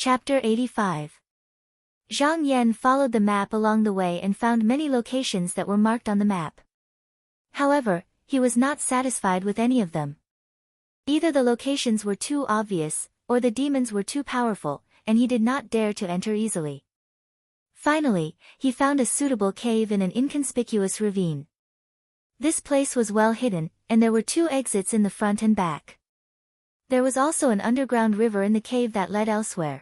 Chapter 85. Zhang Yan followed the map along the way and found many locations that were marked on the map. However, he was not satisfied with any of them. Either the locations were too obvious, or the demons were too powerful, and he did not dare to enter easily. Finally, he found a suitable cave in an inconspicuous ravine. This place was well hidden, and there were 2 exits in the front and back. There was also an underground river in the cave that led elsewhere.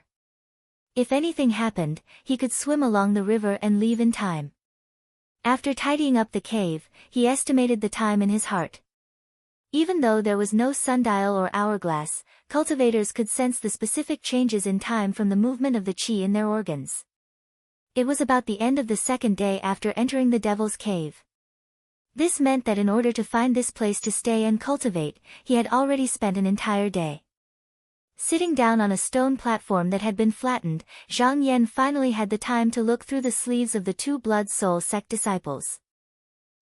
If anything happened, he could swim along the river and leave in time. After tidying up the cave, he estimated the time in his heart. Even though there was no sundial or hourglass, cultivators could sense the specific changes in time from the movement of the qi in their organs. It was about the end of the 2nd day after entering the Devil's Cave. This meant that in order to find this place to stay and cultivate, he had already spent an entire day. Sitting down on a stone platform that had been flattened, Zhang Yan finally had the time to look through the sleeves of the 2 Blood Soul sect disciples.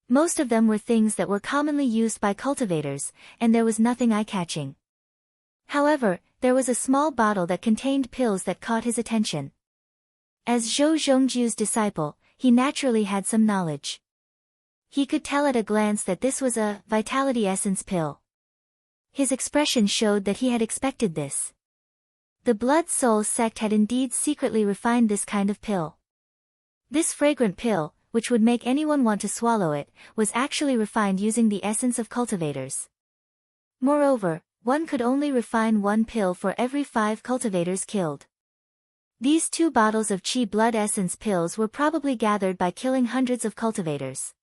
Most of them were things that were commonly used by cultivators, and there was nothing eye-catching. However, there was a small bottle that contained pills that caught his attention. As Zhou Zhongju's disciple, he naturally had some knowledge. He could tell at a glance that this was a vitality essence pill. His expression showed that he had expected this. The Blood Soul sect had indeed secretly refined this kind of pill. This fragrant pill, which would make anyone want to swallow it, was actually refined using the essence of cultivators. Moreover, one could only refine 1 pill for every 5 cultivators killed. These 2 bottles of qi blood essence pills were probably gathered by killing hundreds of cultivators.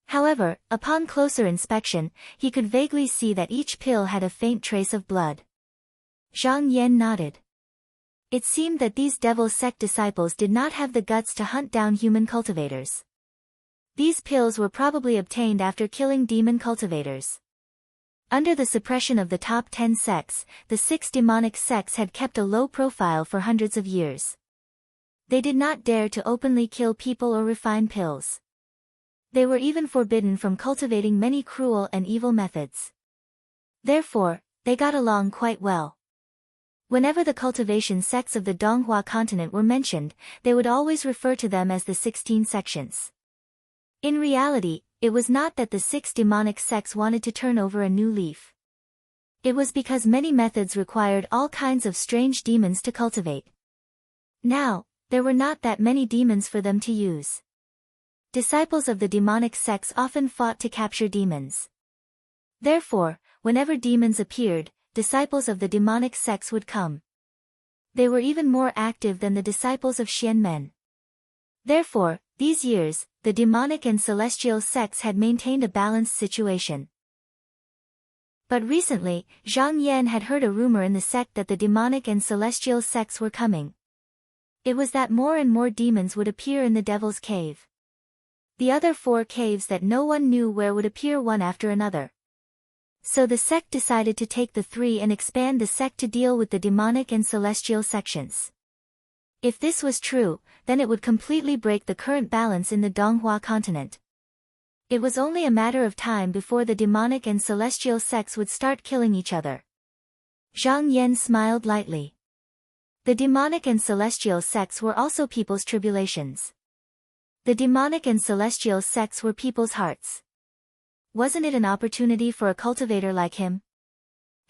However, upon closer inspection, he could vaguely see that each pill had a faint trace of blood. Zhang Yan nodded. It seemed that these devil sect disciples did not have the guts to hunt down human cultivators. These pills were probably obtained after killing demon cultivators. Under the suppression of the top 10 sects, the 6 demonic sects had kept a low profile for hundreds of years. They did not dare to openly kill people or refine pills. They were even forbidden from cultivating many cruel and evil methods. Therefore, they got along quite well. Whenever the cultivation sects of the Donghua continent were mentioned, they would always refer to them as the 16 sections. In reality, it was not that the 6 demonic sects wanted to turn over a new leaf. It was because many methods required all kinds of strange demons to cultivate. Now, there were not that many demons for them to use. Disciples of the demonic sects often fought to capture demons. Therefore, whenever demons appeared, disciples of the demonic sects would come. They were even more active than the disciples of Xianmen. Therefore, these years, the demonic and celestial sects had maintained a balanced situation. But recently, Zhang Yan had heard a rumor in the sect that the demonic and celestial sects were coming. It was that more and more demons would appear in the Devil's Cave. The other 4 caves that no one knew where would appear one after another. So the sect decided to take the 3 and expand the sect to deal with the demonic and celestial sections. If this was true, then it would completely break the current balance in the Donghua continent. It was only a matter of time before the demonic and celestial sects would start killing each other. Zhang Yan smiled lightly. The demonic and celestial sects were also people's tribulations. The demonic and celestial sects were people's hearts. Wasn't it an opportunity for a cultivator like him?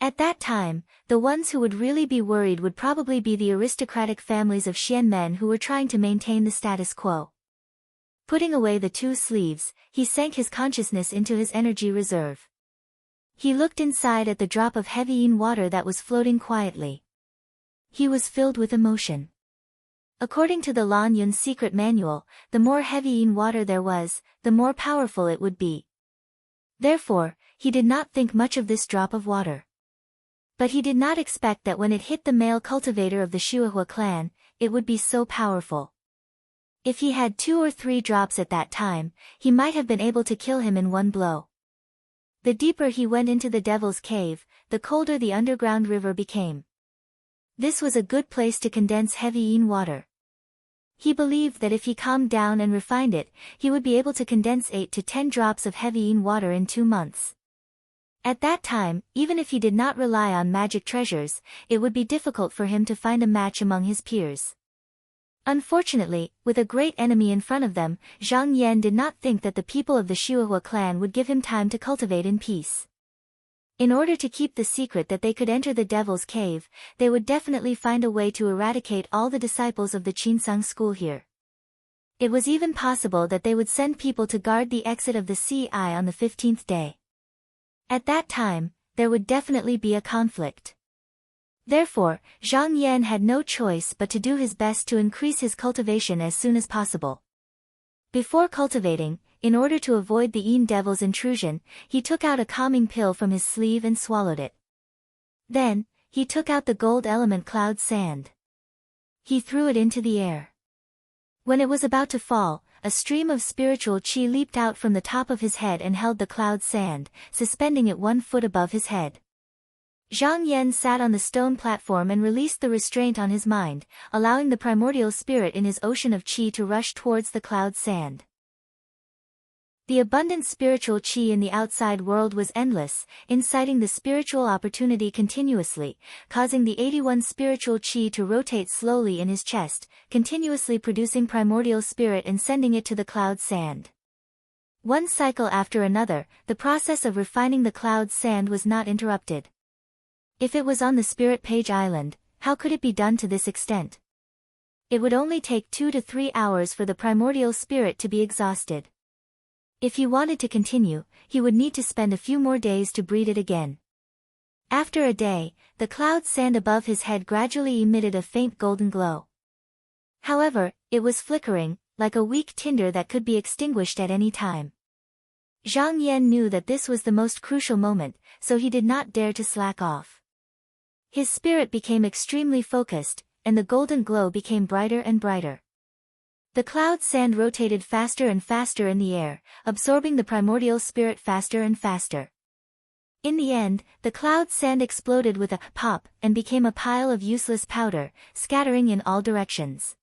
At that time, the ones who would really be worried would probably be the aristocratic families of Xianmen who were trying to maintain the status quo. Putting away the 2 sleeves, he sank his consciousness into his energy reserve. He looked inside at the drop of heavy water that was floating quietly. He was filled with emotion. According to the Lan Yun's secret manual, the more heavy water there was, the more powerful it would be. Therefore, he did not think much of this drop of water. But he did not expect that when it hit the male cultivator of the Shuahua clan, it would be so powerful. If he had 2 or 3 drops at that time, he might have been able to kill him in one blow. The deeper he went into the Devil's Cave, the colder the underground river became. This was a good place to condense heavy water. He believed that if he calmed down and refined it, he would be able to condense 8 to 10 drops of heavy water in 2 months. At that time, even if he did not rely on magic treasures, it would be difficult for him to find a match among his peers. Unfortunately, with a great enemy in front of them, Zhang Yan did not think that the people of the Shuahua clan would give him time to cultivate in peace. In order to keep the secret that they could enter the Devil's Cave, they would definitely find a way to eradicate all the disciples of the Qinsang school here. It was even possible that they would send people to guard the exit of the CI on the 15th day. At that time, there would definitely be a conflict. Therefore, Zhang Yan had no choice but to do his best to increase his cultivation as soon as possible. Before cultivating, in order to avoid the Yin Devil's intrusion, he took out a calming pill from his sleeve and swallowed it. Then, he took out the gold element cloud sand. He threw it into the air. When it was about to fall, a stream of spiritual qi leaped out from the top of his head and held the cloud sand, suspending it 1 foot above his head. Zhang Yan sat on the stone platform and released the restraint on his mind, allowing the primordial spirit in his ocean of qi to rush towards the cloud sand. The abundant spiritual qi in the outside world was endless, inciting the spiritual opportunity continuously, causing the 81 spiritual qi to rotate slowly in his chest, continuously producing primordial spirit and sending it to the cloud sand. One cycle after another, the process of refining the cloud sand was not interrupted. If it was on the Spirit Page Island, how could it be done to this extent? It would only take 2 to 3 hours for the primordial spirit to be exhausted. If he wanted to continue, he would need to spend a few more days to breed it again. After a day, the cloud sand above his head gradually emitted a faint golden glow. However, it was flickering, like a weak tinder that could be extinguished at any time. Zhang Yan knew that this was the most crucial moment, so he did not dare to slack off. His spirit became extremely focused, and the golden glow became brighter and brighter. The cloud sand rotated faster and faster in the air, absorbing the primordial spirit faster and faster. In the end, the cloud sand exploded with a pop and became a pile of useless powder, scattering in all directions.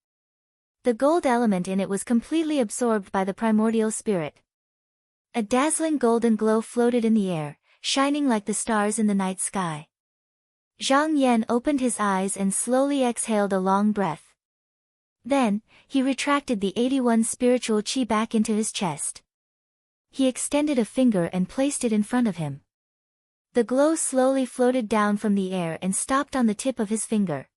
The gold element in it was completely absorbed by the primordial spirit. A dazzling golden glow floated in the air, shining like the stars in the night sky. Zhang Yan opened his eyes and slowly exhaled a long breath. Then, he retracted the 81 spiritual qi back into his chest. He extended a finger and placed it in front of him. The glow slowly floated down from the air and stopped on the tip of his finger.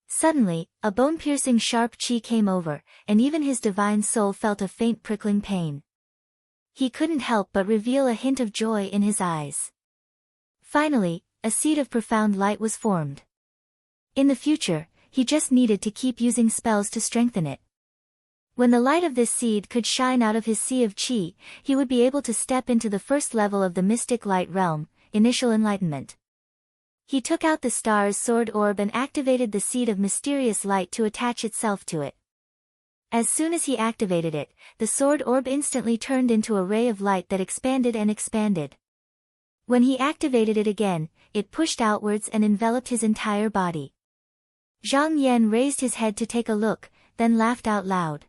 Suddenly, a bone-piercing sharp qi came over, and even his divine soul felt a faint prickling pain. He couldn't help but reveal a hint of joy in his eyes. Finally, a seed of profound light was formed. In the future, he just needed to keep using spells to strengthen it. When the light of this seed could shine out of his sea of qi, he would be able to step into the first level of the mystic light realm, initial enlightenment. He took out the star's sword orb and activated the seed of mysterious light to attach itself to it. As soon as he activated it, the sword orb instantly turned into a ray of light that expanded and expanded. When he activated it again, it pushed outwards and enveloped his entire body. Zhang Yan raised his head to take a look, then laughed out loud.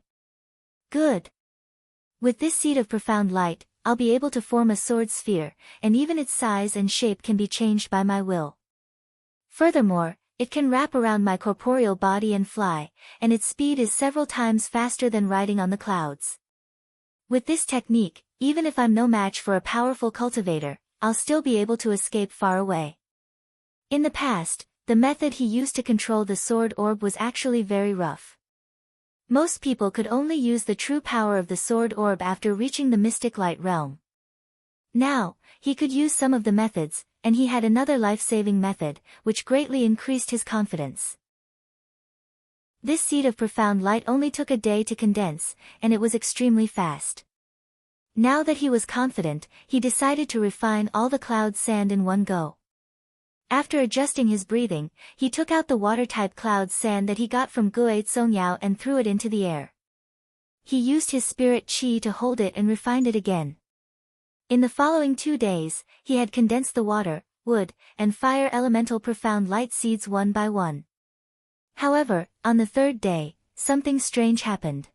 Good. With this seed of profound light, I'll be able to form a sword sphere, and even its size and shape can be changed by my will. Furthermore, it can wrap around my corporeal body and fly, and its speed is several times faster than riding on the clouds. With this technique, even if I'm no match for a powerful cultivator, I'll still be able to escape far away. In the past, the method he used to control the sword orb was actually very rough. Most people could only use the true power of the sword orb after reaching the mystic light realm. Now, he could use some of the methods, and he had another life-saving method, which greatly increased his confidence. This seed of profound light only took a day to condense, and it was extremely fast. Now that he was confident, he decided to refine all the cloud sand in one go. After adjusting his breathing, he took out the water-type cloud sand that he got from Guo Zongyao and threw it into the air. He used his spirit qi to hold it and refined it again. In the following 2 days, he had condensed the water, wood, and fire elemental profound light seeds one by one. However, on the 3rd day, something strange happened.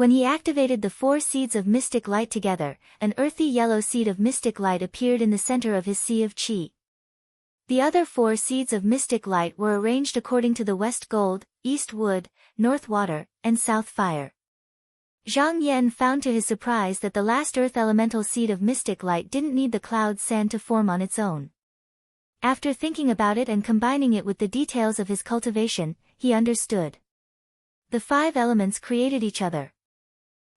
When he activated the 4 seeds of mystic light together, an earthy yellow seed of mystic light appeared in the center of his sea of chi. The other 4 seeds of mystic light were arranged according to the west gold, east wood, north water, and south fire. Zhang Yan found to his surprise that the last earth elemental seed of mystic light didn't need the cloud sand to form on its own. After thinking about it and combining it with the details of his cultivation, he understood. The 5 elements created each other.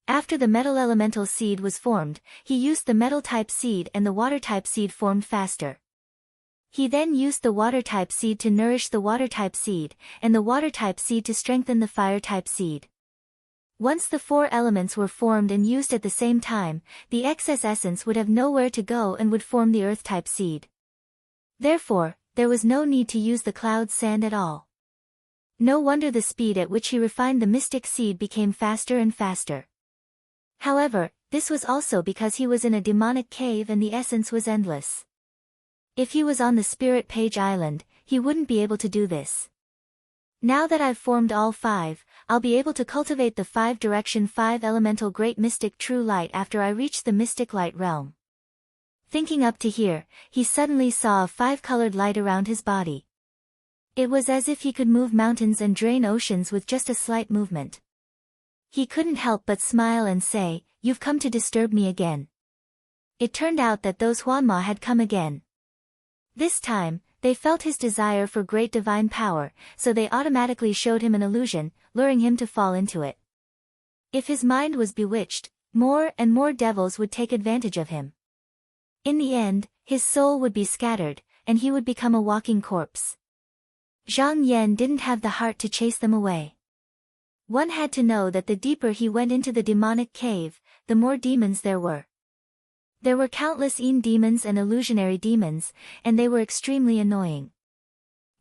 After the metal elemental seed was formed, he used the metal-type seed and the water-type seed formed faster. He then used the water-type seed to nourish the water-type seed, and the water-type seed to strengthen the fire-type seed. Once the 4 elements were formed and used at the same time, the excess essence would have nowhere to go and would form the earth-type seed. Therefore, there was no need to use the cloud sand at all. No wonder the speed at which he refined the mystic seed became faster and faster. However, this was also because he was in a demonic cave and the essence was endless. If he was on the Spirit Page Island, he wouldn't be able to do this. Now that I've formed all 5, I'll be able to cultivate the 5-direction 5-elemental great mystic true light after I reach the mystic light realm. Thinking up to here, he suddenly saw a 5-colored light around his body. It was as if he could move mountains and drain oceans with just a slight movement. He couldn't help but smile and say, "You've come to disturb me again." It turned out that those Huanma had come again. This time, they felt his desire for great divine power, so they automatically showed him an illusion, luring him to fall into it. If his mind was bewitched, more and more devils would take advantage of him. In the end, his soul would be scattered, and he would become a walking corpse. Zhang Yan didn't have the heart to chase them away. One had to know that the deeper he went into the demonic cave, the more demons there were. There were countless demons and illusionary demons, and they were extremely annoying.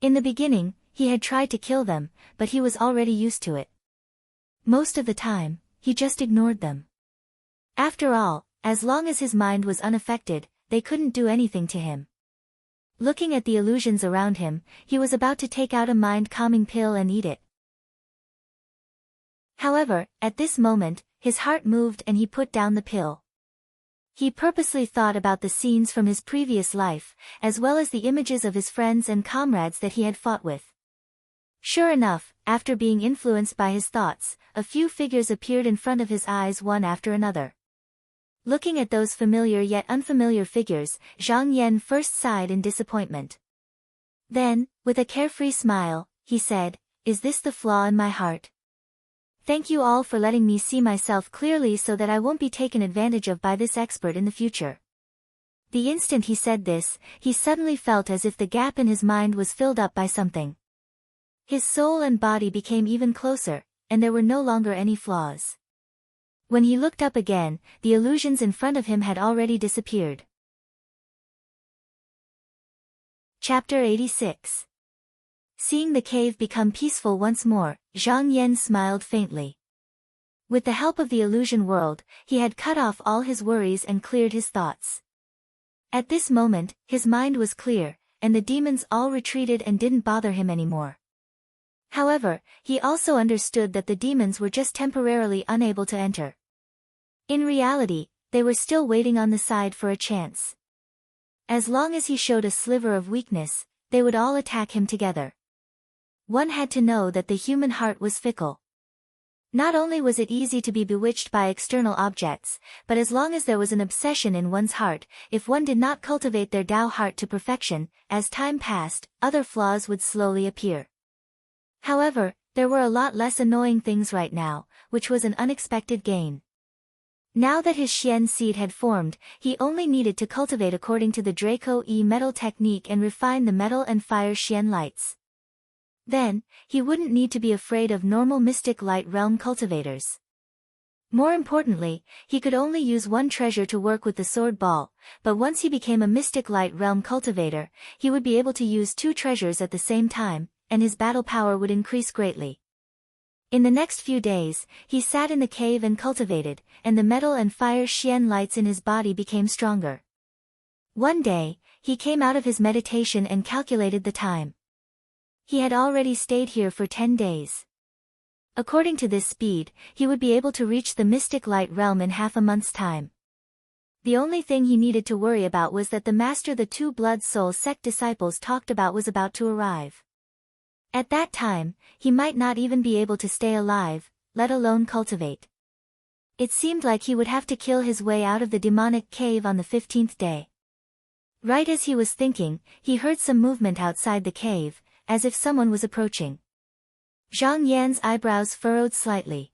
In the beginning, he had tried to kill them, but he was already used to it. Most of the time, he just ignored them. After all, as long as his mind was unaffected, they couldn't do anything to him. Looking at the illusions around him, he was about to take out a mind-calming pill and eat it. However, at this moment, his heart moved and he put down the pill. He purposely thought about the scenes from his previous life, as well as the images of his friends and comrades that he had fought with. Sure enough, after being influenced by his thoughts, a few figures appeared in front of his eyes one after another. Looking at those familiar yet unfamiliar figures, Zhang Yan first sighed in disappointment. Then, with a carefree smile, he said, "Is this the flaw in my heart? Thank you all for letting me see myself clearly so that I won't be taken advantage of by this expert in the future." The instant he said this, he suddenly felt as if the gap in his mind was filled up by something. His soul and body became even closer, and there were no longer any flaws. When he looked up again, the illusions in front of him had already disappeared. Chapter 86. Seeing the cave become peaceful once more, Zhang Yan smiled faintly. With the help of the illusion world, he had cut off all his worries and cleared his thoughts. At this moment, his mind was clear, and the demons all retreated and didn't bother him anymore. However, he also understood that the demons were just temporarily unable to enter. In reality, they were still waiting on the side for a chance. As long as he showed a sliver of weakness, they would all attack him together. One had to know that the human heart was fickle. Not only was it easy to be bewitched by external objects, but as long as there was an obsession in one's heart, if one did not cultivate their Tao heart to perfection, as time passed, other flaws would slowly appear. However, there were a lot less annoying things right now, which was an unexpected gain. Now that his Xian seed had formed, he only needed to cultivate according to the Draco E metal technique and refine the metal and fire Xian lights. Then, he wouldn't need to be afraid of normal mystic light realm cultivators. More importantly, he could only use one treasure to work with the sword ball, but once he became a mystic light realm cultivator, he would be able to use 2 treasures at the same time, and his battle power would increase greatly. In the next few days, he sat in the cave and cultivated, and the metal and fire Xian lights in his body became stronger. One day, he came out of his meditation and calculated the time. He had already stayed here for 10 days. According to this speed, he would be able to reach the mystic light realm in half a month's time. The only thing he needed to worry about was that the master the two blood soul sect disciples talked about was about to arrive. At that time, he might not even be able to stay alive, let alone cultivate. It seemed like he would have to kill his way out of the demonic cave on the 15th day. Right as he was thinking, he heard some movement outside the cave, as if someone was approaching. Zhang Yan's eyebrows furrowed slightly.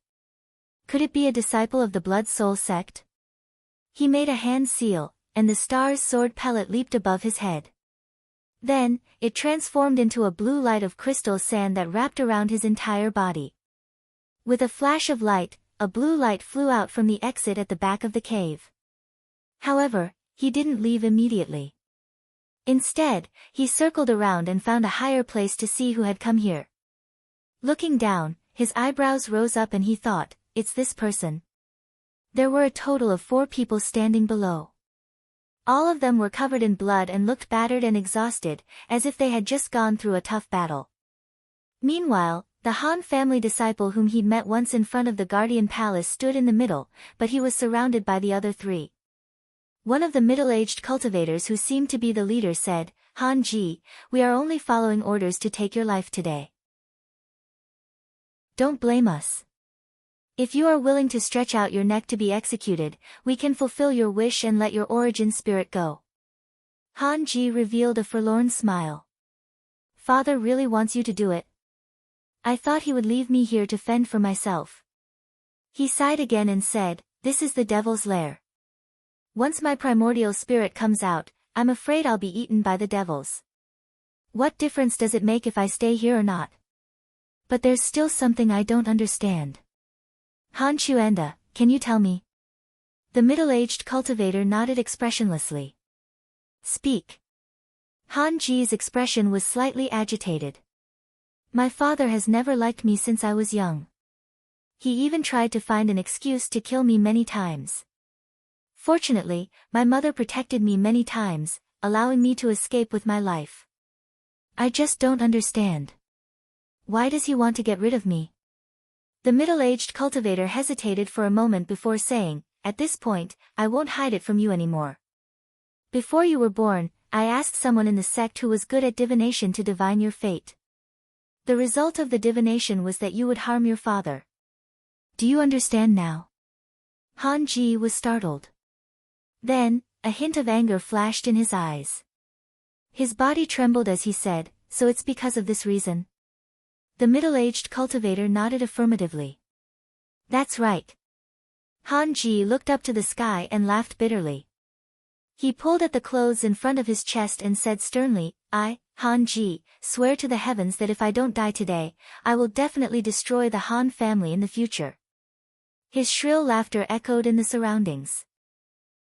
Could it be a disciple of the Blood Soul sect? He made a hand seal, and the star's sword pellet leaped above his head. Then, it transformed into a blue light of crystal sand that wrapped around his entire body. With a flash of light, a blue light flew out from the exit at the back of the cave. However, he didn't leave immediately. Instead, he circled around and found a higher place to see who had come here. Looking down, his eyebrows rose up and he thought, it's this person. There were a total of 4 people standing below. All of them were covered in blood and looked battered and exhausted, as if they had just gone through a tough battle. Meanwhile, the Han family disciple whom he'd met once in front of the Guardian Palace stood in the middle, but he was surrounded by the other 3. One of the middle-aged cultivators who seemed to be the leader said, Han Ji, we are only following orders to take your life today. Don't blame us. If you are willing to stretch out your neck to be executed, we can fulfill your wish and let your origin spirit go. Han Ji revealed a forlorn smile. Father really wants you to do it? I thought he would leave me here to fend for myself. He sighed again and said, this is the devil's lair. Once my primordial spirit comes out, I'm afraid I'll be eaten by the devils. What difference does it make if I stay here or not? But there's still something I don't understand. Han Chuanda, can you tell me? The middle-aged cultivator nodded expressionlessly. Speak. Han Ji's expression was slightly agitated. My father has never liked me since I was young. He even tried to find an excuse to kill me many times. Fortunately, my mother protected me many times, allowing me to escape with my life. I just don't understand. Why does he want to get rid of me? The middle-aged cultivator hesitated for a moment before saying, at this point, I won't hide it from you anymore. Before you were born, I asked someone in the sect who was good at divination to divine your fate. The result of the divination was that you would harm your father. Do you understand now? Han Ji was startled. Then, a hint of anger flashed in his eyes. His body trembled as he said, so it's because of this reason? The middle-aged cultivator nodded affirmatively. That's right. Han Ji looked up to the sky and laughed bitterly. He pulled at the clothes in front of his chest and said sternly, I, Han Ji, swear to the heavens that if I don't die today, I will definitely destroy the Han family in the future. His shrill laughter echoed in the surroundings.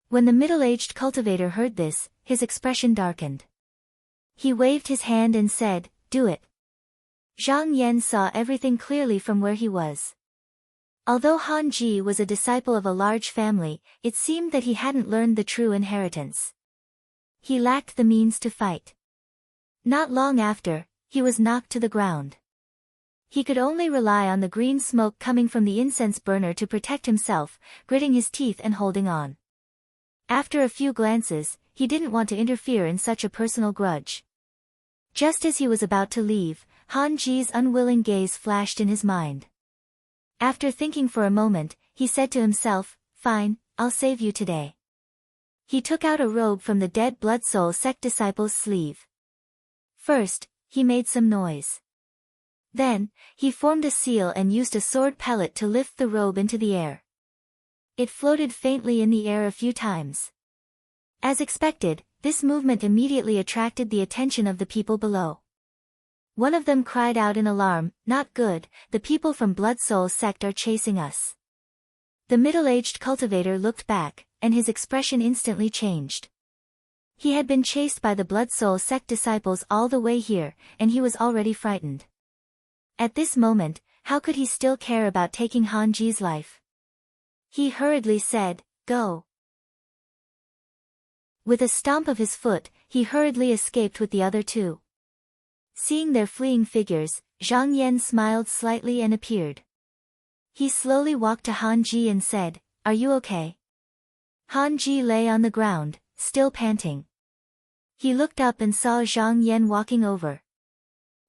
When the middle-aged cultivator heard this, his expression darkened. He waved his hand and said, do it. Zhang Yan saw everything clearly from where he was. Although Han Ji was a disciple of a large family, it seemed that he hadn't learned the true inheritance. He lacked the means to fight. Not long after, he was knocked to the ground. He could only rely on the green smoke coming from the incense burner to protect himself, gritting his teeth and holding on. After a few glances, he didn't want to interfere in such a personal grudge. Just as he was about to leave, Han Ji's unwilling gaze flashed in his mind. After thinking for a moment, he said to himself, fine, I'll save you today. He took out a robe from the dead Blood Soul sect disciple's sleeve. First, he made some noise. Then, he formed a seal and used a sword pellet to lift the robe into the air. It floated faintly in the air a few times. As expected, this movement immediately attracted the attention of the people below. One of them cried out in alarm, not good, the people from Blood Soul sect are chasing us. The middle-aged cultivator looked back, and his expression instantly changed. He had been chased by the Blood Soul sect disciples all the way here, and he was already frightened. At this moment, how could he still care about taking Han Ji's life? He hurriedly said, go. With a stomp of his foot, he hurriedly escaped with the other 2. Seeing their fleeing figures, Zhang Yan smiled slightly and appeared. He slowly walked to Hanji and said, "Are you okay?" Hanji lay on the ground, still panting. He looked up and saw Zhang Yan walking over.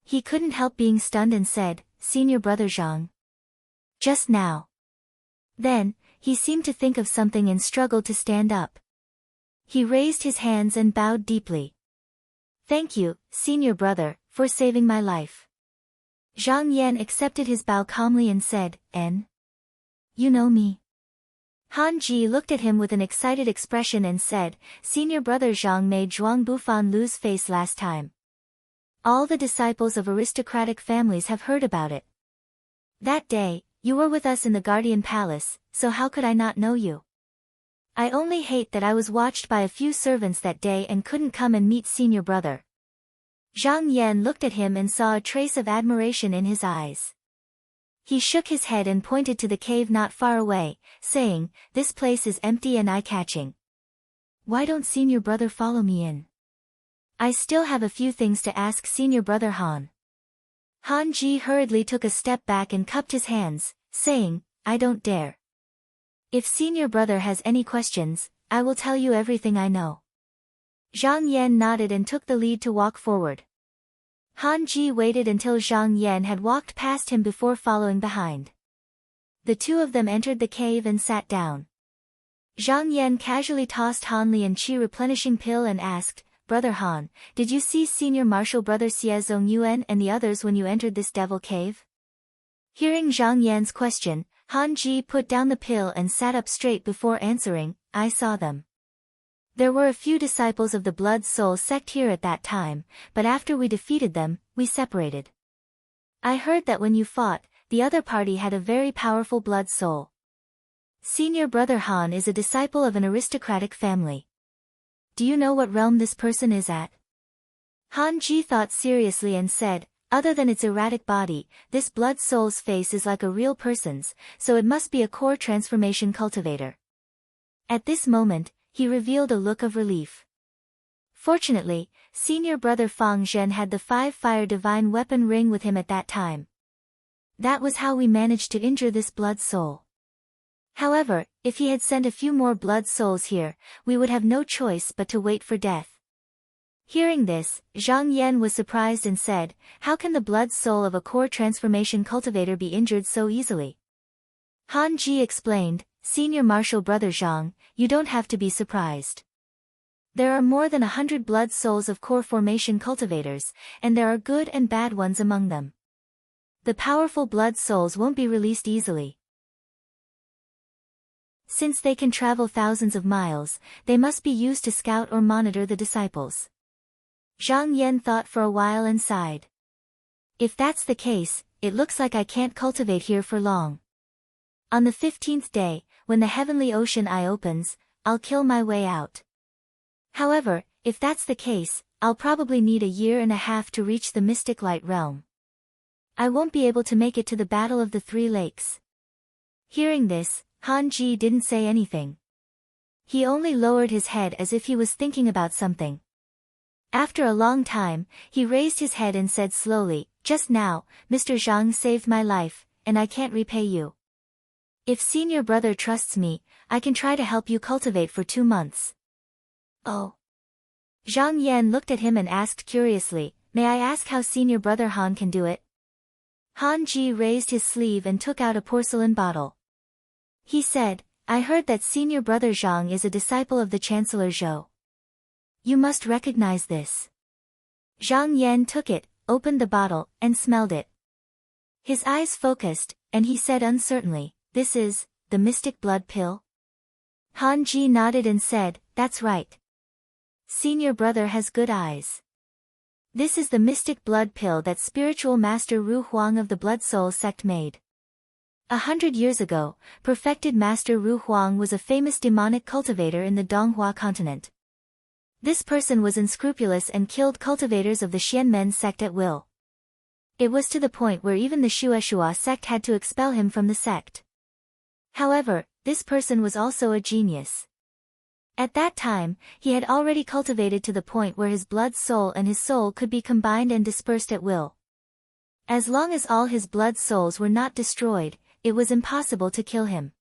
He couldn't help being stunned and said, "Senior brother Zhang." Just now. Then, he seemed to think of something and struggled to stand up. He raised his hands and bowed deeply. "Thank you, senior brother, for saving my life." Zhang Yan accepted his bow calmly and said, "En? You know me?" Hanji looked at him with an excited expression and said, "Senior brother Zhang made Zhuang Bufan lose face last time. All the disciples of aristocratic families have heard about it. That day, you were with us in the Guardian Palace, so how could I not know you? I only hate that I was watched by a few servants that day and couldn't come and meet senior brother." Zhang Yan looked at him and saw a trace of admiration in his eyes. He shook his head and pointed to the cave not far away, saying, "This place is empty and eye-catching. Why don't senior brother follow me in? I still have a few things to ask senior brother Han." Hanji hurriedly took a step back and cupped his hands, saying, "I don't dare. If senior brother has any questions, I will tell you everything I know." Zhang Yan nodded and took the lead to walk forward. Hanji waited until Zhang Yan had walked past him before following behind. The two of them entered the cave and sat down. Zhang Yan casually tossed Han Li and Qi replenishing pill and asked, "Brother Han, did you see senior marshal brother Xie Zongyuan and the others when you entered this devil cave?" Hearing Zhang Yan's question, Hanji put down the pill and sat up straight before answering, "I saw them. There were a few disciples of the Blood Soul sect here at that time, but after we defeated them, we separated. I heard that when you fought, the other party had a very powerful Blood Soul. Senior brother Han is a disciple of an aristocratic family. Do you know what realm this person is at?" Hanji thought seriously and said, "Other than its erratic body, this Blood Soul's face is like a real person's, so it must be a core transformation cultivator." At this moment, he revealed a look of relief. Fortunately, senior brother Fang Zhen had the 5-fire divine weapon ring with him at that time. That was how we managed to injure this Blood Soul. However, if he had sent a few more Blood Souls here, we would have no choice but to wait for death. Hearing this, Zhang Yan was surprised and said, "How can the Blood Soul of a core transformation cultivator be injured so easily?" Hanji explained, "Senior marshal brother Zhang, you don't have to be surprised. There are more than 100 Blood Souls of core formation cultivators, and there are good and bad ones among them. The powerful Blood Souls won't be released easily. Since they can travel thousands of miles, they must be used to scout or monitor the disciples." Zhang Yan thought for a while and sighed. "If that's the case, it looks like I can't cultivate here for long. On the 15th day, when the heavenly ocean eye opens, I'll kill my way out. However, if that's the case, I'll probably need a year and a half to reach the mystic light realm. I won't be able to make it to the Battle of the Three Lakes." Hearing this, Hanji didn't say anything. He only lowered his head as if he was thinking about something. After a long time, he raised his head and said slowly, "Just now, Mr. Zhang saved my life, and I can't repay you. If senior brother trusts me, I can try to help you cultivate for 2 months. "Oh." Zhang Yan looked at him and asked curiously, "May I ask how senior brother Han can do it?" Hanji raised his sleeve and took out a porcelain bottle. He said, "I heard that senior brother Zhang is a disciple of the Chancellor Zhou. You must recognize this." Zhang Yan took it, opened the bottle, and smelled it. His eyes focused, and he said uncertainly, "This is the mystic blood pill?" Hanji nodded and said, "That's right. Senior brother has good eyes. This is the mystic blood pill that spiritual master Ru Huang of the Blood Soul sect made. 100 years ago, perfected master Ru Huang was a famous demonic cultivator in the Donghua continent. This person was unscrupulous and killed cultivators of the Xianmen sect at will. It was to the point where even the Shueshua sect had to expel him from the sect. However, this person was also a genius. At that time, he had already cultivated to the point where his blood soul and his soul could be combined and dispersed at will. As long as all his blood souls were not destroyed, it was impossible to kill him.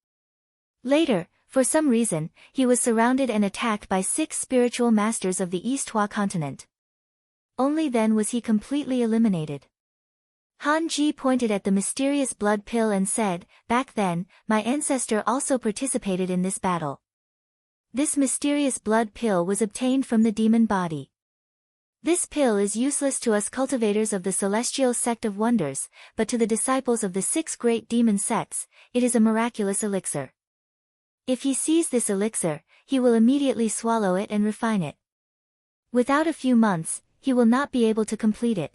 Later, for some reason, he was surrounded and attacked by 6 spiritual masters of the East Hua continent. Only then was he completely eliminated. Han Ji pointed at the mysterious blood pill and said, "Back then, my ancestor also participated in this battle." This mysterious blood pill was obtained from the demon body. This pill is useless to us cultivators of the celestial sect of wonders, but to the disciples of the 6 great demon sects, it is a miraculous elixir. If he sees this elixir, he will immediately swallow it and refine it. Without a few months, he will not be able to complete it.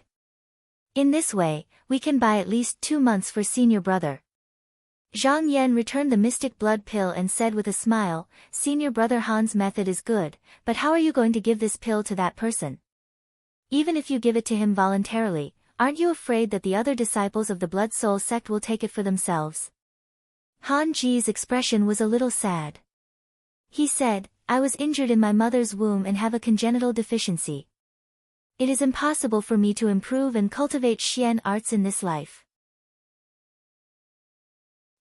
In this way, we can buy at least 2 months for senior brother. Zhang Yan returned the mystic blood pill and said with a smile, "Senior brother Han's method is good, but how are you going to give this pill to that person? Even if you give it to him voluntarily, aren't you afraid that the other disciples of the Blood Soul sect will take it for themselves?" Han Ji's expression was a little sad. He said, "I was injured in my mother's womb and have a congenital deficiency. It is impossible for me to improve and cultivate Xian arts in this life.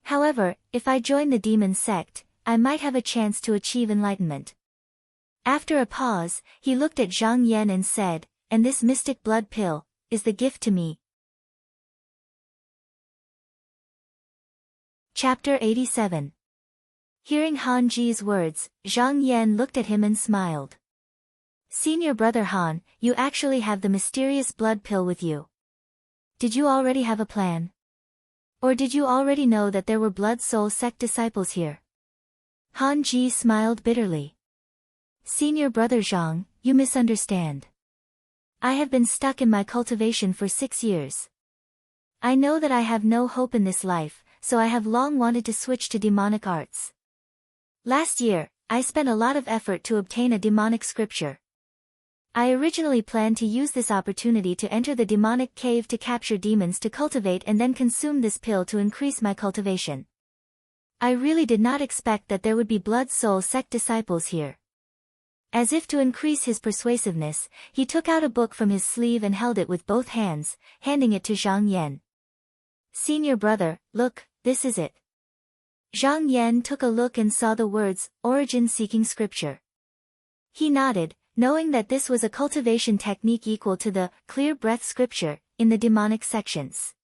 However, if I join the demon sect, I might have a chance to achieve enlightenment." After a pause, he looked at Zhang Yan and said, "And this mystic blood pill is the gift to me." Chapter 87. Hearing Han Ji's words, Zhang Yan looked at him and smiled. "Senior brother Han, you actually have the mysterious blood pill with you. Did you already have a plan? Or did you already know that there were Blood Soul sect disciples here?" Han Ji smiled bitterly. "Senior brother Zhang, you misunderstand. I have been stuck in my cultivation for 6 years. I know that I have no hope in this life, so I have long wanted to switch to demonic arts. Last year, I spent a lot of effort to obtain a demonic scripture. I originally planned to use this opportunity to enter the demonic cave to capture demons to cultivate and then consume this pill to increase my cultivation. I really did not expect that there would be Blood Soul sect disciples here." As if to increase his persuasiveness, he took out a book from his sleeve and held it with both hands, handing it to Zhang Yan. "Senior brother, look, this is it." Zhang Yan took a look and saw the words, "Origin-Seeking Scripture." He nodded, knowing that this was a cultivation technique equal to the clear breath scripture in the demonic sections.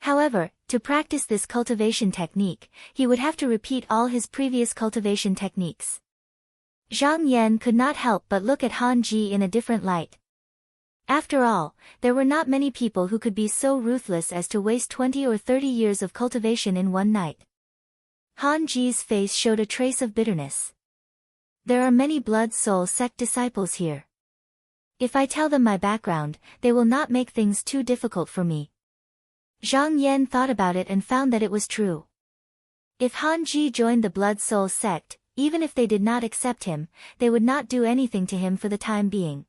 However, to practice this cultivation technique, he would have to repeat all his previous cultivation techniques. Zhang Yan could not help but look at Han Ji in a different light. After all, there were not many people who could be so ruthless as to waste 20 or 30 years of cultivation in one night. Han Ji's face showed a trace of bitterness. "There are many Blood Soul sect disciples here. If I tell them my background, they will not make things too difficult for me." Zhang Yan thought about it and found that it was true. If Han Ji joined the Blood Soul sect, even if they did not accept him, they would not do anything to him for the time being.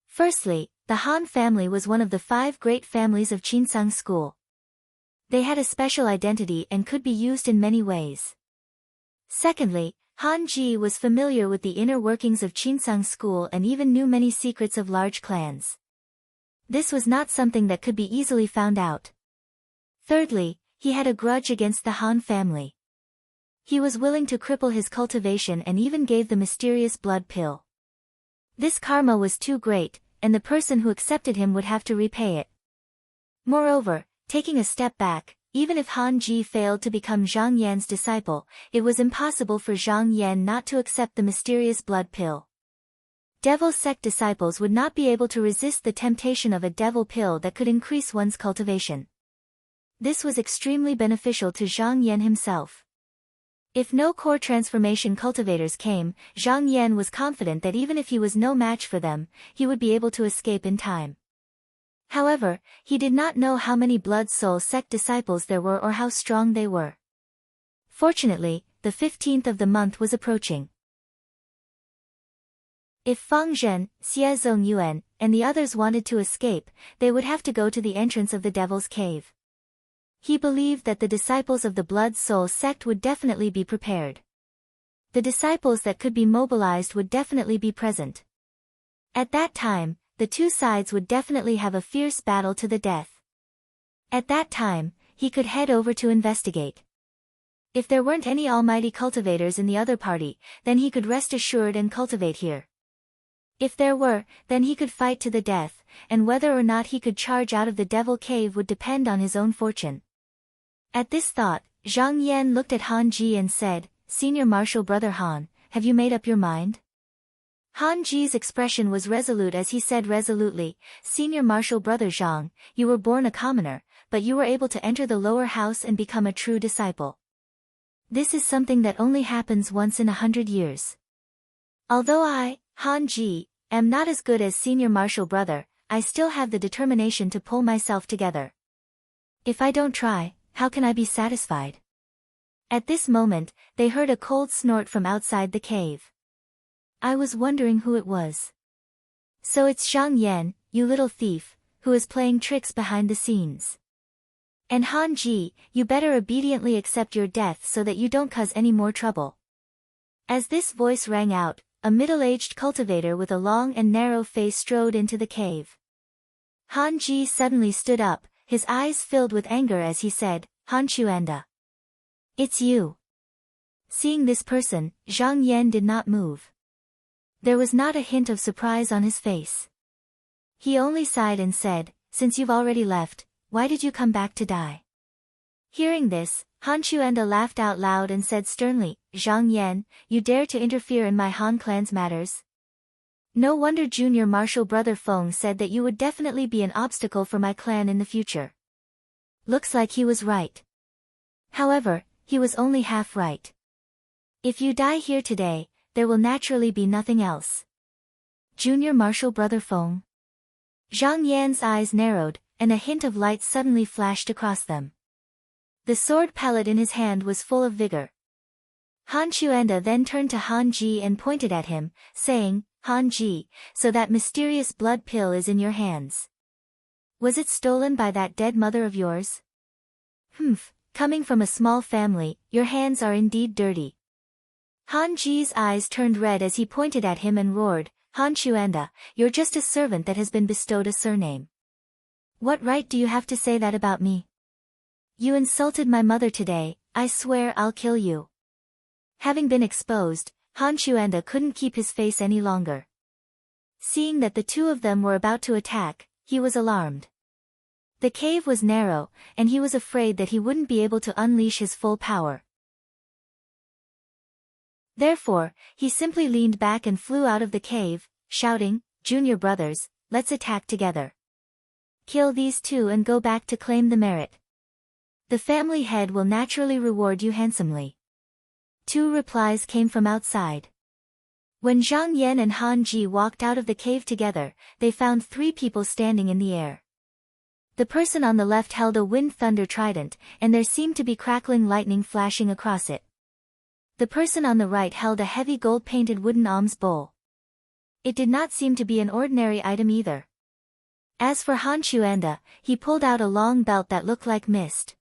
Firstly, the Han family was one of the 5 great families of Qinsang school. They had a special identity and could be used in many ways. Secondly, Han Ji was familiar with the inner workings of Qinsang school and even knew many secrets of large clans. This was not something that could be easily found out. Thirdly, he had a grudge against the Han family. He was willing to cripple his cultivation and even gave the mysterious blood pill. This karma was too great, and the person who accepted him would have to repay it. Moreover, taking a step back, even if Han Ji failed to become Zhang Yan's disciple, it was impossible for Zhang Yan not to accept the mysterious blood pill. Devil sect disciples would not be able to resist the temptation of a devil pill that could increase one's cultivation. This was extremely beneficial to Zhang Yan himself. If no core transformation cultivators came, Zhang Yan was confident that even if he was no match for them, he would be able to escape in time. However, he did not know how many Blood Soul sect disciples there were or how strong they were. Fortunately, the 15th of the month was approaching. If Fang Zhen, Xie Zongyuan, and the others wanted to escape, they would have to go to the entrance of the Devil's Cave. He believed that the disciples of the Blood Soul sect would definitely be prepared. The disciples that could be mobilized would definitely be present. At that time, the two sides would definitely have a fierce battle to the death. At that time, he could head over to investigate. If there weren't any almighty cultivators in the other party, then he could rest assured and cultivate here. If there were, then he could fight to the death, and whether or not he could charge out of the devil cave would depend on his own fortune. At this thought, Zhang Yan looked at Han Ji and said, "Senior Marshal Brother Han, have you made up your mind?" Han Ji's expression was resolute as he said resolutely, "Senior Marshal Brother Zhang, you were born a commoner, but you were able to enter the lower house and become a true disciple. This is something that only happens once in 100 years. Although I, Han Ji, am not as good as Senior Marshal Brother, I still have the determination to pull myself together. If I don't try, how can I be satisfied?" At this moment, they heard a cold snort from outside the cave. I was wondering who it was. So it's Zhang Yan, you little thief, who is playing tricks behind the scenes. And Han Ji, you better obediently accept your death so that you don't cause any more trouble. As this voice rang out, a middle-aged cultivator with a long and narrow face strode into the cave. Han Ji suddenly stood up, his eyes filled with anger as he said, "Han Chuanda. It's you." Seeing this person, Zhang Yan did not move. There was not a hint of surprise on his face. He only sighed and said, "Since you've already left, why did you come back to die?" Hearing this, Han Chuanda laughed out loud and said sternly, "Zhang Yan, you dare to interfere in my Han clan's matters? No wonder Junior Marshal Brother Feng said that you would definitely be an obstacle for my clan in the future. Looks like he was right." However, he was only half right. If you die here today, there will naturally be nothing else. Junior Marshal Brother Feng? Zhang Yan's eyes narrowed, and a hint of light suddenly flashed across them. The sword pellet in his hand was full of vigor. Han Chuanda then turned to Han Ji and pointed at him, saying, "Han Ji, so that mysterious blood pill is in your hands. Was it stolen by that dead mother of yours? Humph, coming from a small family, your hands are indeed dirty." Han Ji's eyes turned red as he pointed at him and roared, "Han Chuanda, you're just a servant that has been bestowed a surname. What right do you have to say that about me? You insulted my mother today, I swear I'll kill you." Having been exposed, Han Chuanda couldn't keep his face any longer. Seeing that the two of them were about to attack, he was alarmed. The cave was narrow, and he was afraid that he wouldn't be able to unleash his full power. Therefore, he simply leaned back and flew out of the cave, shouting, "Junior brothers, let's attack together. Kill these two and go back to claim the merit. The family head will naturally reward you handsomely." Two replies came from outside. When Zhang Yan and Han Ji walked out of the cave together, they found three people standing in the air. The person on the left held a wind thunder trident, and there seemed to be crackling lightning flashing across it. The person on the right held a heavy gold-painted wooden alms bowl. It did not seem to be an ordinary item either. As for Han Chuanda, he pulled out a long belt that looked like mist.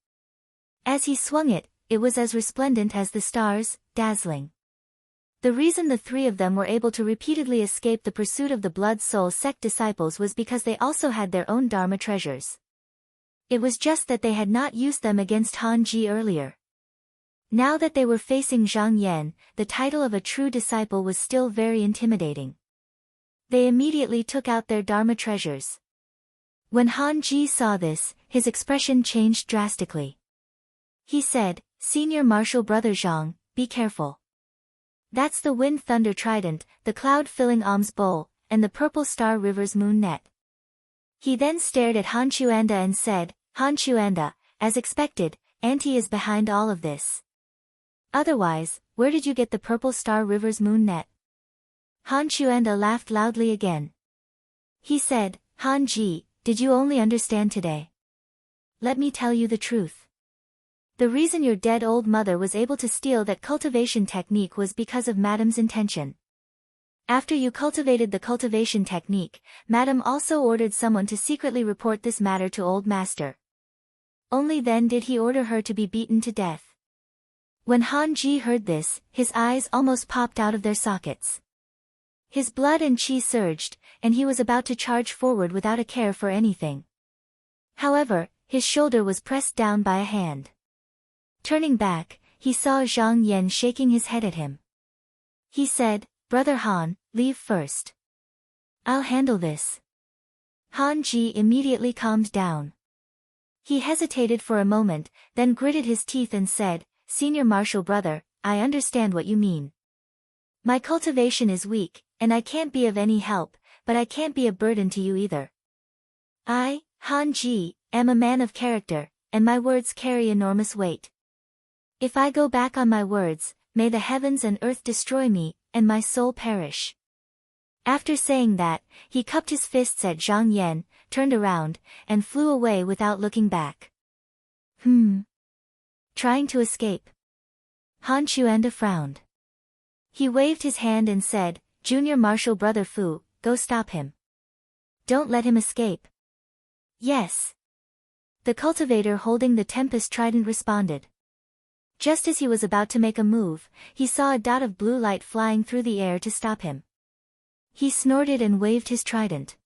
As he swung it, it was as resplendent as the stars, dazzling. The reason the three of them were able to repeatedly escape the pursuit of the Blood Soul sect disciples was because they also had their own Dharma treasures. It was just that they had not used them against Han Ji earlier. Now that they were facing Zhang Yan, the title of a true disciple was still very intimidating. They immediately took out their Dharma treasures. When Han Ji saw this, his expression changed drastically. He said, "Senior Marshal Brother Zhang, be careful. That's the wind thunder trident, the cloud-filling alms bowl, and the purple star river's moon net." He then stared at Han Chuanda and said, "Han Chuanda, as expected, Auntie is behind all of this. Otherwise, where did you get the purple star river's moon net?" Han Chuanda laughed loudly again. He said, "Han Ji, did you only understand today? Let me tell you the truth. The reason your dead old mother was able to steal that cultivation technique was because of Madam's intention. After you cultivated the cultivation technique, Madam also ordered someone to secretly report this matter to Old Master. Only then did he order her to be beaten to death." When Han Ji heard this, his eyes almost popped out of their sockets. His blood and chi surged, and he was about to charge forward without a care for anything. However, His shoulder was pressed down by a hand. Turning back, he saw Zhang Yan shaking his head at him. He said, "Brother Han, leave first. I'll handle this." Han Ji immediately calmed down. He hesitated for a moment, then gritted his teeth and said, "Senior Marshal brother, I understand what you mean. My cultivation is weak, and I can't be of any help, but I can't be a burden to you either. I, Han Ji, am a man of character, and my words carry enormous weight. If I go back on my words, may the heavens and earth destroy me, and my soul perish." After saying that, he cupped his fists at Zhang Yan, turned around, and flew away without looking back. Trying to escape. Han Xuanda frowned. He waved his hand and said, "Junior Marshal Brother Fu, go stop him. Don't let him escape." "Yes." The cultivator holding the Tempest Trident responded. Just as he was about to make a move, he saw a dot of blue light flying through the air to stop him. He snorted and waved his trident.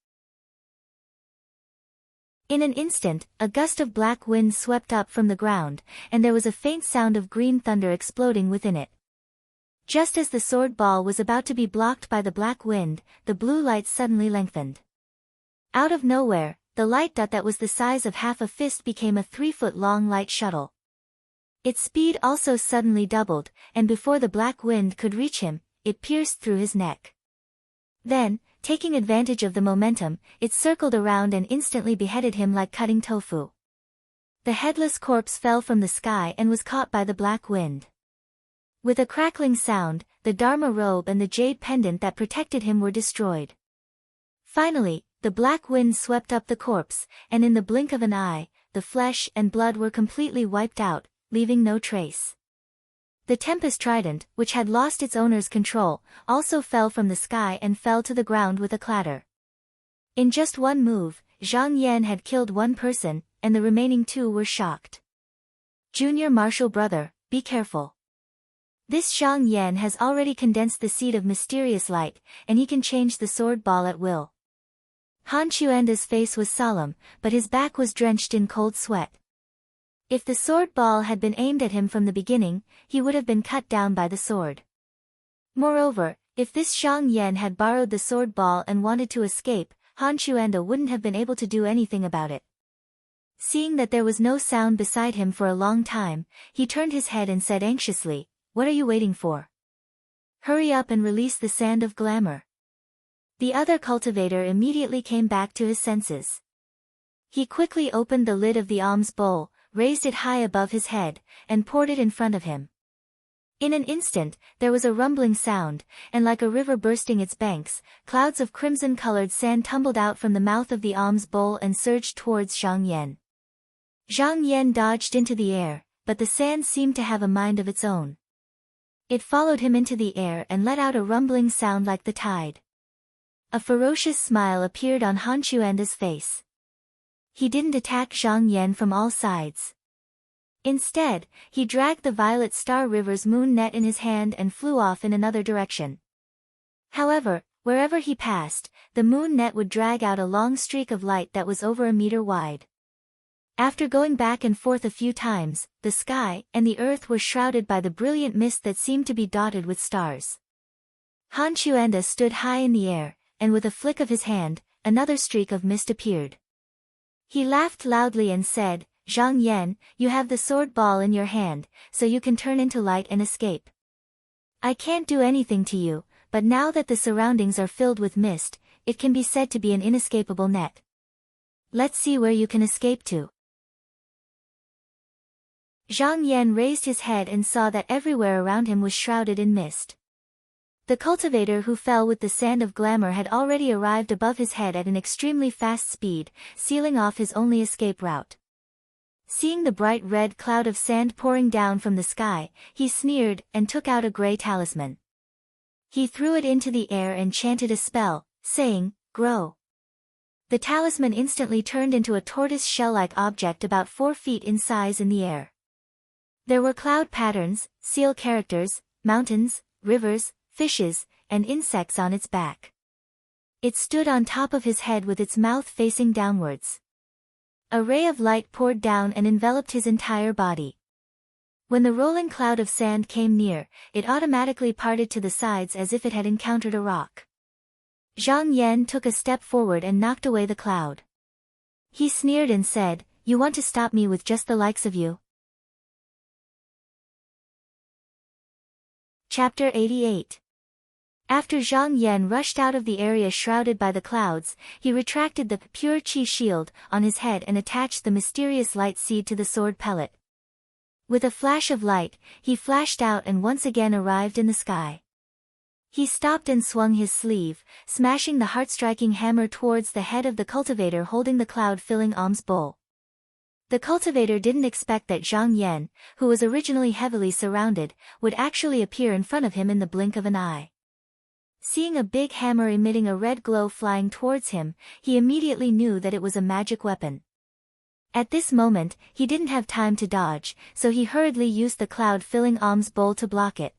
In an instant, a gust of black wind swept up from the ground, and there was a faint sound of green thunder exploding within it. Just as the sword ball was about to be blocked by the black wind, the blue light suddenly lengthened. Out of nowhere, the light dot that was the size of half a fist became a 3-foot-long light shuttle. Its speed also suddenly doubled, and before the black wind could reach him, it pierced through his neck. Then, taking advantage of the momentum, it circled around and instantly beheaded him like cutting tofu. The headless corpse fell from the sky and was caught by the black wind. With a crackling sound, the Dharma robe and the jade pendant that protected him were destroyed. Finally, the black wind swept up the corpse, and in the blink of an eye, the flesh and blood were completely wiped out, leaving no trace. The Tempest Trident, which had lost its owner's control, also fell from the sky and fell to the ground with a clatter. In just one move, Zhang Yan had killed one person, and the remaining two were shocked. "Junior Marshal brother, be careful. This Zhang Yan has already condensed the seed of mysterious light, and he can change the sword ball at will." Han Xuanda's face was solemn, but his back was drenched in cold sweat. If the sword ball had been aimed at him from the beginning, he would have been cut down by the sword. Moreover, if this Zhang Yan had borrowed the sword ball and wanted to escape, Han Xuanda wouldn't have been able to do anything about it. Seeing that there was no sound beside him for a long time, he turned his head and said anxiously, "What are you waiting for? Hurry up and release the sand of glamour." The other cultivator immediately came back to his senses. He quickly opened the lid of the alms bowl, raised it high above his head, and poured it in front of him. In an instant, there was a rumbling sound, and like a river bursting its banks, clouds of crimson-colored sand tumbled out from the mouth of the alms bowl and surged towards Zhang Yan. Zhang Yan dodged into the air, but the sand seemed to have a mind of its own. It followed him into the air and let out a rumbling sound like the tide. A ferocious smile appeared on Han Xuanda's face. He didn't attack Zhang Yan from all sides. Instead, he dragged the Violet Star River's moon net in his hand and flew off in another direction. However, wherever he passed, the moon net would drag out a long streak of light that was over a meter wide. After going back and forth a few times, the sky and the earth were shrouded by the brilliant mist that seemed to be dotted with stars. Han Xuanda stood high in the air, and with a flick of his hand, another streak of mist appeared. He laughed loudly and said, "Zhang Yan, you have the sword ball in your hand, so you can turn into light and escape. I can't do anything to you, but now that the surroundings are filled with mist, it can be said to be an inescapable net. Let's see where you can escape to." Zhang Yan raised his head and saw that everywhere around him was shrouded in mist. The cultivator who fell with the sand of glamour had already arrived above his head at an extremely fast speed, sealing off his only escape route. Seeing the bright red cloud of sand pouring down from the sky, he sneered and took out a gray talisman. He threw it into the air and chanted a spell, saying, "Grow." The talisman instantly turned into a tortoise shell-like object about 4 feet in size in the air. There were cloud patterns, seal characters, mountains, rivers, fishes, and insects on its back. It stood on top of his head with its mouth facing downwards. A ray of light poured down and enveloped his entire body. When the rolling cloud of sand came near, it automatically parted to the sides as if it had encountered a rock. Zhang Yan took a step forward and knocked away the cloud. He sneered and said, "You want to stop me with just the likes of you?" Chapter 88. After Zhang Yan rushed out of the area shrouded by the clouds, he retracted the pure qi shield on his head and attached the mysterious light seed to the sword pellet. With a flash of light, he flashed out and once again arrived in the sky. He stopped and swung his sleeve, smashing the heart-striking hammer towards the head of the cultivator holding the cloud-filling alms bowl. The cultivator didn't expect that Zhang Yan, who was originally heavily surrounded, would actually appear in front of him in the blink of an eye. Seeing a big hammer emitting a red glow flying towards him, he immediately knew that it was a magic weapon. At this moment, he didn't have time to dodge, so he hurriedly used the cloud-filling alms bowl to block it.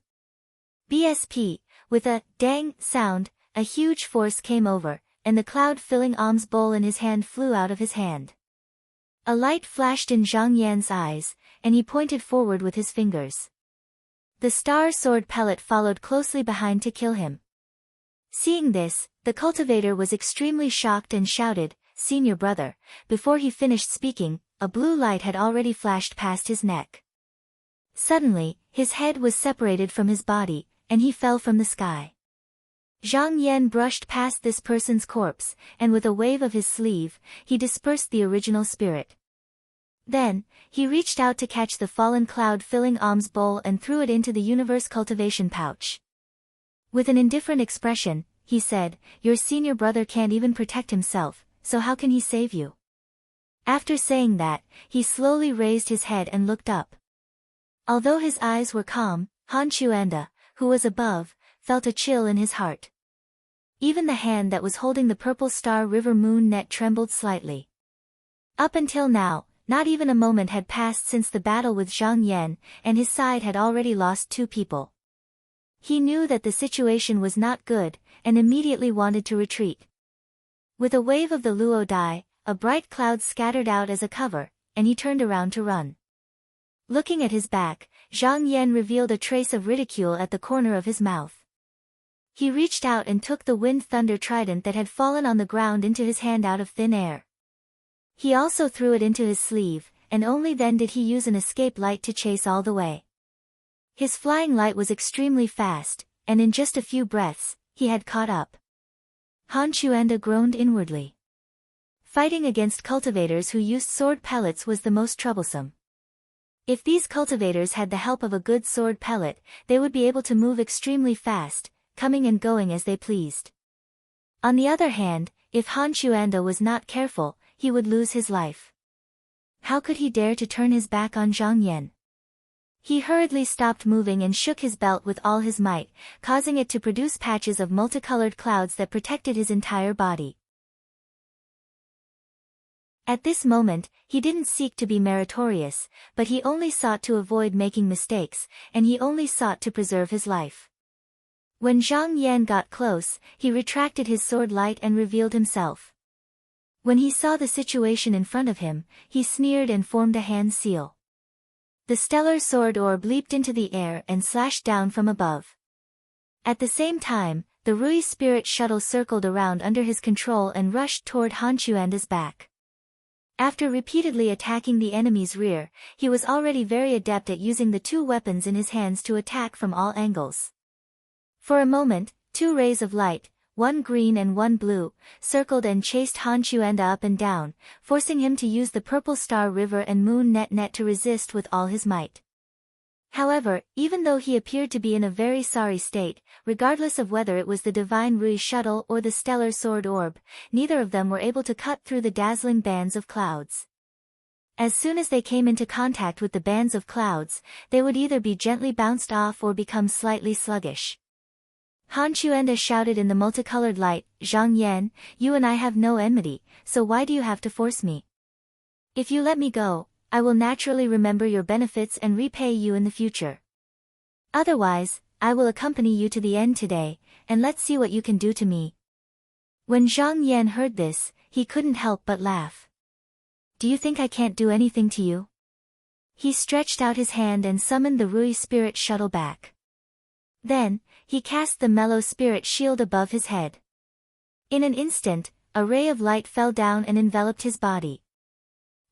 BSP, with a dang sound, a huge force came over, and the cloud-filling alms bowl in his hand flew out of his hand. A light flashed in Zhang Yan's eyes, and he pointed forward with his fingers. The star sword pellet followed closely behind to kill him. Seeing this, the cultivator was extremely shocked and shouted, "Senior brother," before he finished speaking, a blue light had already flashed past his neck. Suddenly, his head was separated from his body, and he fell from the sky. Zhang Yan brushed past this person's corpse, and with a wave of his sleeve, he dispersed the original spirit. Then, he reached out to catch the fallen cloud-filling alms bowl and threw it into the universe cultivation pouch. With an indifferent expression, he said, "Your senior brother can't even protect himself, so how can he save you?" After saying that, he slowly raised his head and looked up. Although his eyes were calm, Han Chuanda, who was above, felt a chill in his heart. Even the hand that was holding the purple star river moon net trembled slightly. Up until now, not even a moment had passed since the battle with Zhang Yan, and his side had already lost 2 people. He knew that the situation was not good, and immediately wanted to retreat. With a wave of the Luo Dai, a bright cloud scattered out as a cover, and he turned around to run. Looking at his back, Zhang Yan revealed a trace of ridicule at the corner of his mouth. He reached out and took the wind thunder trident that had fallen on the ground into his hand out of thin air. He also threw it into his sleeve, and only then did he use an escape light to chase all the way. His flying light was extremely fast, and in just a few breaths, he had caught up. Han Chuanda groaned inwardly. Fighting against cultivators who used sword pellets was the most troublesome. If these cultivators had the help of a good sword pellet, they would be able to move extremely fast, coming and going as they pleased. On the other hand, if Han Chuanda was not careful, he would lose his life. How could he dare to turn his back on Zhang Yan? He hurriedly stopped moving and shook his belt with all his might, causing it to produce patches of multicolored clouds that protected his entire body. At this moment, he didn't seek to be meritorious, but he only sought to avoid making mistakes, and he only sought to preserve his life. When Zhang Yan got close, he retracted his sword light and revealed himself. When he saw the situation in front of him, he sneered and formed a hand seal. The stellar sword orb leaped into the air and slashed down from above. At the same time, the Rui spirit shuttle circled around under his control and rushed toward Han Chuanda's back. After repeatedly attacking the enemy's rear, he was already very adept at using the 2 weapons in his hands to attack from all angles. For a moment, 2 rays of light, one green and one blue, circled and chased Han Chuanda up and down, forcing him to use the purple star river and moon net to resist with all his might. However, even though he appeared to be in a very sorry state, regardless of whether it was the divine Rui shuttle or the stellar sword orb, neither of them were able to cut through the dazzling bands of clouds. As soon as they came into contact with the bands of clouds, they would either be gently bounced off or become slightly sluggish. Han Chuanda shouted in the multicolored light, "Zhang Yan, you and I have no enmity, so why do you have to force me? If you let me go, I will naturally remember your benefits and repay you in the future. Otherwise, I will accompany you to the end today, and let's see what you can do to me." When Zhang Yan heard this, he couldn't help but laugh. Do you think I can't do anything to you? He stretched out his hand and summoned the Rui spirit shuttle back. Then, he cast the mellow spirit shield above his head. In an instant, a ray of light fell down and enveloped his body.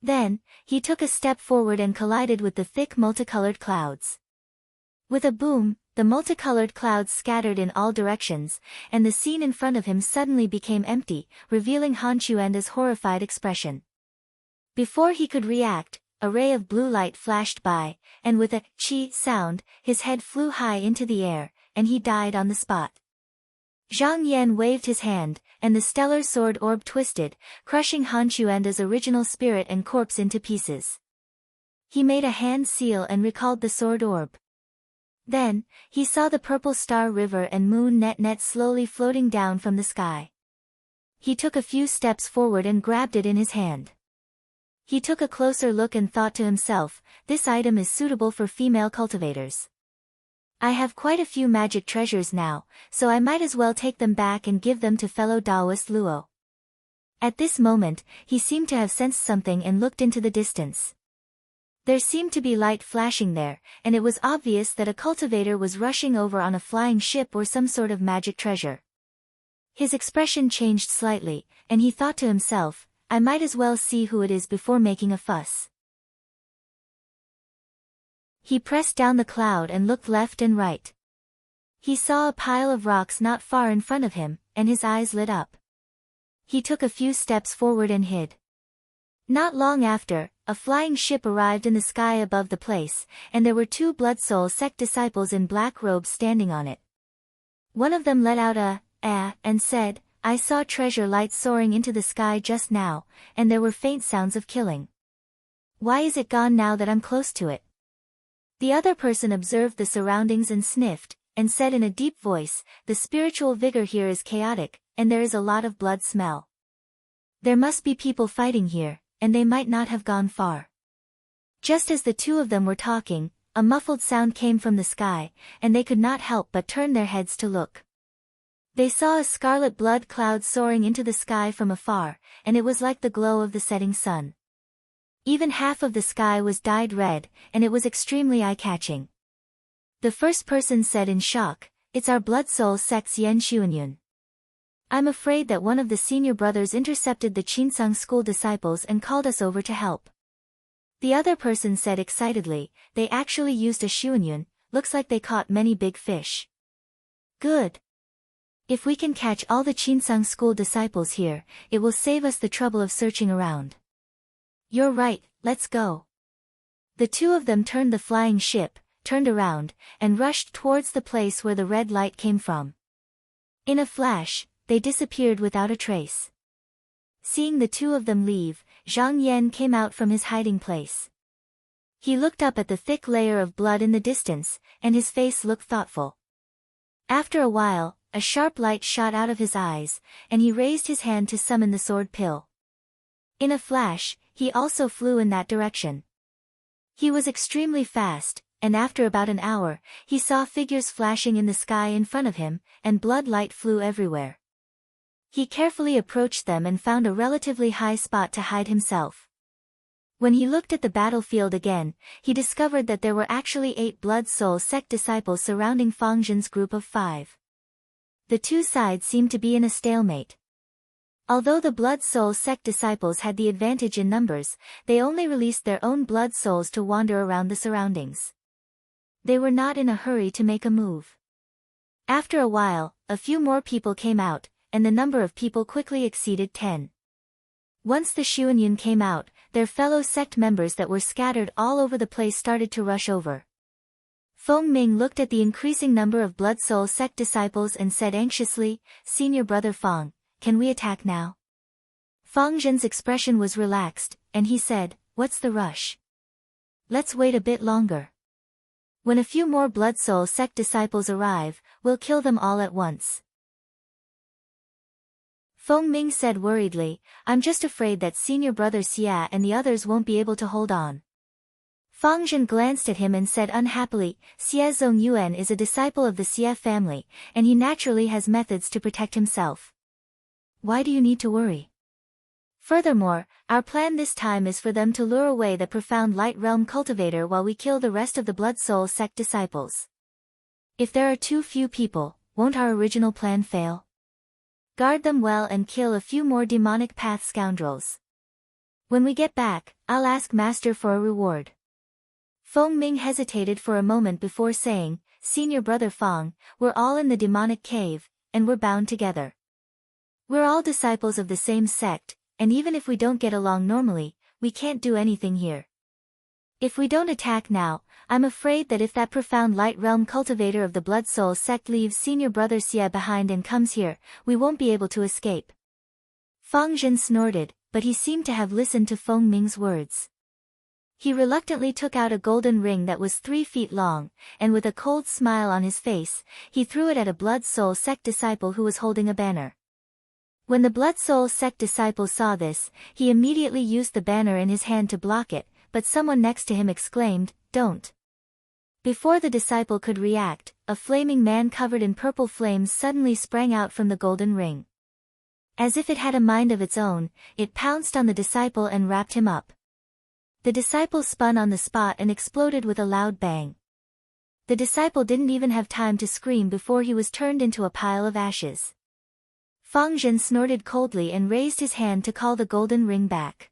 Then, he took a step forward and collided with the thick multicolored clouds. With a boom, the multicolored clouds scattered in all directions, and the scene in front of him suddenly became empty, revealing Han Xuanda's horrified expression. Before he could react, a ray of blue light flashed by, and with a "chi" sound, his head flew high into the air, and he died on the spot. Zhang Yan waved his hand, and the stellar sword orb twisted, crushing Han Xuanda's original spirit and corpse into pieces. He made a hand seal and recalled the sword orb. Then, he saw the purple star river and moon net slowly floating down from the sky. He took a few steps forward and grabbed it in his hand. He took a closer look and thought to himself, this item is suitable for female cultivators. I have quite a few magic treasures now, so I might as well take them back and give them to fellow Taoist Luo. At this moment, he seemed to have sensed something and looked into the distance. There seemed to be light flashing there, and it was obvious that a cultivator was rushing over on a flying ship or some sort of magic treasure. His expression changed slightly, and he thought to himself, I might as well see who it is before making a fuss. He pressed down the cloud and looked left and right. He saw a pile of rocks not far in front of him, and his eyes lit up. He took a few steps forward and hid. Not long after, a flying ship arrived in the sky above the place, and there were 2 Blood Soul sect disciples in black robes standing on it. One of them let out a and said, I saw treasure light soaring into the sky just now, and there were faint sounds of killing. Why is it gone now that I'm close to it? The other person observed the surroundings and sniffed, and said in a deep voice, the spiritual vigor here is chaotic, and there is a lot of blood smell. There must be people fighting here, and they might not have gone far. Just as the 2 of them were talking, a muffled sound came from the sky, and they could not help but turn their heads to look. They saw a scarlet blood cloud soaring into the sky from afar, and it was like the glow of the setting sun. Even half of the sky was dyed red, and it was extremely eye-catching. The first person said in shock, it's our Blood Soul sect's Yan Xuanyun. I'm afraid that one of the senior brothers intercepted the Qinsang school disciples and called us over to help. The other person said excitedly, they actually used a Xuanyun, looks like they caught many big fish. Good. If we can catch all the Qinsang school disciples here, it will save us the trouble of searching around. You're right, let's go. The 2 of them turned the flying ship, turned around, and rushed towards the place where the red light came from. In a flash, they disappeared without a trace. Seeing the 2 of them leave, Zhang Yan came out from his hiding place. He looked up at the thick layer of blood in the distance, and his face looked thoughtful. After a while, a sharp light shot out of his eyes, and he raised his hand to summon the sword pill. In a flash, he also flew in that direction. He was extremely fast, and after about an hour, he saw figures flashing in the sky in front of him, and blood light flew everywhere. He carefully approached them and found a relatively high spot to hide himself. When he looked at the battlefield again, he discovered that there were actually 8 Blood Soul sect disciples surrounding Fang Zhen's group of 5. The 2 sides seemed to be in a stalemate. Although the Blood Soul sect disciples had the advantage in numbers, they only released their own blood souls to wander around the surroundings. They were not in a hurry to make a move. After a while, a few more people came out, and the number of people quickly exceeded 10. Once the Xuanyun came out, their fellow sect members that were scattered all over the place started to rush over. Feng Ming looked at the increasing number of Blood Soul sect disciples and said anxiously, Senior Brother Feng, can we attack now? Fang Zhen's expression was relaxed, and he said, what's the rush? Let's wait a bit longer. When a few more Blood Soul sect disciples arrive, we'll kill them all at once. Feng Ming said worriedly, I'm just afraid that Senior Brother Xia and the others won't be able to hold on. Fang Zhen glanced at him and said unhappily, Xie Zongyuan is a disciple of the Xie family, and he naturally has methods to protect himself. Why do you need to worry? Furthermore, our plan this time is for them to lure away the profound light realm cultivator while we kill the rest of the Blood Soul sect disciples. If there are too few people, won't our original plan fail? Guard them well and kill a few more demonic path scoundrels. When we get back, I'll ask Master for a reward. Feng Ming hesitated for a moment before saying, Senior Brother Feng, we're all in the demonic cave, and we're bound together. We're all disciples of the same sect, and even if we don't get along normally, we can't do anything here. If we don't attack now, I'm afraid that if that profound light realm cultivator of the Blood Soul sect leaves Senior Brother Xie behind and comes here, we won't be able to escape. Feng Zhen snorted, but he seemed to have listened to Feng Ming's words. He reluctantly took out a golden ring that was 3 feet long, and with a cold smile on his face, he threw it at a Blood Soul sect disciple who was holding a banner. When the Blood Soul sect disciple saw this, he immediately used the banner in his hand to block it, but someone next to him exclaimed, Don't. Before the disciple could react, a flaming man covered in purple flames suddenly sprang out from the golden ring. As if it had a mind of its own, it pounced on the disciple and wrapped him up. The disciple spun on the spot and exploded with a loud bang. The disciple didn't even have time to scream before he was turned into a pile of ashes. Feng Zhen snorted coldly and raised his hand to call the golden ring back.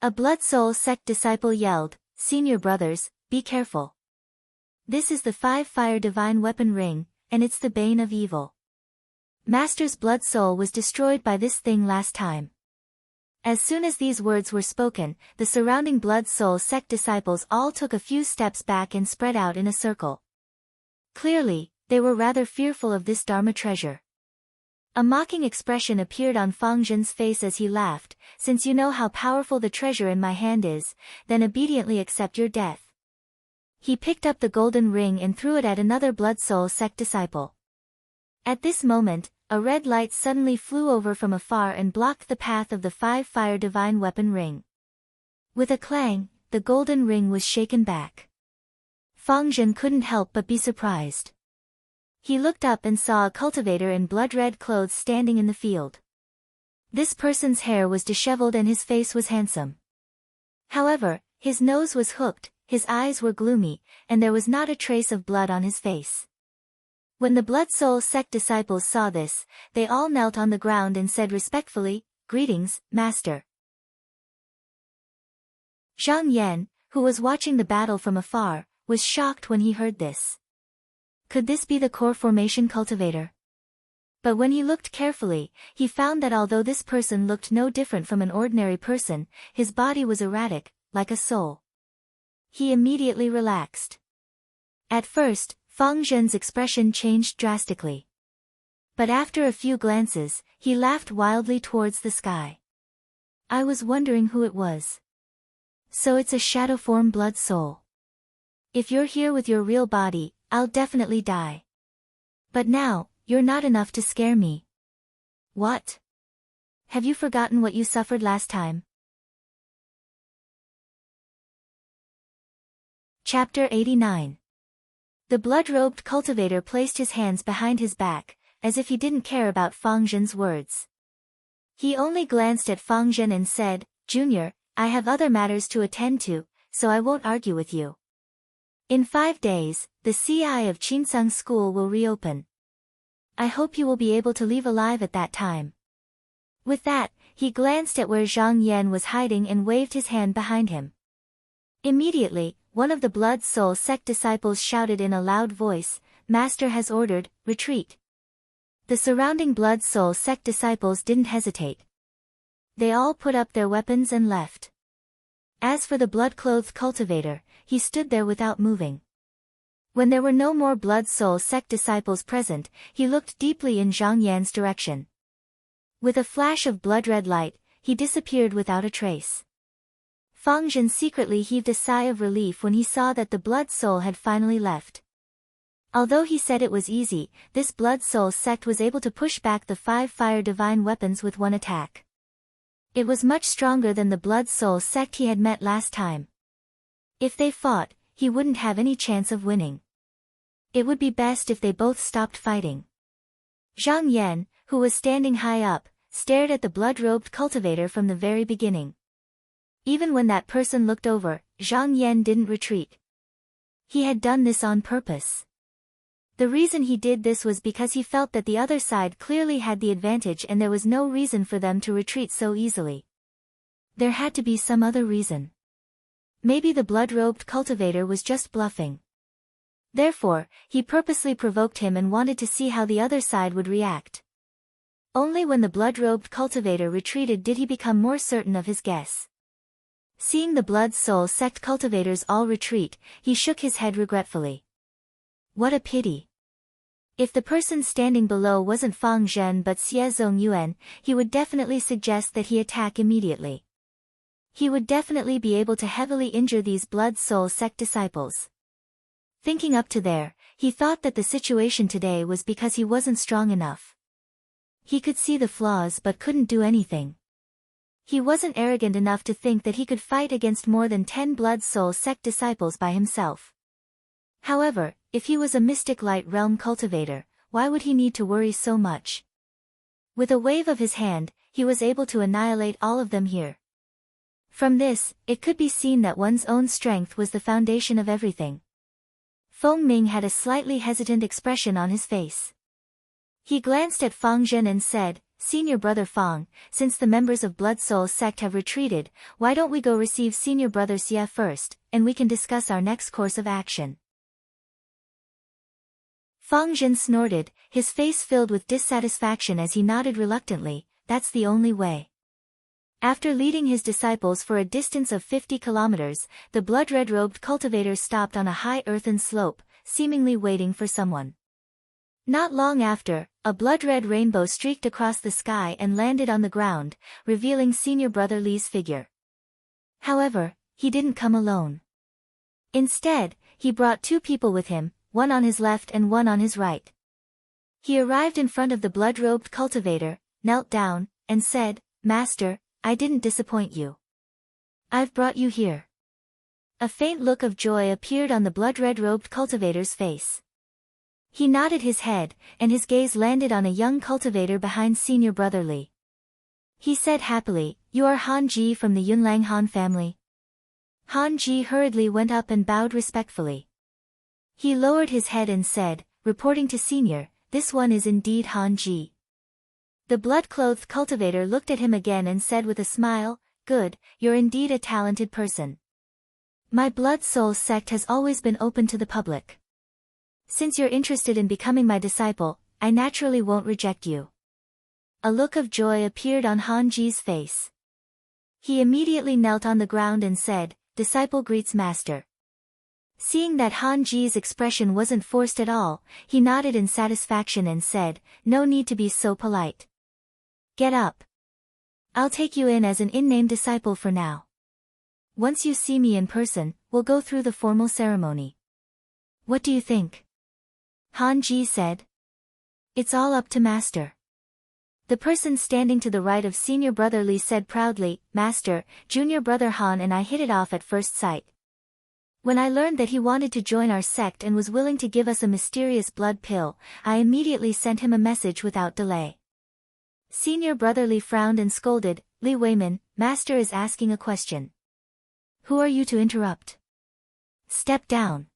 A Blood Soul sect disciple yelled, Senior brothers, be careful. This is the 5-fire divine weapon ring, and it's the bane of evil. Master's Blood Soul was destroyed by this thing last time. As soon as these words were spoken, the surrounding Blood Soul sect disciples all took a few steps back and spread out in a circle. Clearly, they were rather fearful of this Dharma treasure. A mocking expression appeared on Feng Zhen's face as he laughed, Since you know how powerful the treasure in my hand is, then obediently accept your death. He picked up the golden ring and threw it at another Blood Soul sect disciple. At this moment, a red light suddenly flew over from afar and blocked the path of the 5-fire divine weapon ring. With a clang, the golden ring was shaken back. Feng Zhen couldn't help but be surprised. He looked up and saw a cultivator in blood-red clothes standing in the field. This person's hair was disheveled and his face was handsome. However, his nose was hooked, his eyes were gloomy, and there was not a trace of blood on his face. When the Blood Soul sect disciples saw this, they all knelt on the ground and said respectfully, Greetings, Master. Zhang Yan, who was watching the battle from afar, was shocked when he heard this. Could this be the core formation cultivator? But when he looked carefully, he found that although this person looked no different from an ordinary person, his body was erratic, like a soul. He immediately relaxed. At first, Feng Zhen's expression changed drastically. But after a few glances, he laughed wildly towards the sky. I was wondering who it was. So it's a shadow form Blood Soul. If you're here with your real body, I'll definitely die. But now, you're not enough to scare me. What? Have you forgotten what you suffered last time? Chapter 89. The blood-robed cultivator placed his hands behind his back, as if he didn't care about Feng Zhen's words. He only glanced at Feng Zhen and said, Junior, I have other matters to attend to, so I won't argue with you. In 5 days, the CI of Qinsung School will reopen. I hope you will be able to leave alive at that time. With that, he glanced at where Zhang Yan was hiding and waved his hand behind him. Immediately, one of the Blood Soul sect disciples shouted in a loud voice, Master has ordered, retreat. The surrounding Blood Soul sect disciples didn't hesitate. They all put up their weapons and left. As for the blood-clothed cultivator, he stood there without moving. When there were no more Blood Soul sect disciples present, he looked deeply in Zhang Yan's direction. With a flash of blood-red light, he disappeared without a trace. Feng Zhen secretly heaved a sigh of relief when he saw that the Blood Soul had finally left. Although he said it was easy, this Blood Soul sect was able to push back the 5-fire divine weapons with one attack. It was much stronger than the Blood Soul sect he had met last time. If they fought, he wouldn't have any chance of winning. It would be best if they both stopped fighting. Zhang Yan, who was standing high up, stared at the blood-robed cultivator from the very beginning. Even when that person looked over, Zhang Yan didn't retreat. He had done this on purpose. The reason he did this was because he felt that the other side clearly had the advantage and there was no reason for them to retreat so easily. There had to be some other reason. Maybe the blood-robed cultivator was just bluffing. Therefore, he purposely provoked him and wanted to see how the other side would react. Only when the blood-robed cultivator retreated did he become more certain of his guess. Seeing the Blood Soul sect cultivators all retreat, he shook his head regretfully. What a pity. If the person standing below wasn't Fang Zhen but Xie Zongyuan, he would definitely suggest that he attack immediately. He would definitely be able to heavily injure these Blood Soul sect disciples. Thinking up to there, he thought that the situation today was because he wasn't strong enough. He could see the flaws but couldn't do anything. He wasn't arrogant enough to think that he could fight against more than 10 Blood Soul sect disciples by himself. However, if he was a mystic light realm cultivator, why would he need to worry so much? With a wave of his hand, he was able to annihilate all of them here. From this, it could be seen that one's own strength was the foundation of everything. Feng Ming had a slightly hesitant expression on his face. He glanced at Fang Zhen and said, Senior Brother Fang, since the members of Blood Soul sect have retreated, why don't we go receive Senior Brother Xie first, and we can discuss our next course of action. Fang Zhen snorted, his face filled with dissatisfaction as he nodded reluctantly, that's the only way. After leading his disciples for a distance of 50 kilometers, the blood-red-robed cultivator stopped on a high earthen slope, seemingly waiting for someone. Not long after, a blood-red rainbow streaked across the sky and landed on the ground, revealing Senior Brother Li's figure. However, he didn't come alone. Instead, he brought 2 people with him, one on his left and one on his right. He arrived in front of the blood-robed cultivator, knelt down, and said, Master, I didn't disappoint you. I've brought you here. A faint look of joy appeared on the blood-red-robed cultivator's face. He nodded his head, and his gaze landed on a young cultivator behind Senior Brother Li. He said happily, You are Han Ji from the Yunlang Han family. Han Ji hurriedly went up and bowed respectfully. He lowered his head and said, reporting to Senior, this one is indeed Han Ji. The blood-clothed cultivator looked at him again and said with a smile, Good, you're indeed a talented person. My Blood Soul sect has always been open to the public. Since you're interested in becoming my disciple, I naturally won't reject you. A look of joy appeared on Han Ji's face. He immediately knelt on the ground and said, Disciple greets master. Seeing that Han Ji's expression wasn't forced at all, he nodded in satisfaction and said, No need to be so polite. Get up. I'll take you in as an in-name disciple for now. Once you see me in person, we'll go through the formal ceremony. What do you think? Han Ji said. It's all up to Master. The person standing to the right of Senior Brother Li said proudly, Master, Junior Brother Han and I hit it off at first sight. When I learned that he wanted to join our sect and was willing to give us a mysterious blood pill, I immediately sent him a message without delay. Senior Brother Li frowned and scolded, Li Weimin, Master is asking a question. Who are you to interrupt? Step down.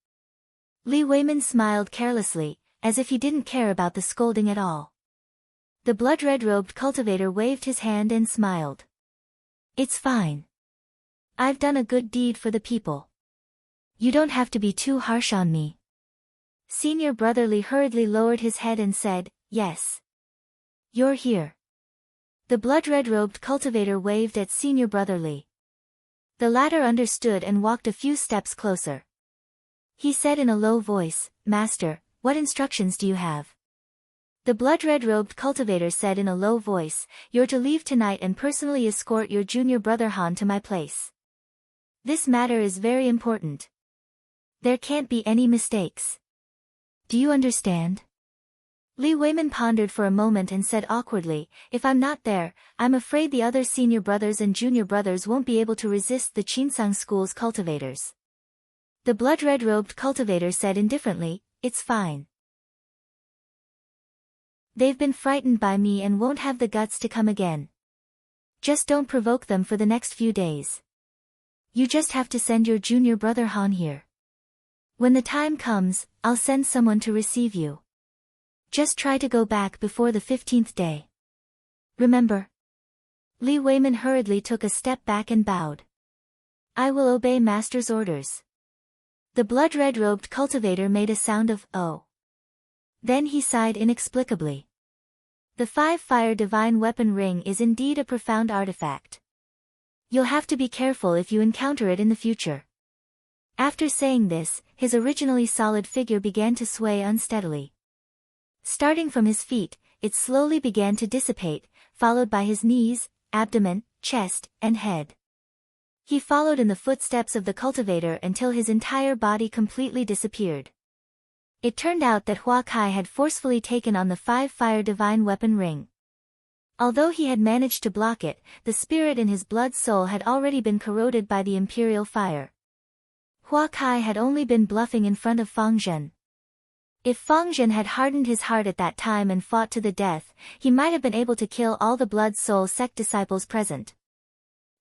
Li Weimin smiled carelessly, as if he didn't care about the scolding at all. The blood-red-robed cultivator waved his hand and smiled. It's fine. I've done a good deed for the people. You don't have to be too harsh on me. Senior Brother Li hurriedly lowered his head and said, Yes. You're here. The blood-red-robed cultivator waved at Senior Brother Li. The latter understood and walked a few steps closer. He said in a low voice, Master, what instructions do you have? The blood-red-robed cultivator said in a low voice, You're to leave tonight and personally escort your junior brother Han to my place. This matter is very important. There can't be any mistakes. Do you understand? Li Weimin pondered for a moment and said awkwardly, If I'm not there, I'm afraid the other senior brothers and junior brothers won't be able to resist the Qinsang school's cultivators. The blood-red-robed cultivator said indifferently, It's fine. They've been frightened by me and won't have the guts to come again. Just don't provoke them for the next few days. You just have to send your junior brother Han here. When the time comes, I'll send someone to receive you. Just try to go back before the 15th day. Remember? Li Weimin hurriedly took a step back and bowed. I will obey master's orders. The blood-red-robed cultivator made a sound of, oh. Then he sighed inexplicably. The 5-fire divine weapon ring is indeed a profound artifact. You'll have to be careful if you encounter it in the future. After saying this, his originally solid figure began to sway unsteadily. Starting from his feet, it slowly began to dissipate, followed by his knees, abdomen, chest, and head. He followed in the footsteps of the cultivator until his entire body completely disappeared. It turned out that Hua Kai had forcefully taken on the 5-fire divine weapon ring. Although he had managed to block it, the spirit in his blood soul had already been corroded by the imperial fire. Hua Kai had only been bluffing in front of Fang Zhen. If Fang Zhen had hardened his heart at that time and fought to the death, he might have been able to kill all the blood soul sect disciples present.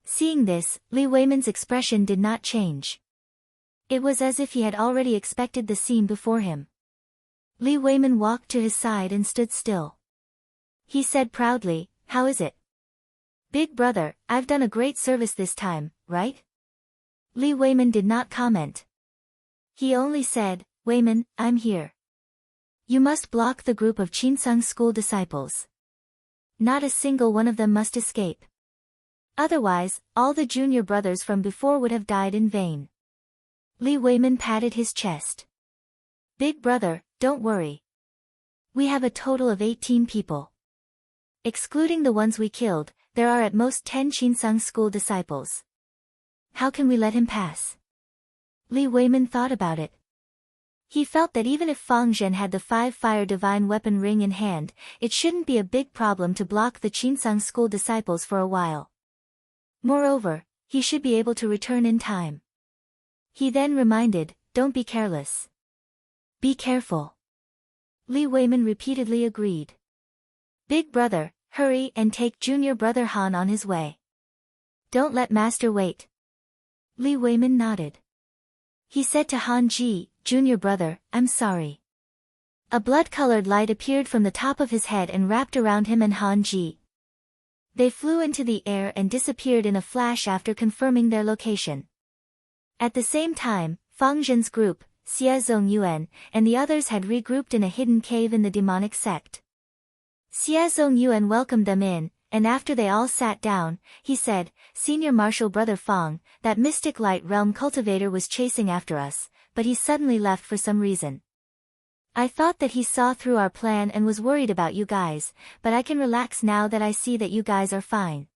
Seeing this, Li Weimin's expression did not change. It was as if he had already expected the scene before him. Li Weimin walked to his side and stood still. He said proudly, "How is it? Big brother, I've done a great service this time, right?" Li Weimin did not comment. He only said, "Weimin, I'm here. You must block the group of Qinsung school disciples. Not a single one of them must escape. Otherwise, all the junior brothers from before would have died in vain." Li Weimin patted his chest. "Big brother, don't worry. We have a total of 18 people. Excluding the ones we killed, there are at most 10 Qinsung school disciples. How can we let him pass?" Li Weimin thought about it. He felt that even if Fang Zhen had the 5-fire divine weapon ring in hand, it shouldn't be a big problem to block the Qinsung school disciples for a while. Moreover, he should be able to return in time. He then reminded, "Don't be careless. Be careful." Li Weimin repeatedly agreed. "Big brother, hurry and take junior brother Han on his way. Don't let master wait." Li Weimin nodded. He said to Han Ji, "Junior brother, I'm sorry." A blood-colored light appeared from the top of his head and wrapped around him and Han Ji. They flew into the air and disappeared in a flash after confirming their location. At the same time, Fang Zhen's group, Xie Zongyuan, and the others had regrouped in a hidden cave in the demonic sect. Xie Zongyuan welcomed them in, and after they all sat down, he said, "Senior Marshal Brother Fang, that mystic light realm cultivator was chasing after us, but he suddenly left for some reason. I thought that he saw through our plan and was worried about you guys, but I can relax now that I see that you guys are fine."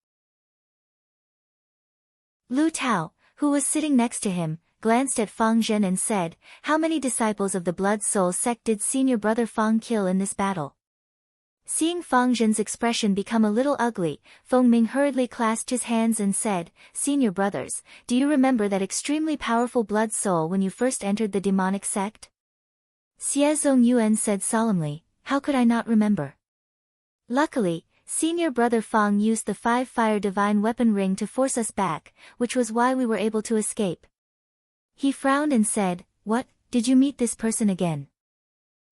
Lu Tao, who was sitting next to him, glanced at Fang Zhen and said, "How many disciples of the Blood Soul sect did Senior Brother Fang kill in this battle?" Seeing Fang Zhen's expression become a little ugly, Feng Ming hurriedly clasped his hands and said, "Senior brothers, do you remember that extremely powerful blood soul when you first entered the demonic sect?" Xie Zongyuan said solemnly, "How could I not remember?" Luckily, Senior Brother Fang used the 5-fire divine weapon ring to force us back, which was why we were able to escape. He frowned and said, "What, did you meet this person again?"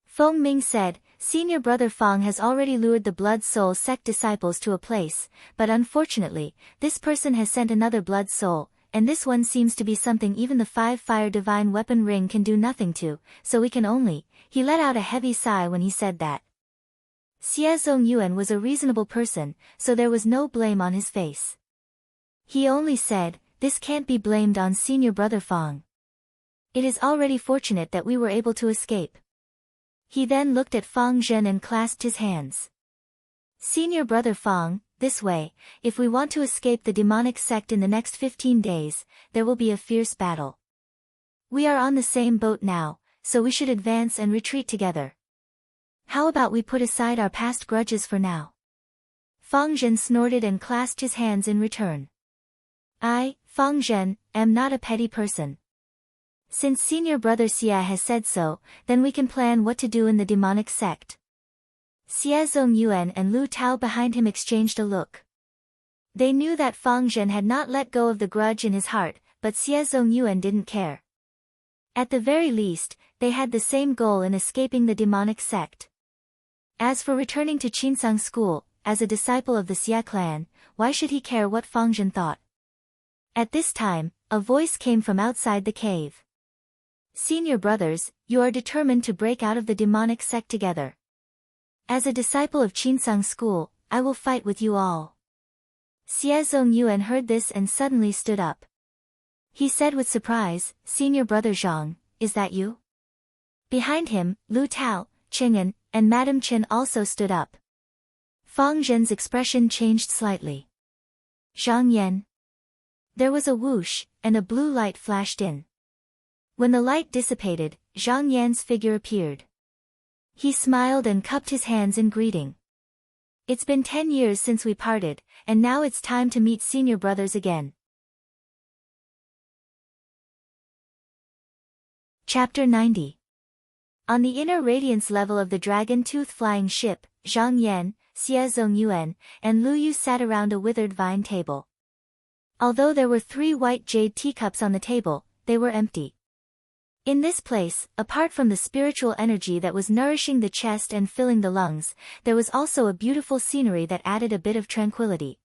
Feng Ming said, "Senior Brother Fang has already lured the Blood Soul sect disciples to a place, but unfortunately, this person has sent another Blood Soul, and this one seems to be something even the 5-fire divine weapon ring can do nothing to, so we can only..." He let out a heavy sigh when he said that. Xie Zongyuan was a reasonable person, so there was no blame on his face. He only said, "This can't be blamed on Senior Brother Fang. It is already fortunate that we were able to escape." He then looked at Fang Zhen and clasped his hands. "Senior Brother Fang, this way, if we want to escape the demonic sect in the next 15 days, there will be a fierce battle. We are on the same boat now, so we should advance and retreat together. How about we put aside our past grudges for now?" Fang Zhen snorted and clasped his hands in return. "I, Fang Zhen, am not a petty person. Since Senior Brother Xia has said so, then we can plan what to do in the demonic sect." Xie Zongyuan and Lu Tao behind him exchanged a look. They knew that Fang Zhen had not let go of the grudge in his heart, but Xie Zongyuan didn't care. At the very least, they had the same goal in escaping the demonic sect. As for returning to Qinsang School, as a disciple of the Xia clan, why should he care what Fang Zhen thought? At this time, a voice came from outside the cave. Senior brothers, you are determined to break out of the demonic sect together. As a disciple of Qinsang School, I will fight with you all. Xie Zongyuan heard this and suddenly stood up. He said with surprise, Senior brother Zhang, is that you? Behind him, Lu Tao, Qing'an, and Madame Chen also stood up. Fang Zhen's expression changed slightly. Zhang Yan. There was a whoosh, and a blue light flashed in. When the light dissipated, Zhang Yan's figure appeared. He smiled and cupped his hands in greeting. It's been 10 years since we parted, and now it's time to meet senior brothers again. Chapter 90. On the inner radiance level of the dragon tooth flying ship, Zhang Yan, Xie Zongyuan, and Lu Yu sat around a withered vine table. Although there were 3 white jade teacups on the table, they were empty. In this place, apart from the spiritual energy that was nourishing the chest and filling the lungs, there was also a beautiful scenery that added a bit of tranquility.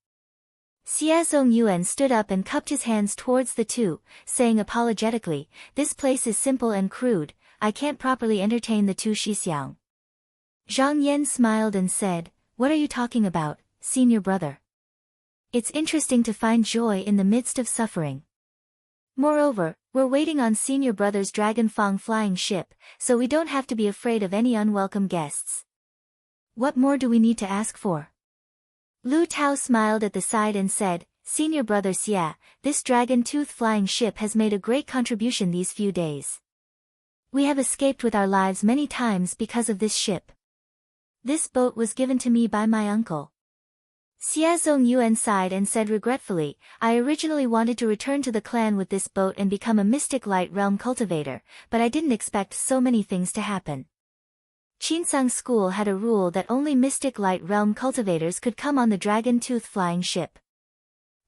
Xie Zongyuan stood up and cupped his hands towards the two, saying apologetically, this place is simple and crude, I can't properly entertain the two Shixiang. Zhang Yan smiled and said, what are you talking about, senior brother? It's interesting to find joy in the midst of suffering. Moreover, we're waiting on senior brother's Dragon Fang flying ship, so we don't have to be afraid of any unwelcome guests. What more do we need to ask for? Lu Tao smiled at the side and said, Senior brother Xia, this dragon tooth flying ship has made a great contribution these few days. We have escaped with our lives many times because of this ship. This boat was given to me by my uncle. Xie Zongyuan sighed and said regretfully, I originally wanted to return to the clan with this boat and become a mystic light realm cultivator, but I didn't expect so many things to happen. Qinsang School had a rule that only mystic light realm cultivators could come on the dragon tooth flying ship.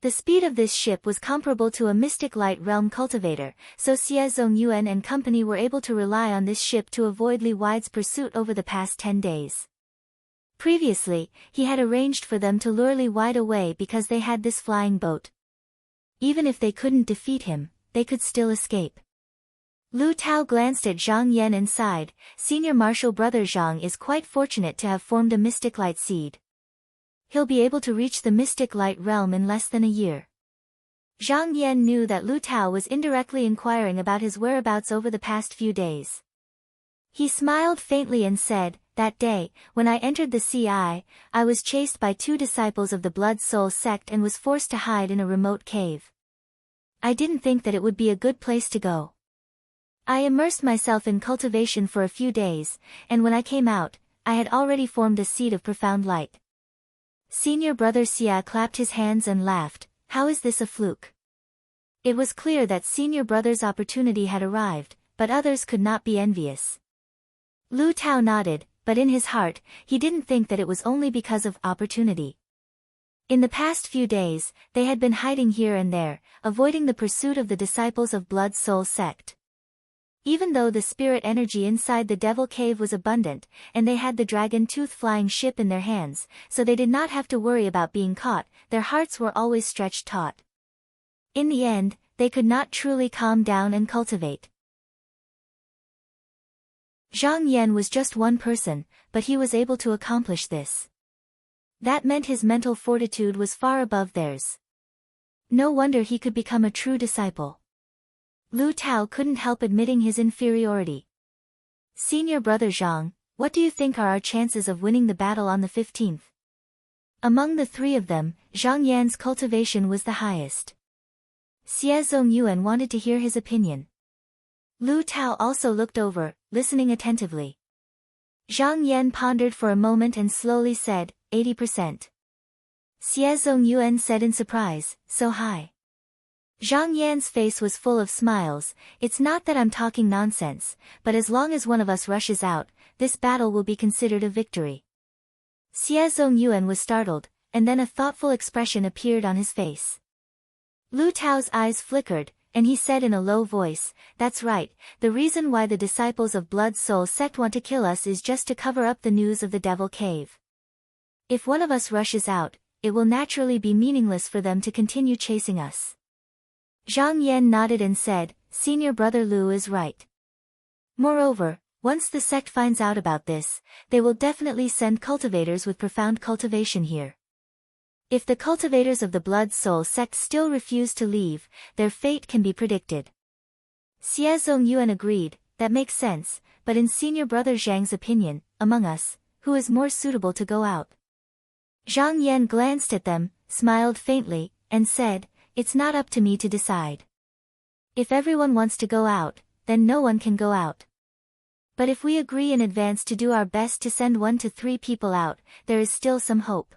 The speed of this ship was comparable to a mystic light realm cultivator, so Xie Zongyuan and company were able to rely on this ship to avoid Li Wide's pursuit over the past 10 days. Previously, he had arranged for them to lure Li Wide away because they had this flying boat. Even if they couldn't defeat him, they could still escape. Lu Tao glanced at Zhang Yan and sighed, Senior Martial Brother Zhang is quite fortunate to have formed a mystic light seed. He'll be able to reach the mystic light realm in less than a year. Zhang Yan knew that Lu Tao was indirectly inquiring about his whereabouts over the past few days. He smiled faintly and said, that day, when I entered the CI, I was chased by 2 disciples of the Blood Soul sect and was forced to hide in a remote cave. I didn't think that it would be a good place to go. I immersed myself in cultivation for a few days, and when I came out, I had already formed a seed of profound light. Senior brother Xia clapped his hands and laughed, how is this a fluke? It was clear that senior brother's opportunity had arrived, but others could not be envious. Lu Tao nodded, but in his heart, he didn't think that it was only because of opportunity. In the past few days, they had been hiding here and there, avoiding the pursuit of the disciples of Blood Soul sect. Even though the spirit energy inside the devil cave was abundant, and they had the dragon tooth flying ship in their hands, so they did not have to worry about being caught, their hearts were always stretched taut. In the end, they could not truly calm down and cultivate. Zhang Yan was just one person, but he was able to accomplish this. That meant his mental fortitude was far above theirs. No wonder he could become a true disciple. Lu Tao couldn't help admitting his inferiority. Senior brother Zhang, what do you think are our chances of winning the battle on the 15th? Among the 3 of them, Zhang Yan's cultivation was the highest. Xie Zongyuan wanted to hear his opinion. Lu Tao also looked over, listening attentively. Zhang Yan pondered for a moment and slowly said, 80%. Xie Zongyuan said in surprise, so high. Zhang Yan's face was full of smiles, it's not that I'm talking nonsense, but as long as one of us rushes out, this battle will be considered a victory. Xie Zongyuan was startled, and then a thoughtful expression appeared on his face. Lu Tao's eyes flickered, and he said in a low voice, "That's right, the reason why the disciples of Blood Soul sect want to kill us is just to cover up the news of the Devil Cave. If one of us rushes out, it will naturally be meaningless for them to continue chasing us." Zhang Yan nodded and said, "Senior brother Lu is right. Moreover, once the sect finds out about this, they will definitely send cultivators with profound cultivation here. If the cultivators of the Blood Soul sect still refuse to leave, their fate can be predicted." Xie Zongyuan agreed, "That makes sense, but in senior brother Zhang's opinion, among us, who is more suitable to go out?" Zhang Yan glanced at them, smiled faintly, and said, "It's not up to me to decide. If everyone wants to go out, then no one can go out. But if we agree in advance to do our best to send 1 to 3 people out, there is still some hope.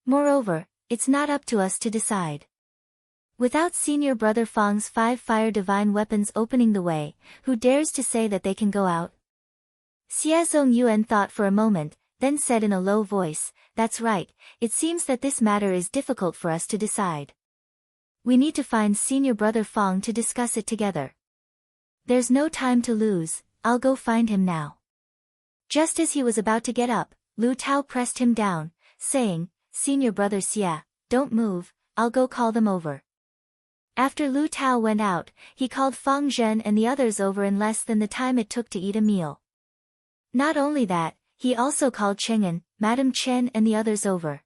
Moreover, it's not up to us to decide. Without senior brother Fang's 5 fire divine weapons opening the way, who dares to say that they can go out?" Xie Zongyuan thought for a moment, then said in a low voice, "That's right, it seems that this matter is difficult for us to decide. We need to find senior brother Fang to discuss it together. There's no time to lose, I'll go find him now." Just as he was about to get up, Lu Tao pressed him down, saying, "Senior brother Xie, don't move, I'll go call them over." After Lu Tao went out, he called Fang Zhen and the others over in less than the time it took to eat a meal. Not only that, he also called Cheng'an, Madame Chen and the others over.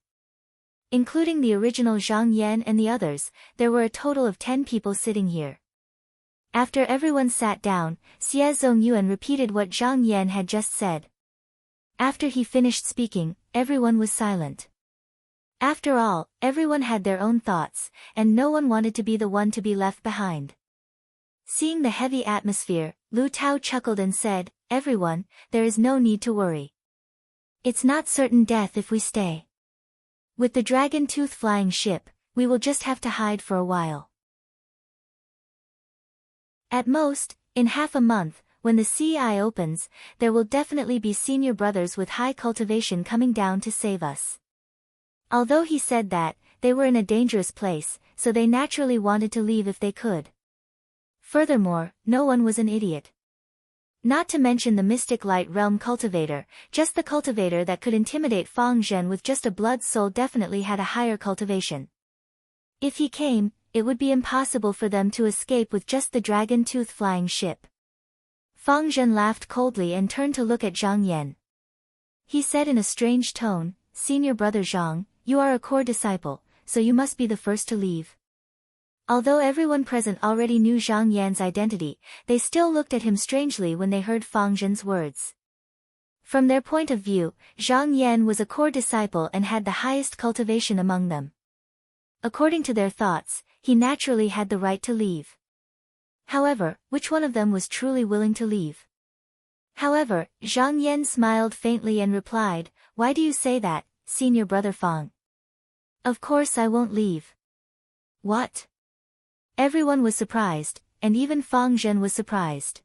Including the original Zhang Yan and the others, there were a total of 10 people sitting here. After everyone sat down, Xie Zongyuan repeated what Zhang Yan had just said. After he finished speaking, everyone was silent. After all, everyone had their own thoughts, and no one wanted to be the one to be left behind. Seeing the heavy atmosphere, Lu Tao chuckled and said, "Everyone, there is no need to worry. It's not certain death if we stay. With the dragon tooth flying ship, we will just have to hide for a while. At most, in half a month, when the CI opens, there will definitely be senior brothers with high cultivation coming down to save us." Although he said that, they were in a dangerous place, so they naturally wanted to leave if they could. Furthermore, no one was an idiot. Not to mention the Mystic Light Realm cultivator, just the cultivator that could intimidate Fang Zhen with just a blood soul definitely had a higher cultivation. If he came, it would be impossible for them to escape with just the dragon tooth flying ship. Fang Zhen laughed coldly and turned to look at Zhang Yan. He said in a strange tone, "Senior brother Zhang, you are a core disciple, so you must be the first to leave." Although everyone present already knew Zhang Yan's identity, they still looked at him strangely when they heard Fang Zhen's words. From their point of view, Zhang Yan was a core disciple and had the highest cultivation among them. According to their thoughts, he naturally had the right to leave. However, which one of them was truly willing to leave? However, Zhang Yan smiled faintly and replied, "Why do you say that, senior brother Fang? Of course I won't leave." "What?" Everyone was surprised, and even Fang Zhen was surprised.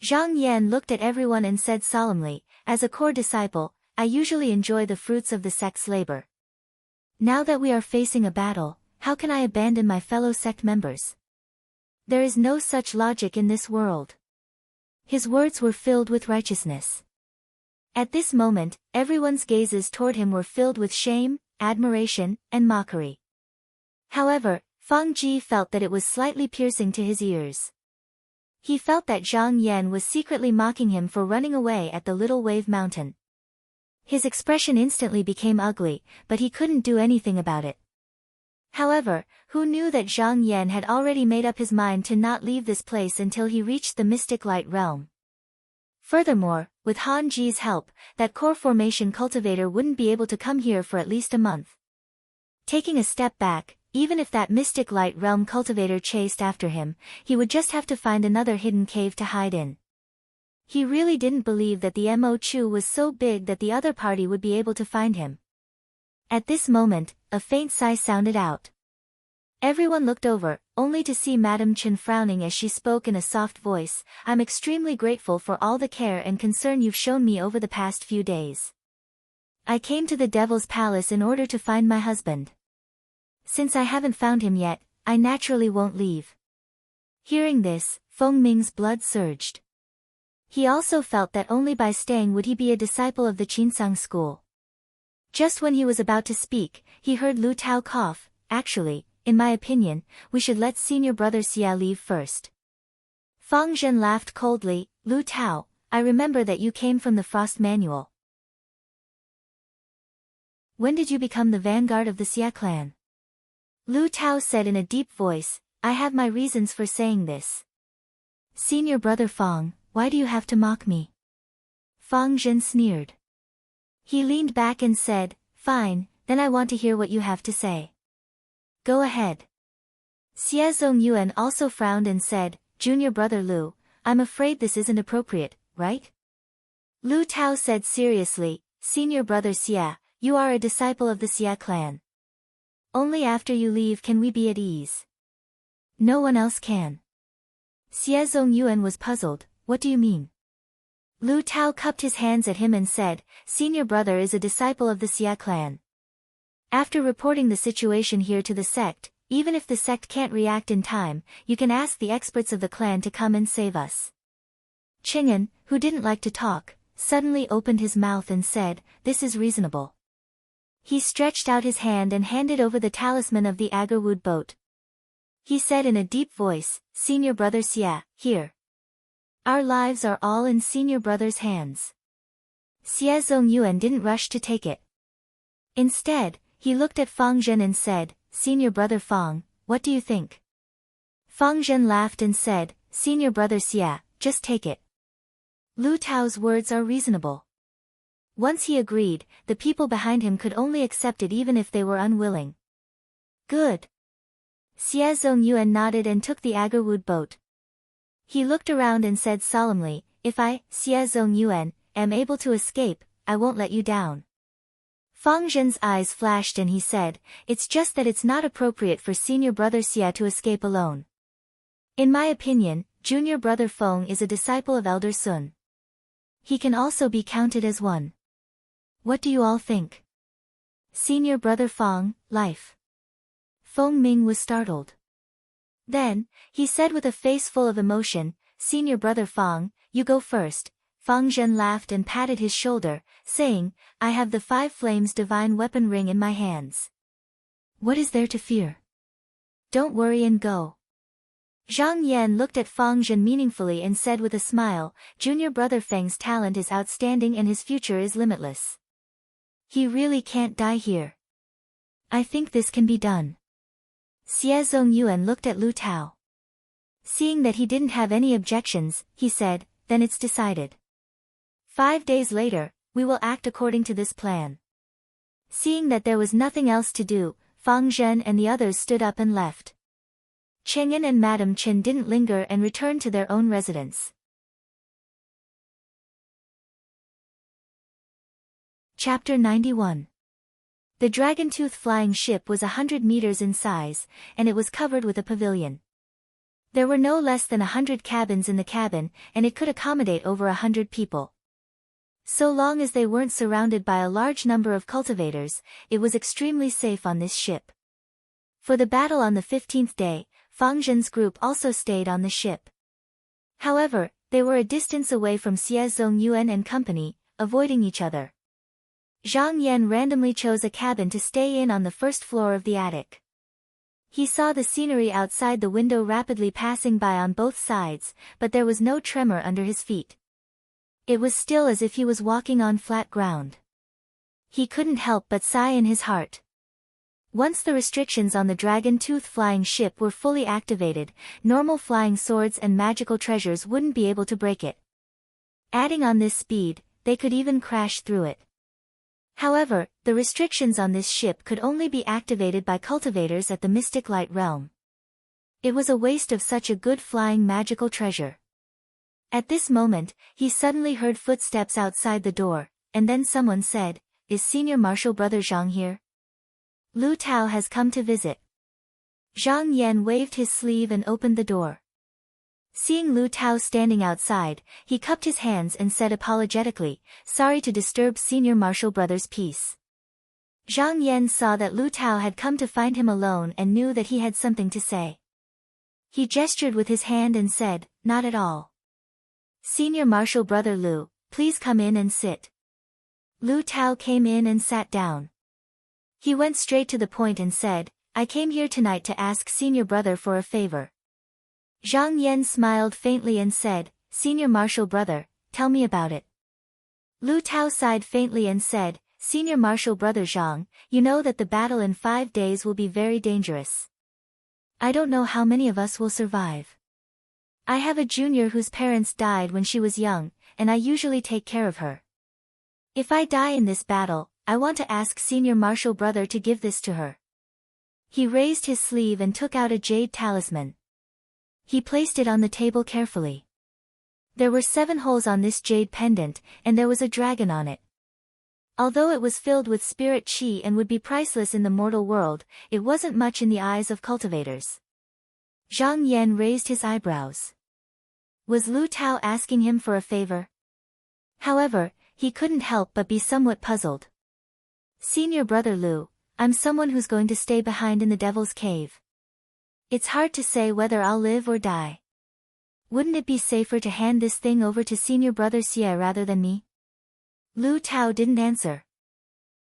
Zhang Yan looked at everyone and said solemnly, "As a core disciple, I usually enjoy the fruits of the sect's labor. Now that we are facing a battle, how can I abandon my fellow sect members? There is no such logic in this world." His words were filled with righteousness. At this moment, everyone's gazes toward him were filled with shame, admiration, and mockery. However, Fang Ji felt that it was slightly piercing to his ears. He felt that Zhang Yan was secretly mocking him for running away at the Little Wave Mountain. His expression instantly became ugly, but he couldn't do anything about it. However, who knew that Zhang Yan had already made up his mind to not leave this place until he reached the Mystic Light Realm. Furthermore, with Han Ji's help, that core formation cultivator wouldn't be able to come here for at least a month. Taking a step back, even if that Mystic Light Realm cultivator chased after him, he would just have to find another hidden cave to hide in. He really didn't believe that the Mo Chu was so big that the other party would be able to find him. At this moment, a faint sigh sounded out. Everyone looked over, only to see Madame Chen frowning as she spoke in a soft voice, "I'm extremely grateful for all the care and concern you've shown me over the past few days. I came to the devil's palace in order to find my husband. Since I haven't found him yet, I naturally won't leave. Hearing this, Feng Ming's blood surged. He also felt that only by staying would he be a disciple of the Qinsang school. Just when he was about to speak, he heard Lu Tao cough. Actually, in my opinion, we should let senior brother Xia leave first. Fang Zhen laughed coldly. Lu Tao, I remember that you came from the Frost Manual. When did you become the vanguard of the Xia clan? Lu Tao said in a deep voice. I have my reasons for saying this. Senior brother Fang, why do you have to mock me? Fang Zhen sneered. He leaned back and said, fine, then I want to hear what you have to say. Go ahead. Xie Zongyuan also frowned and said, Junior brother Lu, I'm afraid this isn't appropriate, right? Lu Tao said seriously, Senior brother Xie, you are a disciple of the Xie clan. Only after you leave can we be at ease. No one else can. Xie Zongyuan was puzzled, what do you mean? Lu Tao cupped his hands at him and said, Senior brother is a disciple of the Xia clan. After reporting the situation here to the sect, even if the sect can't react in time, you can ask the experts of the clan to come and save us. Qing'an, who didn't like to talk, suddenly opened his mouth and said, this is reasonable. He stretched out his hand and handed over the talisman of the agarwood boat. He said in a deep voice, Senior brother Xia, here. Our lives are all in senior brother's hands. Xie Zongyuan didn't rush to take it. Instead, he looked at Fang Zhen and said, Senior brother Fang, what do you think? Fang Zhen laughed and said, Senior brother Xie, just take it. Lu Tao's words are reasonable. Once he agreed, the people behind him could only accept it even if they were unwilling. Good. Xie Zongyuan nodded and took the agarwood boat. He looked around and said solemnly, if I, Xie Zongyuan, am able to escape, I won't let you down. Fang Zhen's eyes flashed and he said, it's just that it's not appropriate for senior brother Xie to escape alone. In my opinion, junior brother Feng is a disciple of elder Sun. He can also be counted as one. What do you all think? Senior brother Feng, life. Feng Ming was startled. Then, he said with a face full of emotion, Senior brother Fang, you go first. Fang Zhen laughed and patted his shoulder, saying, I have the 5 Flames divine weapon ring in my hands. What is there to fear? Don't worry and go. Zhang Yan looked at Fang Zhen meaningfully and said with a smile, Junior brother Feng's talent is outstanding and his future is limitless. He really can't die here. I think this can be done. Xie Zongyuan looked at Lu Tao. Seeing that he didn't have any objections, he said, then it's decided. 5 days later, we will act according to this plan. Seeing that there was nothing else to do, Fang Zhen and the others stood up and left. Cheng'an and Madame Chen didn't linger and returned to their own residence. Chapter 91. The dragon-tooth flying ship was 100 meters in size, and it was covered with a pavilion. There were no less than 100 cabins in the cabin, and it could accommodate over 100 people. So long as they weren't surrounded by a large number of cultivators, it was extremely safe on this ship. For the battle on the 15th day, Fang Zhen's group also stayed on the ship. However, they were a distance away from Xie Zongyuan and company, avoiding each other. Zhang Yan randomly chose a cabin to stay in on the first floor of the attic. He saw the scenery outside the window rapidly passing by on both sides, but there was no tremor under his feet. It was still as if he was walking on flat ground. He couldn't help but sigh in his heart. Once the restrictions on the dragon-tooth flying ship were fully activated, normal flying swords and magical treasures wouldn't be able to break it. Adding on this speed, they could even crash through it. However, the restrictions on this ship could only be activated by cultivators at the Mystic Light Realm. It was a waste of such a good flying magical treasure. At this moment, he suddenly heard footsteps outside the door, and then someone said, "Is Senior Marshal Brother Zhang here? Lu Tao has come to visit." Zhang Yan waved his sleeve and opened the door. Seeing Lu Tao standing outside, he cupped his hands and said apologetically, "Sorry to disturb Senior Marshal Brother's peace." Zhang Yan saw that Lu Tao had come to find him alone and knew that he had something to say. He gestured with his hand and said, "Not at all. Senior Marshal Brother Lu, please come in and sit." Lu Tao came in and sat down. He went straight to the point and said, "I came here tonight to ask Senior Brother for a favor." Zhang Yan smiled faintly and said, "Senior Marshal Brother, tell me about it." Lu Tao sighed faintly and said, "Senior Marshal Brother Zhang, you know that the battle in 5 days will be very dangerous. I don't know how many of us will survive. I have a junior whose parents died when she was young, and I usually take care of her. If I die in this battle, I want to ask Senior Marshal Brother to give this to her." He raised his sleeve and took out a jade talisman. He placed it on the table carefully. There were 7 holes on this jade pendant, and there was a dragon on it. Although it was filled with spirit chi and would be priceless in the mortal world, it wasn't much in the eyes of cultivators. Zhang Yan raised his eyebrows. Was Lu Tao asking him for a favor? However, he couldn't help but be somewhat puzzled. "Senior Brother Lu, I'm someone who's going to stay behind in the Devil's Cave. It's hard to say whether I'll live or die. Wouldn't it be safer to hand this thing over to Senior Brother Xie rather than me?" Lu Tao didn't answer.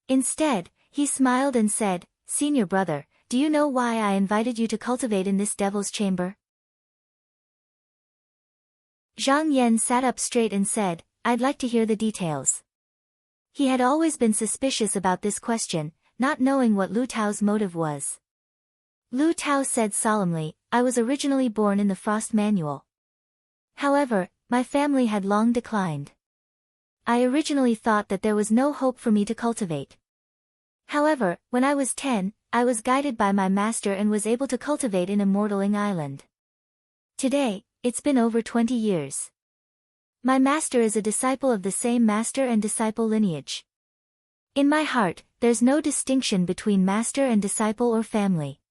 Instead, he smiled and said, "Senior Brother, do you know why I invited you to cultivate in this Devil's Chamber?" Zhang Yan sat up straight and said, "I'd like to hear the details." He had always been suspicious about this question, not knowing what Lu Tao's motive was. Lu Tao said solemnly, "I was originally born in the Frost Manual. However, my family had long declined. I originally thought that there was no hope for me to cultivate. However, when I was 10, I was guided by my master and was able to cultivate in Immortaling Island. Today, it's been over 20 years. My master is a disciple of the same master and disciple lineage. In my heart, there's no distinction between master and disciple or family."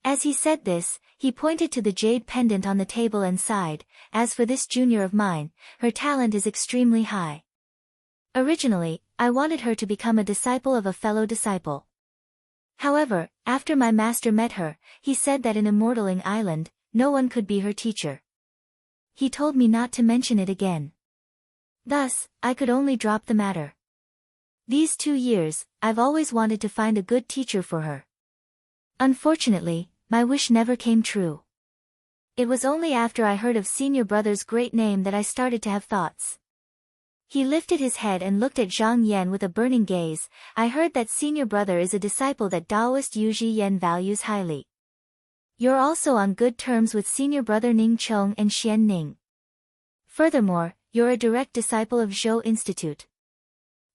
As he said this, he pointed to the jade pendant on the table and sighed, "As for this junior of mine, her talent is extremely high. Originally, I wanted her to become a disciple of a fellow disciple. However, after my master met her, he said that in Immortaling Island, no one could be her teacher. He told me not to mention it again. Thus, I could only drop the matter. These 2 years, I've always wanted to find a good teacher for her. Unfortunately, my wish never came true. It was only after I heard of Senior Brother's great name that I started to have thoughts." He lifted his head and looked at Zhang Yan with a burning gaze. "I heard that Senior Brother is a disciple that Taoist Yu Ji Yen values highly. You're also on good terms with Senior Brother Ning Chong and Xian Ning. Furthermore, you're a direct disciple of Zhou Institute.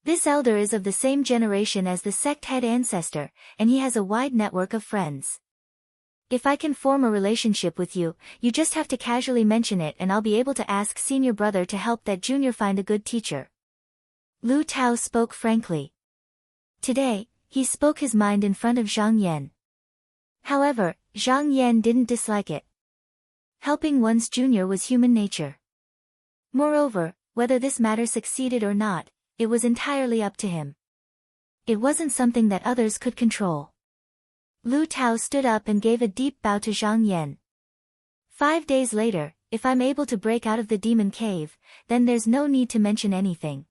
This elder is of the same generation as the sect head ancestor, and he has a wide network of friends. If I can form a relationship with you, you just have to casually mention it and I'll be able to ask Senior Brother to help that junior find a good teacher." Lu Tao spoke frankly. Today, he spoke his mind in front of Zhang Yan. However, Zhang Yan didn't dislike it. Helping one's junior was human nature. Moreover, whether this matter succeeded or not, it was entirely up to him. It wasn't something that others could control. Lu Tao stood up and gave a deep bow to Zhang Yan. 5 days later, if I'm able to break out of the demon cave, then there's no need to mention anything.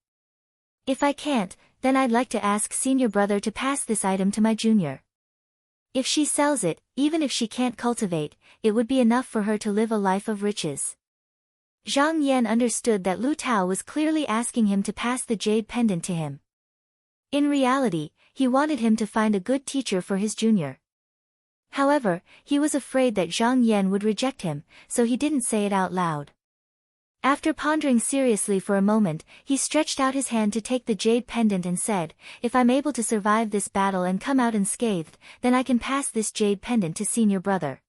If I can't, then I'd like to ask Senior Brother to pass this item to my junior. If she sells it, even if she can't cultivate, it would be enough for her to live a life of riches." Zhang Yan understood that Lu Tao was clearly asking him to pass the jade pendant to him. In reality, he wanted him to find a good teacher for his junior. However, he was afraid that Zhang Yan would reject him, so he didn't say it out loud. After pondering seriously for a moment, he stretched out his hand to take the jade pendant and said, "If I'm able to survive this battle and come out unscathed, then I can pass this jade pendant to Senior Brother.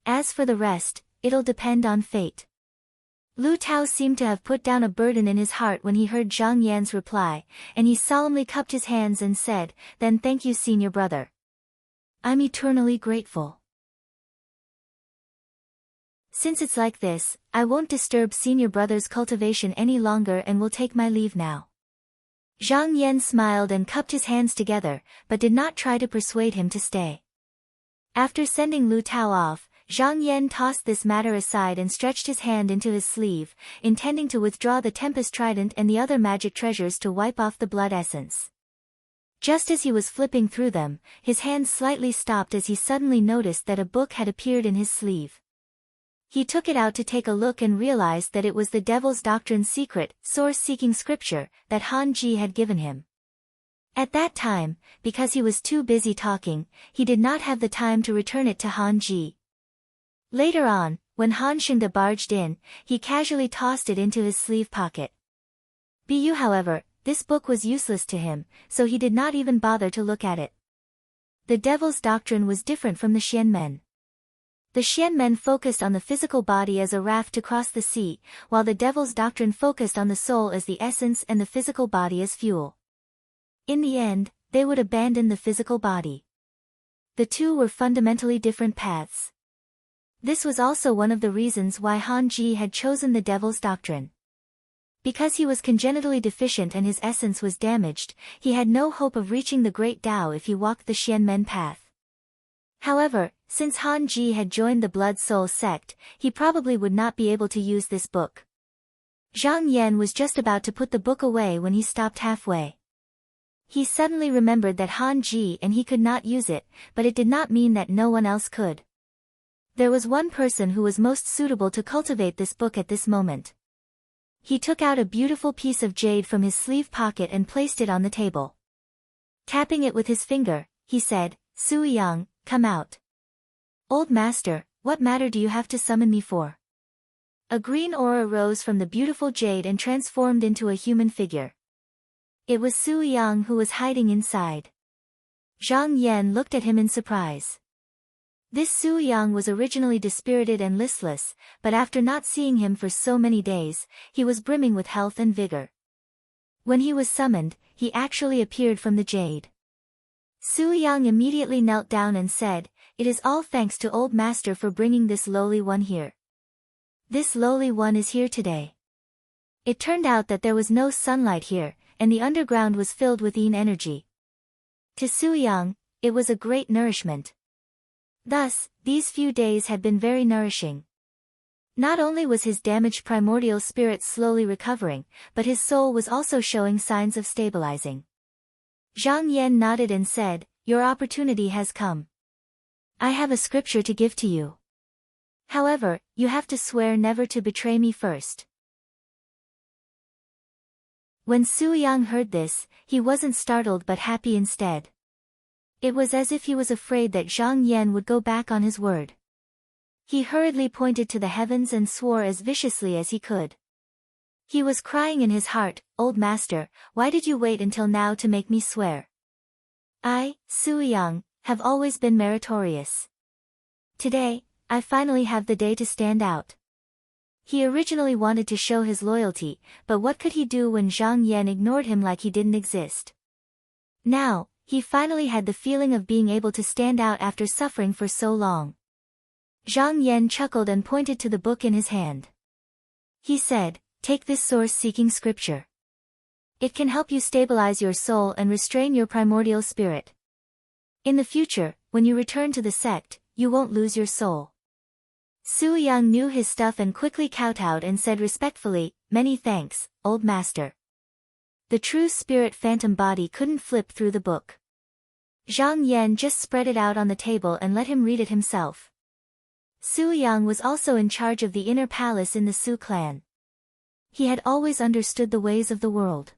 As for the rest, it'll depend on fate." Lu Tao seemed to have put down a burden in his heart when he heard Zhang Yan's reply, and he solemnly cupped his hands and said, "Then thank you, Senior Brother. I'm eternally grateful." Since it's like this, I won't disturb senior brother's cultivation any longer and will take my leave now. Zhang Yan smiled and cupped his hands together, but did not try to persuade him to stay. After sending Lu Tao off, Zhang Yan tossed this matter aside and stretched his hand into his sleeve, intending to withdraw the Tempest Trident and the other magic treasures to wipe off the blood essence. Just as he was flipping through them, his hand slightly stopped as he suddenly noticed that a book had appeared in his sleeve. He took it out to take a look and realized that it was the Devil's Doctrine's secret, source-seeking scripture, that Han Ji had given him. At that time, because he was too busy talking, he did not have the time to return it to Han Ji. Later on, when Han Shengde barged in, he casually tossed it into his sleeve pocket. However, this book was useless to him, so he did not even bother to look at it. The Devil's Doctrine was different from the Xianmen. The Xianmen focused on the physical body as a raft to cross the sea, while the Devil's Doctrine focused on the soul as the essence and the physical body as fuel. In the end, they would abandon the physical body. The two were fundamentally different paths. This was also one of the reasons why Han Ji had chosen the Devil's Doctrine. Because he was congenitally deficient and his essence was damaged, he had no hope of reaching the Great Tao if he walked the Xianmen path. However, since Han Ji had joined the Blood Soul sect, he probably would not be able to use this book. Zhang Yan was just about to put the book away when he stopped halfway. He suddenly remembered that Han Ji and he could not use it, but it did not mean that no one else could. There was one person who was most suitable to cultivate this book at this moment. He took out a beautiful piece of jade from his sleeve pocket and placed it on the table. Tapping it with his finger, he said, "Sui Yang, come out." "Old master, what matter do you have to summon me for?" A green aura rose from the beautiful jade and transformed into a human figure. It was Sui Yang who was hiding inside. Zhang Yan looked at him in surprise. This Sui Yang was originally dispirited and listless, but after not seeing him for so many days, he was brimming with health and vigor. When he was summoned, he actually appeared from the jade. Sui Yang immediately knelt down and said, "It is all thanks to Old Master for bringing this lowly one here. This lowly one is here today." It turned out that there was no sunlight here, and the underground was filled with yin energy. To Sui Yang, it was a great nourishment. Thus, these few days had been very nourishing. Not only was his damaged primordial spirit slowly recovering, but his soul was also showing signs of stabilizing. Zhang Yan nodded and said, "Your opportunity has come. I have a scripture to give to you. However, you have to swear never to betray me first." When Sui Yang heard this, he wasn't startled but happy instead. It was as if he was afraid that Zhang Yan would go back on his word. He hurriedly pointed to the heavens and swore as viciously as he could. He was crying in his heart, "Old master, why did you wait until now to make me swear? I, Sui Yang, have always been meritorious. Today, I finally have the day to stand out." He originally wanted to show his loyalty, but what could he do when Zhang Yan ignored him like he didn't exist? Now, he finally had the feeling of being able to stand out after suffering for so long. Zhang Yan chuckled and pointed to the book in his hand. He said, "Take this source-seeking scripture. It can help you stabilize your soul and restrain your primordial spirit. In the future, when you return to the sect, you won't lose your soul." Sui Yang knew his stuff and quickly kowtowed and said respectfully, "Many thanks, old master." The true spirit phantom body couldn't flip through the book. Zhang Yan just spread it out on the table and let him read it himself. Sui Yang was also in charge of the inner palace in the Su clan. He had always understood the ways of the world.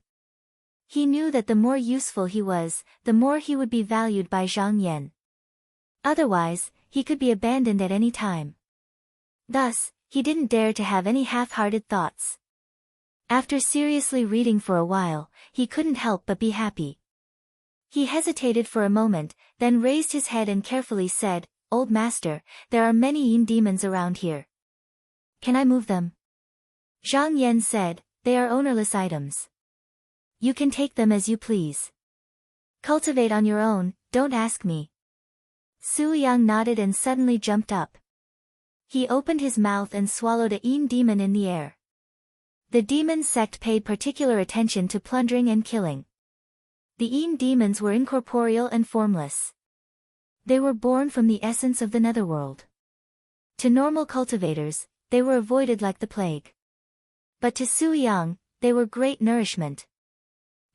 He knew that the more useful he was, the more he would be valued by Zhang Yan. Otherwise, he could be abandoned at any time. Thus, he didn't dare to have any half-hearted thoughts. After seriously reading for a while, he couldn't help but be happy. He hesitated for a moment, then raised his head and carefully said, "Old master, there are many yin demons around here. Can I move them?" Zhang Yan said, "They are ownerless items. You can take them as you please. Cultivate on your own, don't ask me." Sui Yang nodded and suddenly jumped up. He opened his mouth and swallowed a demon in the air. The demon sect paid particular attention to plundering and killing. The demons were incorporeal and formless. They were born from the essence of the netherworld. To normal cultivators, they were avoided like the plague. But to Su Yang, they were great nourishment.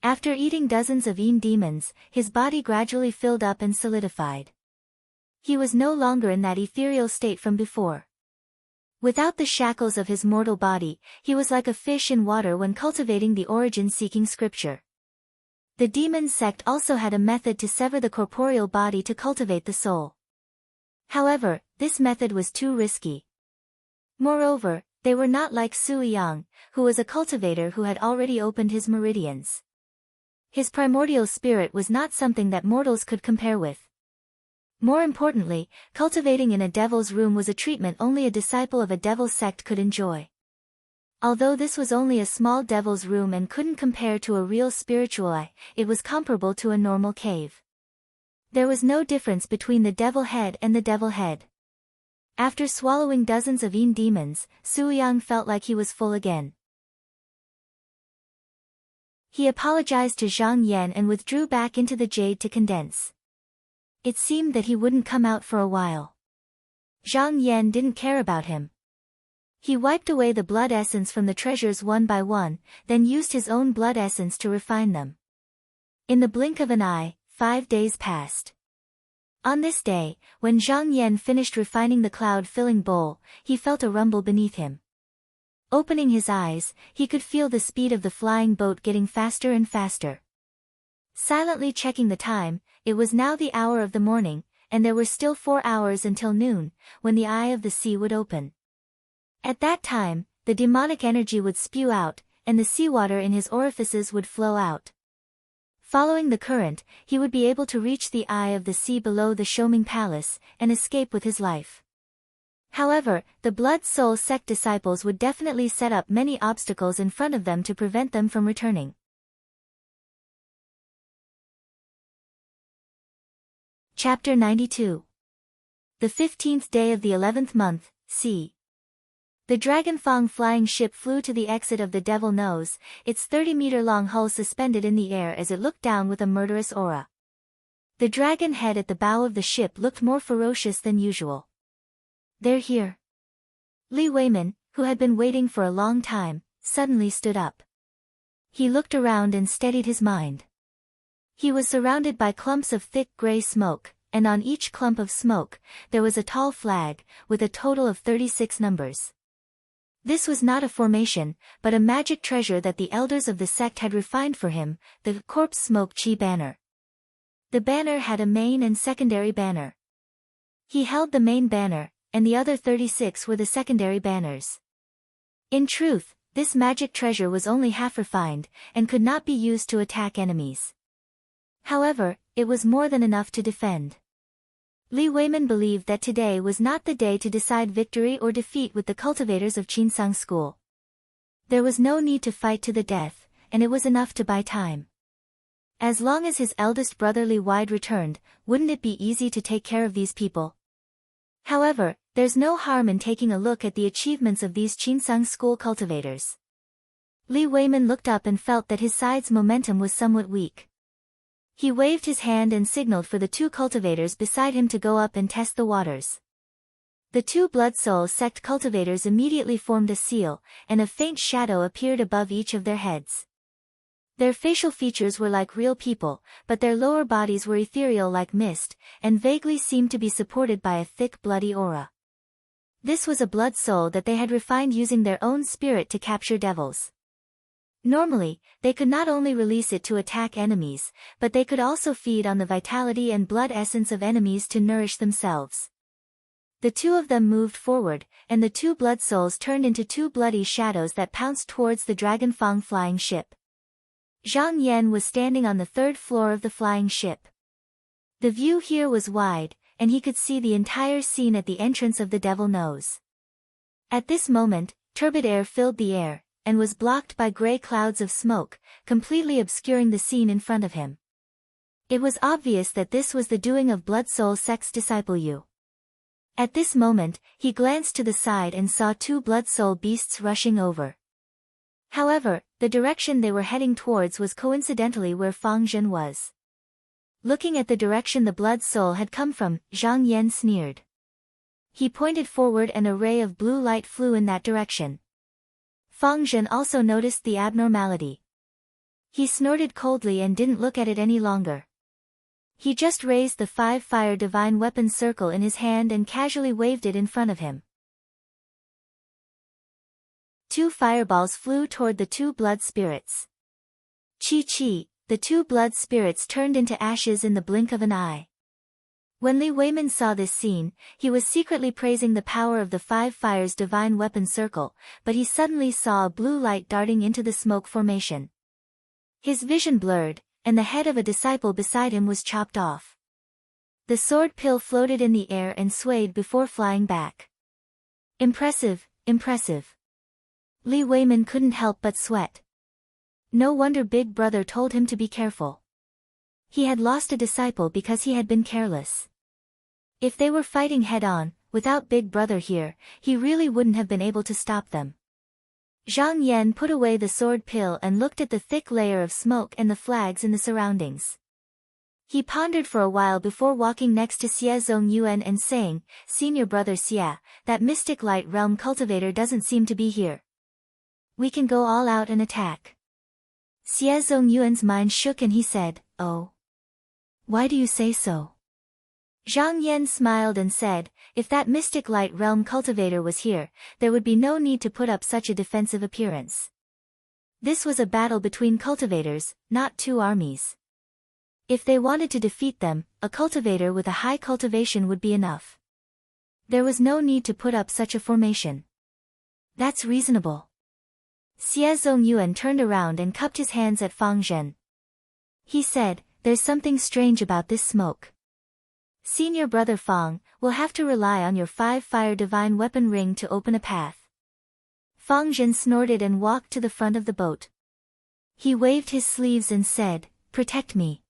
After eating dozens of demons, his body gradually filled up and solidified. He was no longer in that ethereal state from before. Without the shackles of his mortal body, he was like a fish in water when cultivating the origin-seeking scripture. The demon sect also had a method to sever the corporeal body to cultivate the soul. However, this method was too risky. Moreover, they were not like Su Yang, who was a cultivator who had already opened his meridians. His primordial spirit was not something that mortals could compare with. More importantly, cultivating in a devil's room was a treatment only a disciple of a devil sect could enjoy. Although this was only a small devil's room and couldn't compare to a real spiritual eye, it was comparable to a normal cave. There was no difference between the devil head and the devil head. After swallowing dozens of demons, Su Yang felt like he was full again. He apologized to Zhang Yan and withdrew back into the jade to condense. It seemed that he wouldn't come out for a while. Zhang Yan didn't care about him. He wiped away the blood essence from the treasures one by one, then used his own blood essence to refine them. In the blink of an eye, 5 days passed. On this day, when Zhang Yan finished refining the cloud-filling bowl, he felt a rumble beneath him. Opening his eyes, he could feel the speed of the flying boat getting faster and faster. Silently checking the time, it was now the hour of the morning, and there were still 4 hours until noon, when the eye of the sea would open. At that time, the demonic energy would spew out, and the seawater in his orifices would flow out. Following the current, he would be able to reach the eye of the sea below the Shoming Palace, and escape with his life. However, the Blood Soul sect disciples would definitely set up many obstacles in front of them to prevent them from returning. Chapter 92. The 15th day of the 11th month, C. The Dragonfang flying ship flew to the exit of the Devil Nose, its 30-meter-long hull suspended in the air as it looked down with a murderous aura. The dragon head at the bow of the ship looked more ferocious than usual. "They're here." Li Weiman, who had been waiting for a long time, suddenly stood up. He looked around and steadied his mind. He was surrounded by clumps of thick gray smoke, and on each clump of smoke, there was a tall flag, with a total of 36 numbers. This was not a formation, but a magic treasure that the elders of the sect had refined for him, the Corpse Smoke Chi banner. The banner had a main and secondary banner. He held the main banner, and the other 36 were the secondary banners. In truth, this magic treasure was only half refined, and could not be used to attack enemies. However, it was more than enough to defend. Li Weiman believed that today was not the day to decide victory or defeat with the cultivators of Qinsang School. There was no need to fight to the death, and it was enough to buy time. As long as his eldest brother Li Wide returned, wouldn't it be easy to take care of these people? However, there's no harm in taking a look at the achievements of these Qinsang School cultivators. Li Weiman looked up and felt that his side's momentum was somewhat weak. He waved his hand and signaled for the 2 cultivators beside him to go up and test the waters. The 2 Blood Soul sect cultivators immediately formed a seal, and a faint shadow appeared above each of their heads. Their facial features were like real people, but their lower bodies were ethereal like mist, and vaguely seemed to be supported by a thick bloody aura. This was a blood soul that they had refined using their own spirit to capture devils. Normally, they could not only release it to attack enemies, but they could also feed on the vitality and blood essence of enemies to nourish themselves. The 2 of them moved forward, and the 2 blood souls turned into 2 bloody shadows that pounced towards the Dragonfang flying ship. Zhang Yan was standing on the 3rd floor of the flying ship. The view here was wide, and he could see the entire scene at the entrance of the Devil Nose. At this moment, turbid air filled the air, and was blocked by gray clouds of smoke, completely obscuring the scene in front of him. It was obvious that this was the doing of Blood Soul sect's disciple Yu. At this moment, he glanced to the side and saw two blood soul beasts rushing over. However, the direction they were heading towards was coincidentally where Fang Zhen was. Looking at the direction the blood soul had come from, Zhang Yan sneered. He pointed forward and a ray of blue light flew in that direction. Fang Zhen also noticed the abnormality. He snorted coldly and didn't look at it any longer. He just raised the 5-fire divine weapon circle in his hand and casually waved it in front of him. 2 fireballs flew toward the 2 blood spirits. Chi, the 2 blood spirits turned into ashes in the blink of an eye. When Li Weimin saw this scene, he was secretly praising the power of the 5 Fires divine weapon circle, but he suddenly saw a blue light darting into the smoke formation. His vision blurred, and the head of a disciple beside him was chopped off. The sword pill floated in the air and swayed before flying back. Impressive, impressive. Li Weimin couldn't help but sweat. No wonder Big Brother told him to be careful. He had lost a disciple because he had been careless. If they were fighting head-on, without Big Brother here, he really wouldn't have been able to stop them. Zhang Yan put away the sword pill and looked at the thick layer of smoke and the flags in the surroundings. He pondered for a while before walking next to Xie Zongyuan and saying, "Senior brother Xie, that mystic light realm cultivator doesn't seem to be here. We can go all out and attack." Xie Zongyuan's mind shook and he said, "Oh. Why do you say so?" Zhang Yan smiled and said, "If that mystic light realm cultivator was here, there would be no need to put up such a defensive appearance. This was a battle between cultivators, not 2 armies. If they wanted to defeat them, a cultivator with a high cultivation would be enough. There was no need to put up such a formation. That's reasonable." Xie Zongyuan turned around and cupped his hands at Fang Zhen. He said, "There's something strange about this smoke. Senior brother Fang, we'll have to rely on your 5-fire divine weapon ring to open a path." Fang Zhen snorted and walked to the front of the boat. He waved his sleeves and said, "Protect me."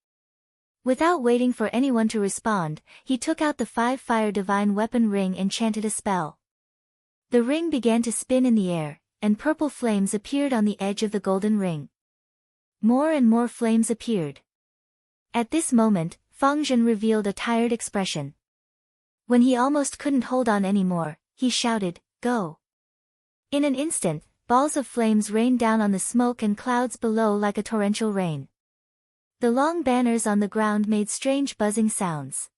Without waiting for anyone to respond, he took out the 5-fire divine weapon ring and chanted a spell. The ring began to spin in the air, and purple flames appeared on the edge of the golden ring. More and more flames appeared. At this moment, Fang Zhen revealed a tired expression. When he almost couldn't hold on anymore, he shouted, "Go!" In an instant, balls of flames rained down on the smoke and clouds below like a torrential rain. The long banners on the ground made strange buzzing sounds.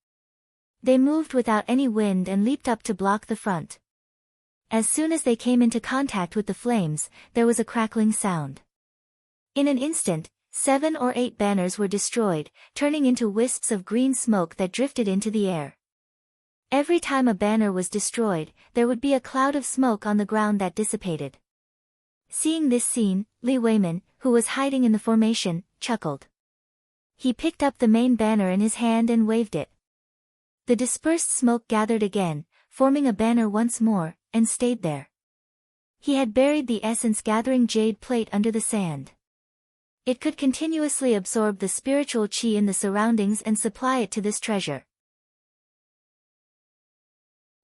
They moved without any wind and leaped up to block the front. As soon as they came into contact with the flames, there was a crackling sound. In an instant, 7 or 8 banners were destroyed, turning into wisps of green smoke that drifted into the air. Every time a banner was destroyed, there would be a cloud of smoke on the ground that dissipated. Seeing this scene, Li Weimin, who was hiding in the formation, chuckled. He picked up the main banner in his hand and waved it. The dispersed smoke gathered again, forming a banner once more, and stayed there. He had buried the essence-gathering jade plate under the sand. It could continuously absorb the spiritual qi in the surroundings and supply it to this treasure.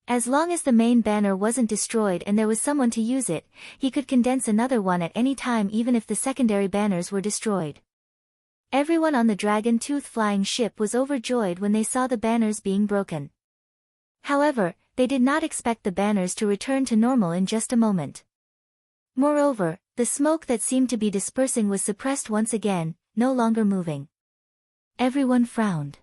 As long as the main banner wasn't destroyed and there was someone to use it, he could condense another one at any time even if the secondary banners were destroyed. Everyone on the Dragon Tooth flying ship was overjoyed when they saw the banners being broken. However, they did not expect the banners to return to normal in just a moment. Moreover, the smoke that seemed to be dispersing was suppressed once again, no longer moving. Everyone frowned.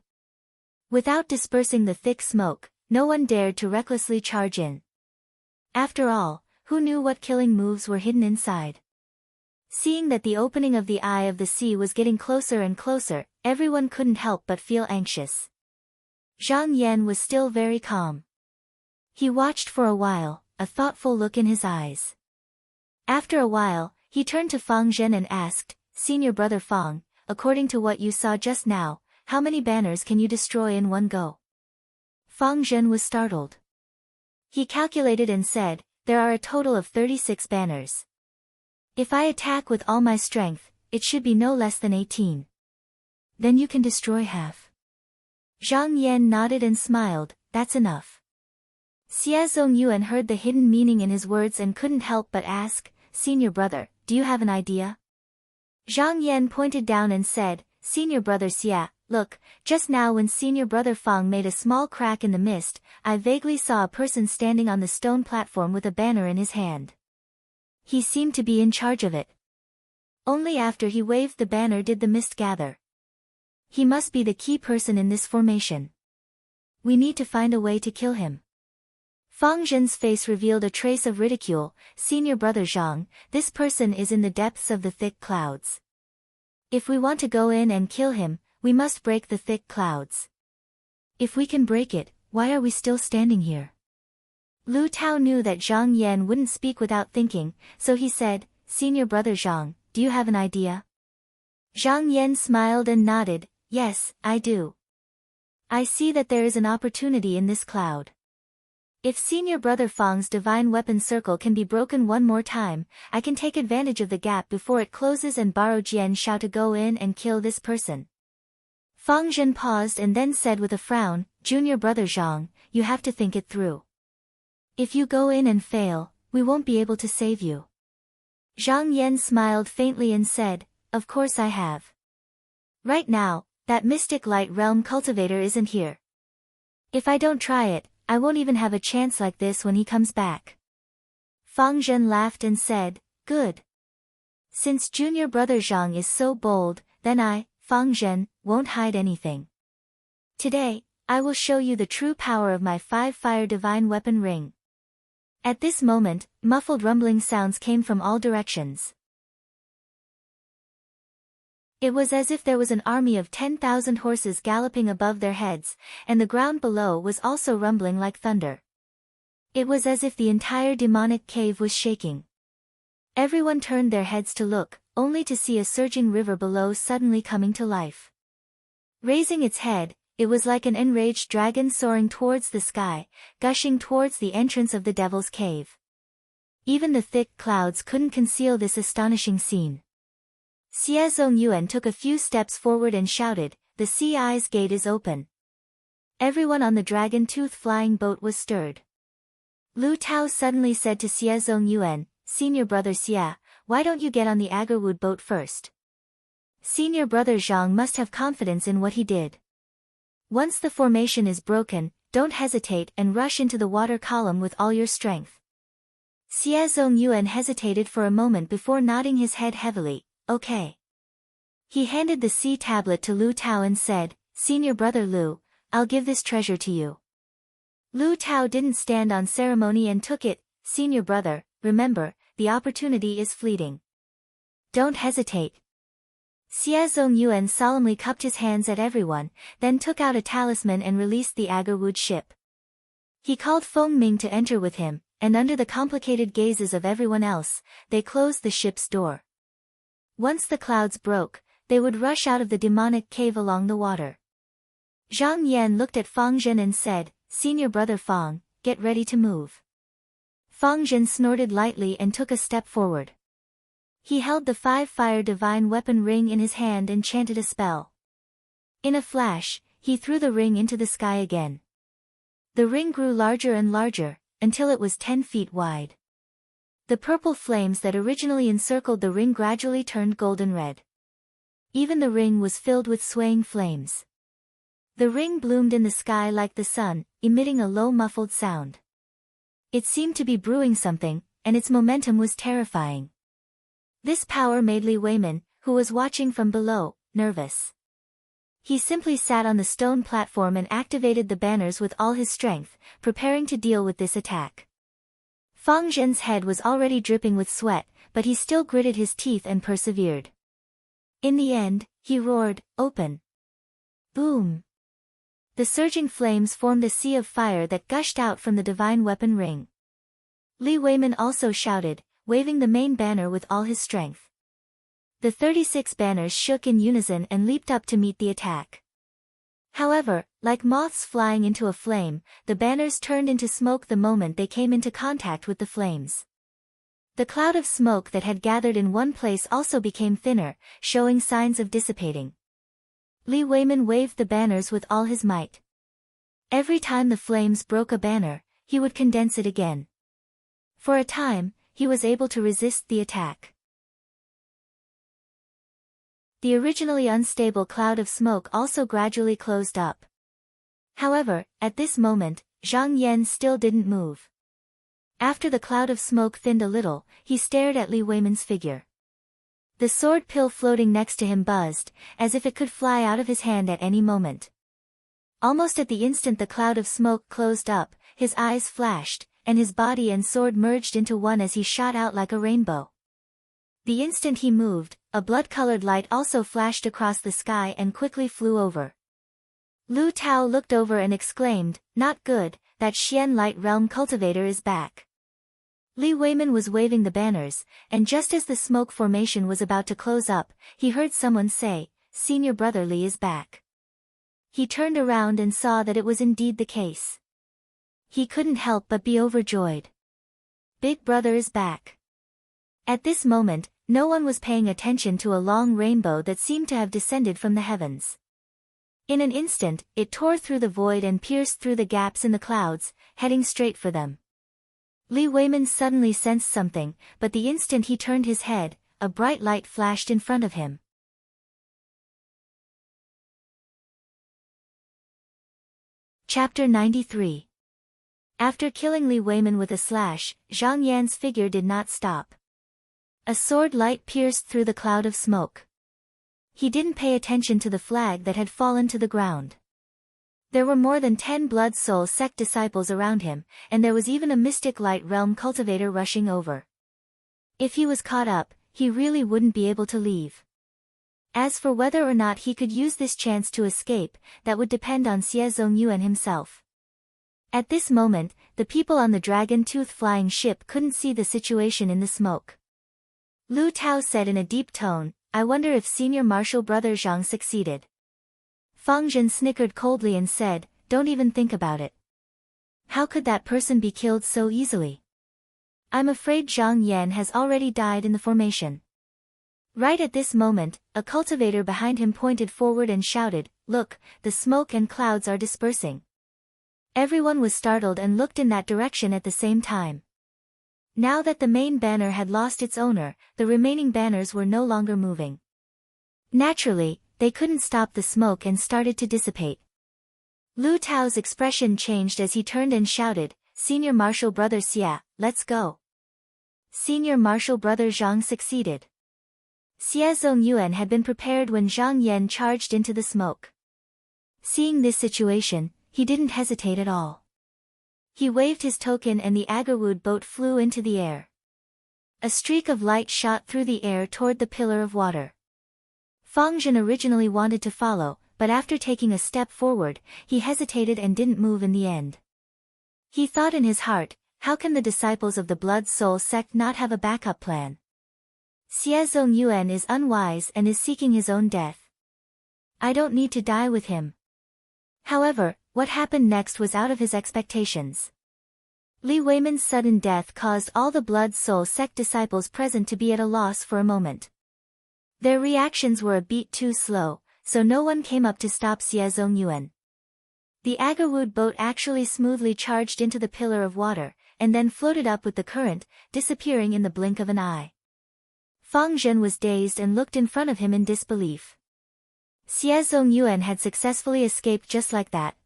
Without dispersing the thick smoke, no one dared to recklessly charge in. After all, who knew what killing moves were hidden inside? Seeing that the opening of the Eye of the Sea was getting closer and closer, everyone couldn't help but feel anxious. Zhang Yan was still very calm. He watched for a while, a thoughtful look in his eyes. After a while, he turned to Fang Zhen and asked, "Senior brother Fang, according to what you saw just now, how many banners can you destroy in one go?" Fang Zhen was startled. He calculated and said, "There are a total of 36 banners. If I attack with all my strength, it should be no less than 18. Then you can destroy half." Zhang Yan nodded and smiled, "That's enough." Xie Zongyuan heard the hidden meaning in his words and couldn't help but ask, "Senior brother, do you have an idea?" Zhang Yan pointed down and said, "Senior brother Xie, look, just now when senior brother Fang made a small crack in the mist, I vaguely saw a person standing on the stone platform with a banner in his hand. He seemed to be in charge of it. Only after he waved the banner did the mist gather. He must be the key person in this formation. We need to find a way to kill him." Fang Zhen's face revealed a trace of ridicule. "Senior brother Zhang, this person is in the depths of the thick clouds. If we want to go in and kill him, we must break the thick clouds. If we can break it, why are we still standing here?" Lu Tao knew that Zhang Yan wouldn't speak without thinking, so he said, "Senior brother Zhang, do you have an idea?" Zhang Yan smiled and nodded, "Yes, I do. I see that there is an opportunity in this cloud. If senior brother Fang's divine weapon circle can be broken one more time, I can take advantage of the gap before it closes and borrow Jian Shao to go in and kill this person." Fang Zhen paused and then said with a frown, "Junior brother Zhang, you have to think it through. If you go in and fail, we won't be able to save you." Zhang Yan smiled faintly and said, "Of course I have. Right now, that mystic light realm cultivator isn't here. If I don't try it, I won't even have a chance like this when he comes back." Fang Zhen laughed and said, "Good. Since junior brother Zhang is so bold, then I, Fang Zhen, won't hide anything. Today, I will show you the true power of my 5-fire divine weapon ring." At this moment, muffled rumbling sounds came from all directions. It was as if there was an army of 10,000 horses galloping above their heads, and the ground below was also rumbling like thunder. It was as if the entire demonic cave was shaking. Everyone turned their heads to look, only to see a surging river below suddenly coming to life. Raising its head, it was like an enraged dragon soaring towards the sky, gushing towards the entrance of the devil's cave. Even the thick clouds couldn't conceal this astonishing scene. Xie Zongyuan took a few steps forward and shouted, "The Sea Eye's gate is open." Everyone on the dragon-tooth flying boat was stirred. Lu Tao suddenly said to Xie Zongyuan, "Senior brother Xie, why don't you get on the Agarwood boat first? Senior brother Zhang must have confidence in what he did. Once the formation is broken, don't hesitate and rush into the water column with all your strength." Xie Zongyuan hesitated for a moment before nodding his head heavily, "Okay." He handed the sea tablet to Lu Tao and said, "Senior brother Lu, I'll give this treasure to you." Lu Tao didn't stand on ceremony and took it. "Senior brother, remember, the opportunity is fleeting. Don't hesitate." Xie Zongyuan solemnly cupped his hands at everyone, then took out a talisman and released the Agarwood ship. He called Feng Ming to enter with him, and under the complicated gazes of everyone else, they closed the ship's door. Once the clouds broke, they would rush out of the demonic cave along the water. Zhang Yan looked at Fang Zhen and said, "Senior brother Fang, get ready to move." Fang Zhen snorted lightly and took a step forward. He held the 5-fire divine weapon ring in his hand and chanted a spell. In a flash, he threw the ring into the sky again. The ring grew larger and larger, until it was 10 feet wide. The purple flames that originally encircled the ring gradually turned golden red. Even the ring was filled with swaying flames. The ring bloomed in the sky like the sun, emitting a low muffled sound. It seemed to be brewing something, and its momentum was terrifying. This power made Li Weimin, who was watching from below, nervous. He simply sat on the stone platform and activated the banners with all his strength, preparing to deal with this attack. Fang Zhen's head was already dripping with sweat, but he still gritted his teeth and persevered. In the end, he roared, "Open!" Boom! The surging flames formed a sea of fire that gushed out from the divine weapon ring. Li Weimin also shouted, waving the main banner with all his strength. The 36 banners shook in unison and leaped up to meet the attack. However, like moths flying into a flame, the banners turned into smoke the moment they came into contact with the flames. The cloud of smoke that had gathered in one place also became thinner, showing signs of dissipating. Li Weimin waved the banners with all his might. Every time the flames broke a banner, he would condense it again. For a time, he was able to resist the attack. The originally unstable cloud of smoke also gradually closed up. However, at this moment, Zhang Yan still didn't move. After the cloud of smoke thinned a little, he stared at Li Weiman's figure. The sword pill floating next to him buzzed, as if it could fly out of his hand at any moment. Almost at the instant the cloud of smoke closed up, his eyes flashed, and his body and sword merged into one as he shot out like a rainbow. The instant he moved, a blood-colored light also flashed across the sky and quickly flew over. Lu Tao looked over and exclaimed, "Not good, that Xian Light Realm cultivator is back." Li Weiman was waving the banners, and just as the smoke formation was about to close up, he heard someone say, "Senior brother Li is back." He turned around and saw that it was indeed the case. He couldn't help but be overjoyed. Big brother is back. At this moment, no one was paying attention to a long rainbow that seemed to have descended from the heavens. In an instant, it tore through the void and pierced through the gaps in the clouds, heading straight for them. Li Weiman suddenly sensed something, but the instant he turned his head, a bright light flashed in front of him. Chapter 93. After killing Li Weiman with a slash, Zhang Yan's figure did not stop. A sword light pierced through the cloud of smoke. He didn't pay attention to the flag that had fallen to the ground. There were more than 10 Blood Soul sect disciples around him, and there was even a mystic light realm cultivator rushing over. If he was caught up, he really wouldn't be able to leave. As for whether or not he could use this chance to escape, that would depend on Xie Zongyuan himself. At this moment, the people on the dragon-tooth flying ship couldn't see the situation in the smoke. Lu Tao said in a deep tone, "I wonder if Senior Marshal Brother Zhang succeeded." Fang Zhen snickered coldly and said, "Don't even think about it. How could that person be killed so easily? I'm afraid Zhang Yan has already died in the formation." Right at this moment, a cultivator behind him pointed forward and shouted, "Look, the smoke and clouds are dispersing." Everyone was startled and looked in that direction at the same time. Now that the main banner had lost its owner, the remaining banners were no longer moving. Naturally, they couldn't stop the smoke and started to dissipate. Lu Tao's expression changed as he turned and shouted, "Senior Marshal Brother Xia, let's go." Senior Marshal Brother Zhang succeeded. Xie Zongyuan had been prepared when Zhang Yan charged into the smoke. Seeing this situation, he didn't hesitate at all. He waved his token and the Agarwood boat flew into the air. A streak of light shot through the air toward the pillar of water. Fang Zhen originally wanted to follow, but after taking a step forward, he hesitated and didn't move in the end. He thought in his heart, how can the disciples of the Blood Soul sect not have a backup plan? Xie Zongyuan is unwise and is seeking his own death. I don't need to die with him. However, what happened next was out of his expectations. Li Weiman's sudden death caused all the Blood Soul sect disciples present to be at a loss for a moment. Their reactions were a beat too slow, so no one came up to stop Xie Zongyuan. The Agarwood boat actually smoothly charged into the pillar of water, and then floated up with the current, disappearing in the blink of an eye. Fang Zhen was dazed and looked in front of him in disbelief. Xie Zongyuan had successfully escaped just like that.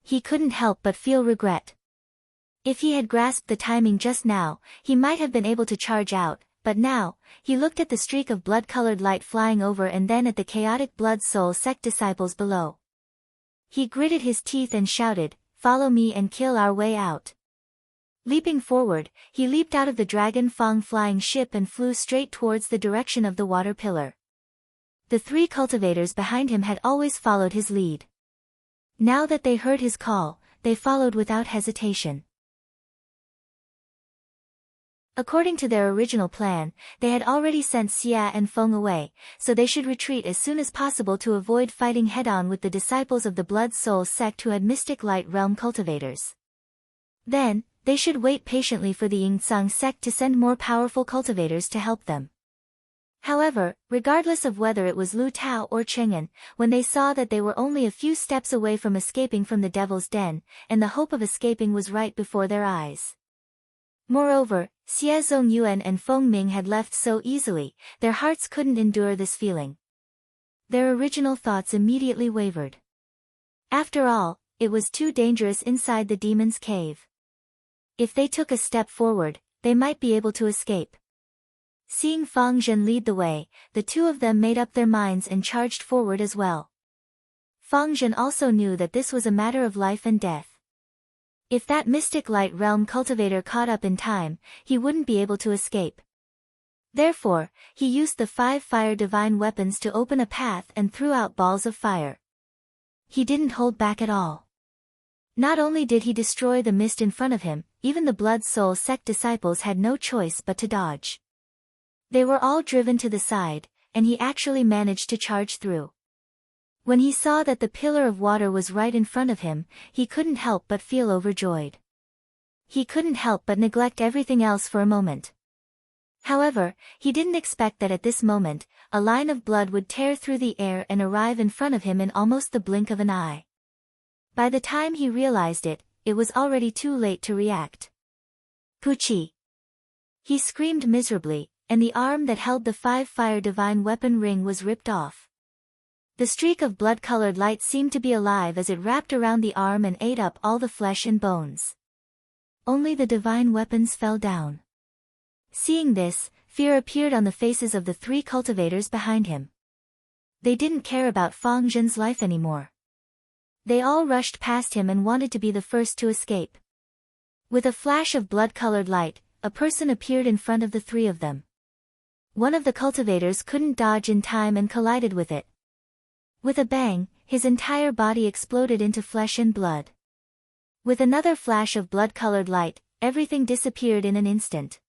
He couldn't help but feel regret. If he had grasped the timing just now, he might have been able to charge out, but now, he looked at the streak of blood-colored light flying over and then at the chaotic Blood Soul sect disciples below. He gritted his teeth and shouted, "Follow me and kill our way out." Leaping forward, he leaped out of the Dragon Fang flying ship and flew straight towards the direction of the water pillar. The 3 cultivators behind him had always followed his lead. Now that they heard his call, they followed without hesitation. According to their original plan, they had already sent Xia and Feng away, so they should retreat as soon as possible to avoid fighting head-on with the disciples of the Blood Soul sect who had mystic light realm cultivators. Then, they should wait patiently for the Yingtsang sect to send more powerful cultivators to help them. However, regardless of whether it was Lu Tao or Cheng'an, when they saw that they were only a few steps away from escaping from the devil's den, and the hope of escaping was right before their eyes. Moreover, Xie Zongyuan and Feng Ming had left so easily, their hearts couldn't endure this feeling. Their original thoughts immediately wavered. After all, it was too dangerous inside the demon's cave. If they took a step forward, they might be able to escape. Seeing Fang Zhen lead the way, the two of them made up their minds and charged forward as well. Fang Zhen also knew that this was a matter of life and death. If that mystic light realm cultivator caught up in time, he wouldn't be able to escape. Therefore, he used the 5 fire divine weapons to open a path and threw out balls of fire. He didn't hold back at all. Not only did he destroy the mist in front of him, even the Blood Soul sect disciples had no choice but to dodge. They were all driven to the side, and he actually managed to charge through. When he saw that the pillar of water was right in front of him, he couldn't help but feel overjoyed. He couldn't help but neglect everything else for a moment. However, he didn't expect that at this moment, a line of blood would tear through the air and arrive in front of him in almost the blink of an eye. By the time he realized it, it was already too late to react. Puchi! He screamed miserably, and the arm that held the 5 fire divine weapon ring was ripped off. The streak of blood-colored light seemed to be alive as it wrapped around the arm and ate up all the flesh and bones. Only the divine weapons fell down. Seeing this, fear appeared on the faces of the 3 cultivators behind him. They didn't care about Fang Zhen's life anymore. They all rushed past him and wanted to be the first to escape. With a flash of blood-colored light, a person appeared in front of the 3 of them. One of the cultivators couldn't dodge in time and collided with it. With a bang, his entire body exploded into flesh and blood. With another flash of blood-colored light, everything disappeared in an instant.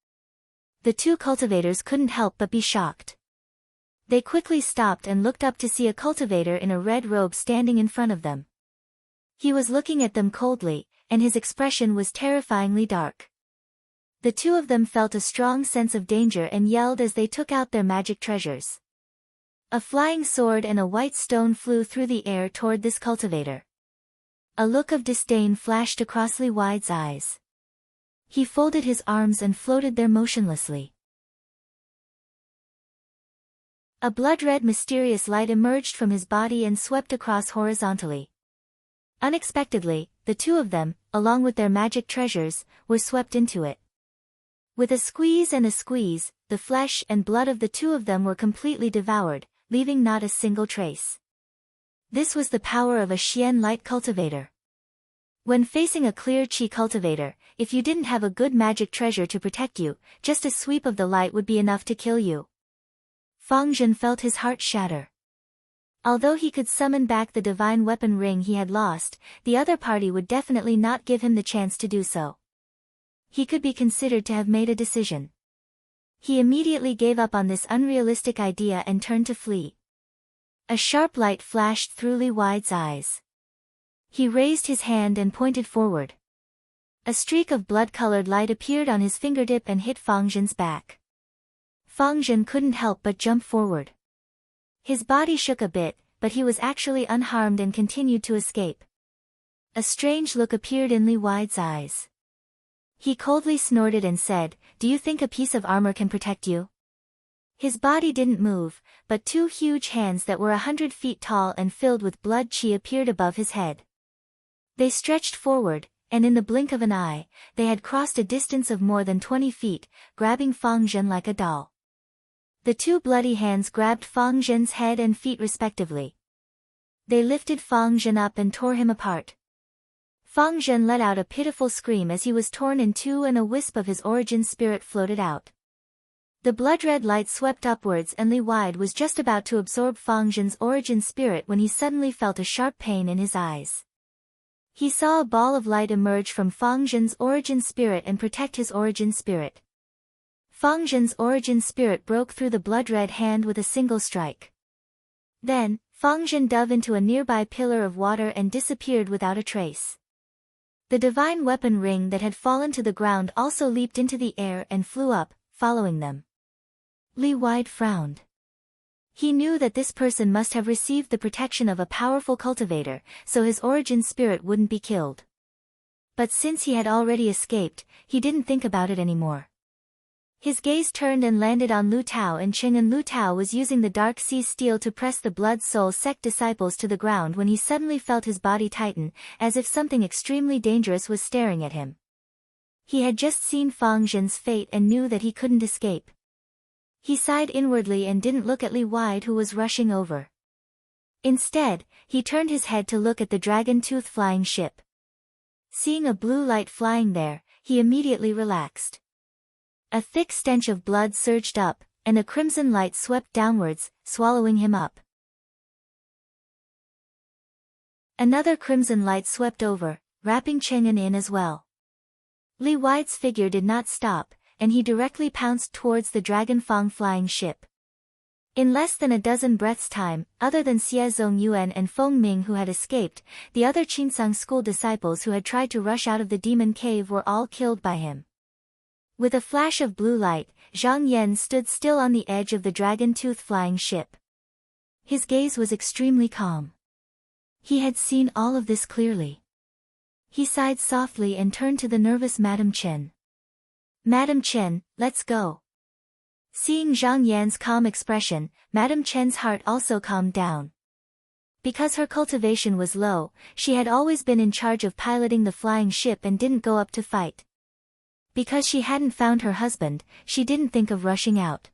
The 2 cultivators couldn't help but be shocked. They quickly stopped and looked up to see a cultivator in a red robe standing in front of them. He was looking at them coldly, and his expression was terrifyingly dark. The 2 of them felt a strong sense of danger and yelled as they took out their magic treasures. A flying sword and a white stone flew through the air toward this cultivator. A look of disdain flashed across Li Wide's eyes. He folded his arms and floated there motionlessly. A blood-red mysterious light emerged from his body and swept across horizontally. Unexpectedly, the 2 of them, along with their magic treasures, were swept into it. With a squeeze and a squeeze, the flesh and blood of the 2 of them were completely devoured, leaving not a single trace. This was the power of a Xian light cultivator. When facing a clear Qi cultivator, if you didn't have a good magic treasure to protect you, just a sweep of the light would be enough to kill you. Fang Zhen felt his heart shatter. Although he could summon back the divine weapon ring he had lost, the other party would definitely not give him the chance to do so. He could be considered to have made a decision. He immediately gave up on this unrealistic idea and turned to flee. A sharp light flashed through Li Wide's eyes. He raised his hand and pointed forward. A streak of blood-colored light appeared on his fingertip and hit Fang Zhen's back. Fang Zhen couldn't help but jump forward. His body shook a bit, but he was actually unharmed and continued to escape. A strange look appeared in Li Wide's eyes. He coldly snorted and said, "Do you think a piece of armor can protect you?" His body didn't move, but 2 huge hands that were 100 feet tall and filled with blood qi appeared above his head. They stretched forward, and in the blink of an eye, they had crossed a distance of more than 20 feet, grabbing Fang Zhen like a doll. The 2 bloody hands grabbed Fang Zhen's head and feet respectively. They lifted Fang Zhen up and tore him apart. Fang Zhen let out a pitiful scream as he was torn in 2 and a wisp of his origin spirit floated out. The blood-red light swept upwards and Li Wide was just about to absorb Fang Zhen's origin spirit when he suddenly felt a sharp pain in his eyes. He saw a ball of light emerge from Fang Zhen's origin spirit and protect his origin spirit. Fang Zhen's origin spirit broke through the blood-red hand with a single strike. Then, Fang Zhen dove into a nearby pillar of water and disappeared without a trace. The divine weapon ring that had fallen to the ground also leaped into the air and flew up, following them. Li Wide frowned. He knew that this person must have received the protection of a powerful cultivator, so his origin spirit wouldn't be killed. But since he had already escaped, he didn't think about it anymore. His gaze turned and landed on Lu Tao and Qing, and Lu Tao was using the Dark Sea steel to press the Blood Soul sect disciples to the ground when he suddenly felt his body tighten, as if something extremely dangerous was staring at him. He had just seen Fang Zhen's fate and knew that he couldn't escape. He sighed inwardly and didn't look at Li Wide, who was rushing over. Instead, he turned his head to look at the dragon-tooth flying ship. Seeing a blue light flying there, he immediately relaxed. A thick stench of blood surged up, and a crimson light swept downwards, swallowing him up. Another crimson light swept over, wrapping Chang'an in as well. Li Wide's figure did not stop, and he directly pounced towards the Dragon Fang flying ship. In less than a dozen breaths' time, other than Xie Zongyuan and Feng Ming who had escaped, the other Qinsang school disciples who had tried to rush out of the demon cave were all killed by him. With a flash of blue light, Zhang Yan stood still on the edge of the dragon-tooth flying ship. His gaze was extremely calm. He had seen all of this clearly. He sighed softly and turned to the nervous Madame Chen. "Madame Chen, let's go." Seeing Zhang Yan's calm expression, Madame Chen's heart also calmed down. Because her cultivation was low, she had always been in charge of piloting the flying ship and didn't go up to fight. Because she hadn't found her husband, she didn't think of rushing out.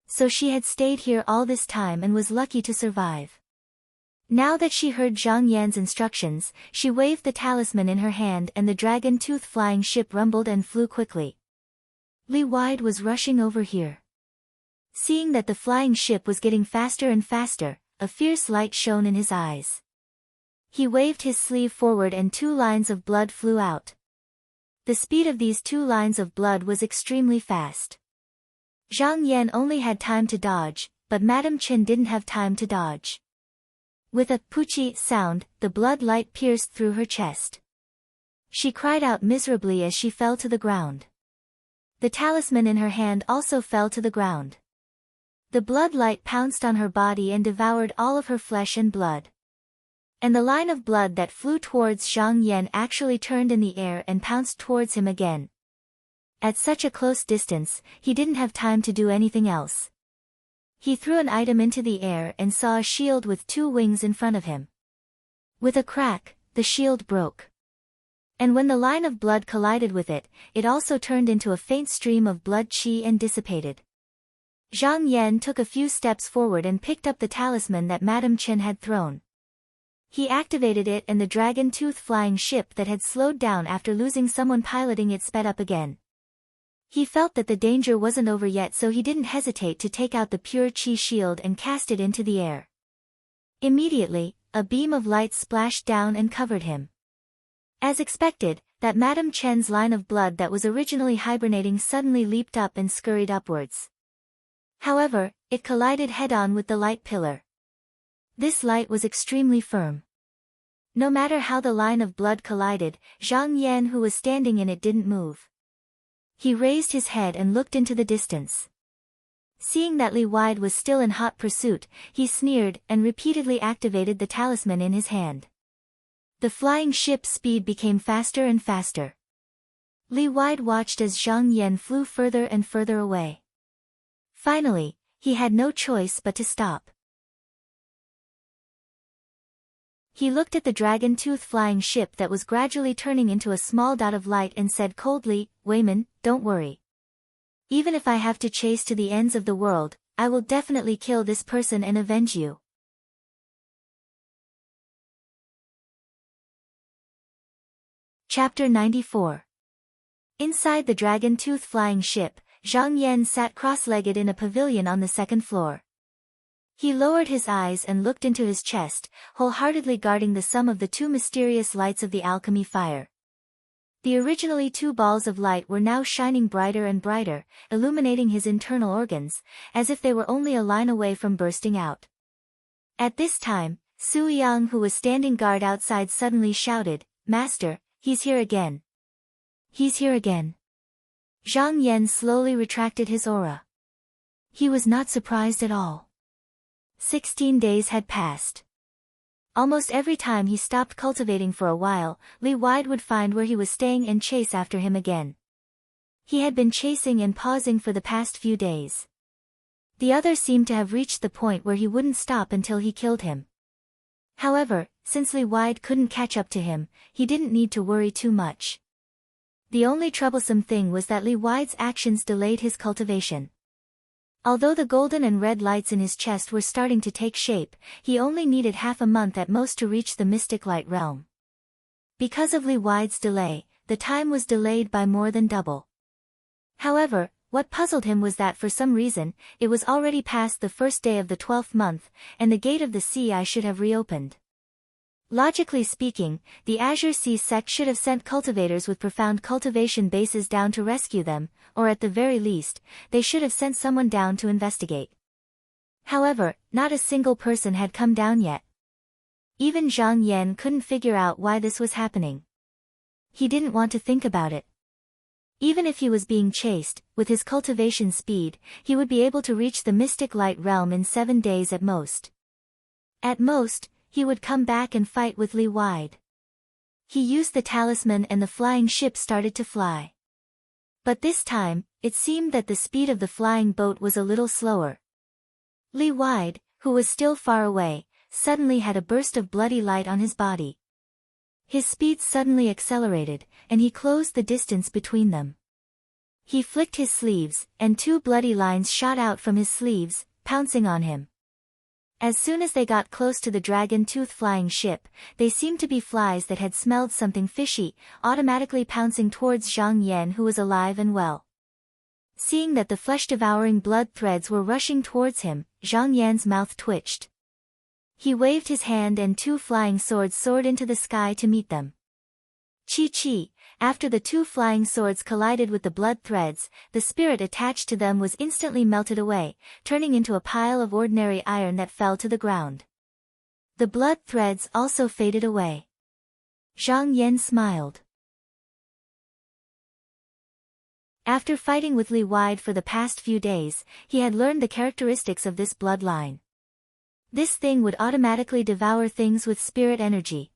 So she had stayed here all this time and was lucky to survive. Now that she heard Zhang Yan's instructions, she waved the talisman in her hand and the dragon-tooth flying ship rumbled and flew quickly. Li Wide was rushing over here. Seeing that the flying ship was getting faster and faster, a fierce light shone in his eyes. He waved his sleeve forward and 2 lines of blood flew out. The speed of these 2 lines of blood was extremely fast. Zhang Yan only had time to dodge, but Madame Chen didn't have time to dodge. With a poochie sound, the blood light pierced through her chest. She cried out miserably as she fell to the ground. The talisman in her hand also fell to the ground. The blood light pounced on her body and devoured all of her flesh and blood. And the line of blood that flew towards Zhang Yan actually turned in the air and pounced towards him again. At such a close distance, he didn't have time to do anything else. He threw an item into the air and saw a shield with 2 wings in front of him. With a crack, the shield broke. And when the line of blood collided with it, it also turned into a faint stream of blood qi and dissipated. Zhang Yan took a few steps forward and picked up the talisman that Madame Chen had thrown. He activated it and the dragon-tooth flying ship that had slowed down after losing someone piloting it sped up again. He felt that the danger wasn't over yet, so he didn't hesitate to take out the pure qi shield and cast it into the air. Immediately, a beam of light splashed down and covered him. As expected, that Madame Chen's line of blood that was originally hibernating suddenly leaped up and scurried upwards. However, it collided head-on with the light pillar. This light was extremely firm. No matter how the line of blood collided, Zhang Yan who was standing in it didn't move. He raised his head and looked into the distance. Seeing that Li Wide was still in hot pursuit, he sneered and repeatedly activated the talisman in his hand. The flying ship's speed became faster and faster. Li Wide watched as Zhang Yan flew further and further away. Finally, he had no choice but to stop. He looked at the dragon-tooth flying ship that was gradually turning into a small dot of light and said coldly, "Wayman, don't worry. Even if I have to chase to the ends of the world, I will definitely kill this person and avenge you." Chapter 94. Inside the dragon-tooth flying ship, Zhang Yan sat cross-legged in a pavilion on the 2nd floor. He lowered his eyes and looked into his chest, wholeheartedly guarding the sum of the 2 mysterious lights of the alchemy fire. The originally 2 balls of light were now shining brighter and brighter, illuminating his internal organs, as if they were only a line away from bursting out. At this time, Su Yang who was standing guard outside suddenly shouted, "Master, he's here again. He's here again." Zhang Yan slowly retracted his aura. He was not surprised at all. 16 days had passed. Almost every time he stopped cultivating for a while, Li Wide would find where he was staying and chase after him again. He had been chasing and pausing for the past few days. The other seemed to have reached the point where he wouldn't stop until he killed him. However, since Li Wide couldn't catch up to him, he didn't need to worry too much. The only troublesome thing was that Li Wide's actions delayed his cultivation. Although the golden and red lights in his chest were starting to take shape, he only needed half a month at most to reach the mystic light realm. Because of Li Wide's delay, the time was delayed by more than double. However, what puzzled him was that for some reason, it was already past the first day of the 12th month, and the gate of the sea I should have reopened. Logically speaking, the Azure Sea sect should have sent cultivators with profound cultivation bases down to rescue them, or at the very least, they should have sent someone down to investigate. However, not a single person had come down yet. Even Zhang Yan couldn't figure out why this was happening. He didn't want to think about it. Even if he was being chased, with his cultivation speed, he would be able to reach the mystic light realm in 7 days at most. At most, he would come back and fight with Li Wide. He used the talisman and the flying ship started to fly. But this time, it seemed that the speed of the flying boat was a little slower. Li Wide, who was still far away, suddenly had a burst of bloody light on his body. His speed suddenly accelerated, and he closed the distance between them. He flicked his sleeves, and 2 bloody lines shot out from his sleeves, pouncing on him. As soon as they got close to the dragon-tooth flying ship, they seemed to be flies that had smelled something fishy, automatically pouncing towards Zhang Yan, who was alive and well. Seeing that the flesh-devouring blood threads were rushing towards him, Zhang Yan's mouth twitched. He waved his hand and 2 flying swords soared into the sky to meet them. Chi-chi, after the 2 flying swords collided with the blood threads, the spirit attached to them was instantly melted away, turning into a pile of ordinary iron that fell to the ground. The blood threads also faded away. Zhang Yan smiled. After fighting with Li Wide for the past few days, he had learned the characteristics of this bloodline. This thing would automatically devour things with spirit energy.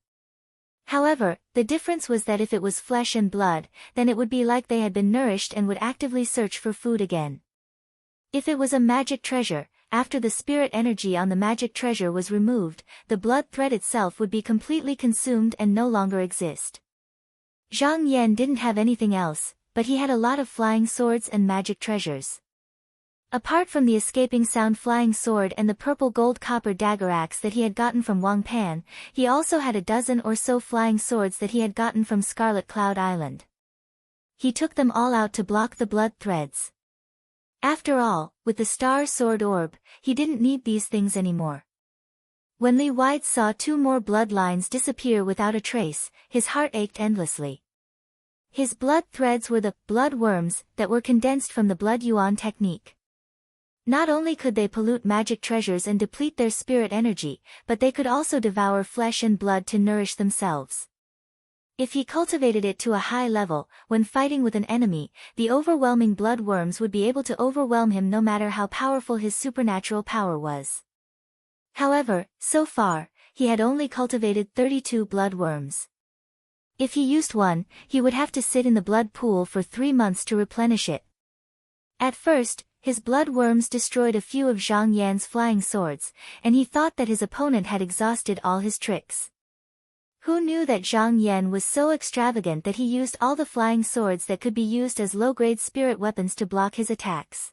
However, the difference was that if it was flesh and blood, then it would be like they had been nourished and would actively search for food again. If it was a magic treasure, after the spirit energy on the magic treasure was removed, the blood thread itself would be completely consumed and no longer exist. Zhang Yan didn't have anything else, but he had a lot of flying swords and magic treasures. Apart from the escaping sound flying sword and the purple gold copper dagger axe that he had gotten from Wang Pan, he also had a dozen or so flying swords that he had gotten from Scarlet Cloud Island. He took them all out to block the blood threads. After all, with the star sword orb, he didn't need these things anymore. When Li Wide saw 2 more bloodlines disappear without a trace, his heart ached endlessly. His blood threads were the blood worms that were condensed from the blood yuan technique. Not only could they pollute magic treasures and deplete their spirit energy, but they could also devour flesh and blood to nourish themselves. If he cultivated it to a high level, when fighting with an enemy, the overwhelming blood worms would be able to overwhelm him no matter how powerful his supernatural power was. However, so far, he had only cultivated 32 blood worms. If he used one, he would have to sit in the blood pool for 3 months to replenish it. At first, his blood worms destroyed a few of Zhang Yan's flying swords, and he thought that his opponent had exhausted all his tricks. Who knew that Zhang Yan was so extravagant that he used all the flying swords that could be used as low-grade spirit weapons to block his attacks?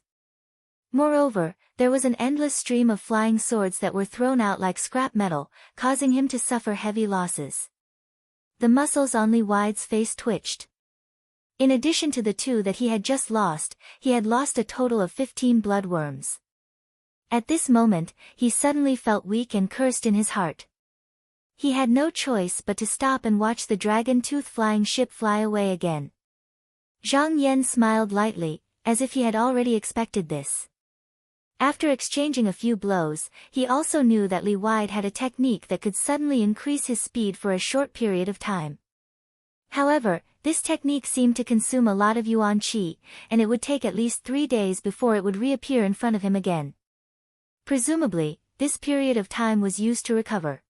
Moreover, there was an endless stream of flying swords that were thrown out like scrap metal, causing him to suffer heavy losses. The muscles on Li Wide's face twitched. In addition to the 2 that he had just lost, he had lost a total of 15 blood worms. At this moment, he suddenly felt weak and cursed in his heart. He had no choice but to stop and watch the dragon-tooth flying ship fly away again. Zhang Yan smiled lightly, as if he had already expected this. After exchanging a few blows, he also knew that Li Wide had a technique that could suddenly increase his speed for a short period of time. However, this technique seemed to consume a lot of yuan qi, and it would take at least 3 days before it would reappear in front of him again. Presumably, this period of time was used to recover.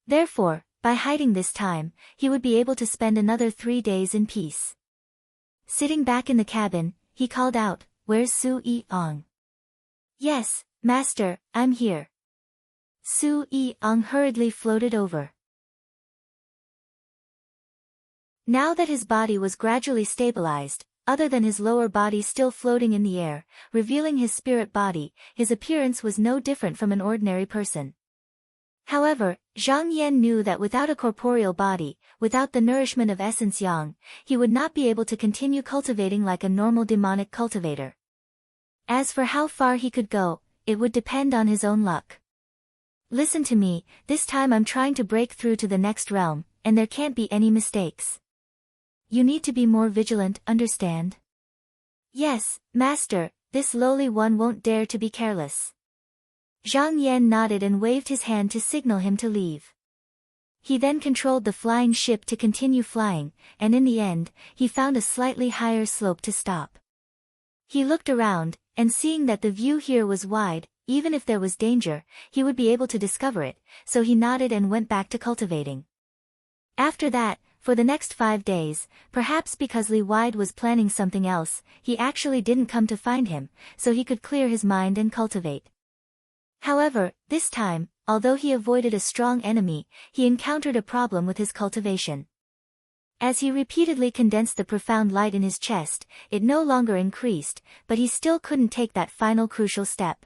Therefore, by hiding this time, he would be able to spend another 3 days in peace. Sitting back in the cabin, he called out, "Where's Su-Yi-ong?" "Yes, master, I'm here." Su-Yi-ong hurriedly floated over. Now that his body was gradually stabilized, other than his lower body still floating in the air, revealing his spirit body, his appearance was no different from an ordinary person. However, Zhang Yan knew that without a corporeal body, without the nourishment of essence yang, he would not be able to continue cultivating like a normal demonic cultivator. As for how far he could go, it would depend on his own luck. "Listen to me, this time I'm trying to break through to the next realm, and there can't be any mistakes. You need to be more vigilant, understand?" "Yes, master, this lowly one won't dare to be careless." Zhang Yan nodded and waved his hand to signal him to leave. He then controlled the flying ship to continue flying, and in the end, he found a slightly higher slope to stop. He looked around, and seeing that the view here was wide, even if there was danger, he would be able to discover it, so he nodded and went back to cultivating. After that, for the next 5 days, perhaps because Li Wide was planning something else, he actually didn't come to find him, so he could clear his mind and cultivate. However, this time, although he avoided a strong enemy, he encountered a problem with his cultivation. As he repeatedly condensed the profound light in his chest, it no longer increased, but he still couldn't take that final crucial step.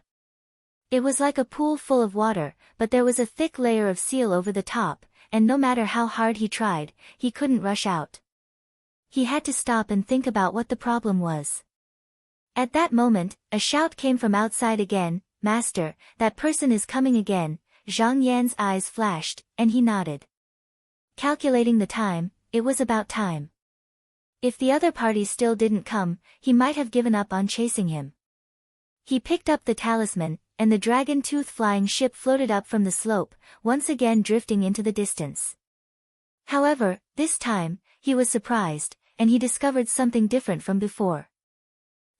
It was like a pool full of water, but there was a thick layer of seal over the top, and no matter how hard he tried, he couldn't rush out. He had to stop and think about what the problem was. At that moment, a shout came from outside again, "Master, that person is coming again." Zhang Yan's eyes flashed, and he nodded. Calculating the time, it was about time. If the other party still didn't come, he might have given up on chasing him. He picked up the talisman, and the dragon tooth flying ship floated up from the slope, once again drifting into the distance. However, this time, he was surprised, and he discovered something different from before.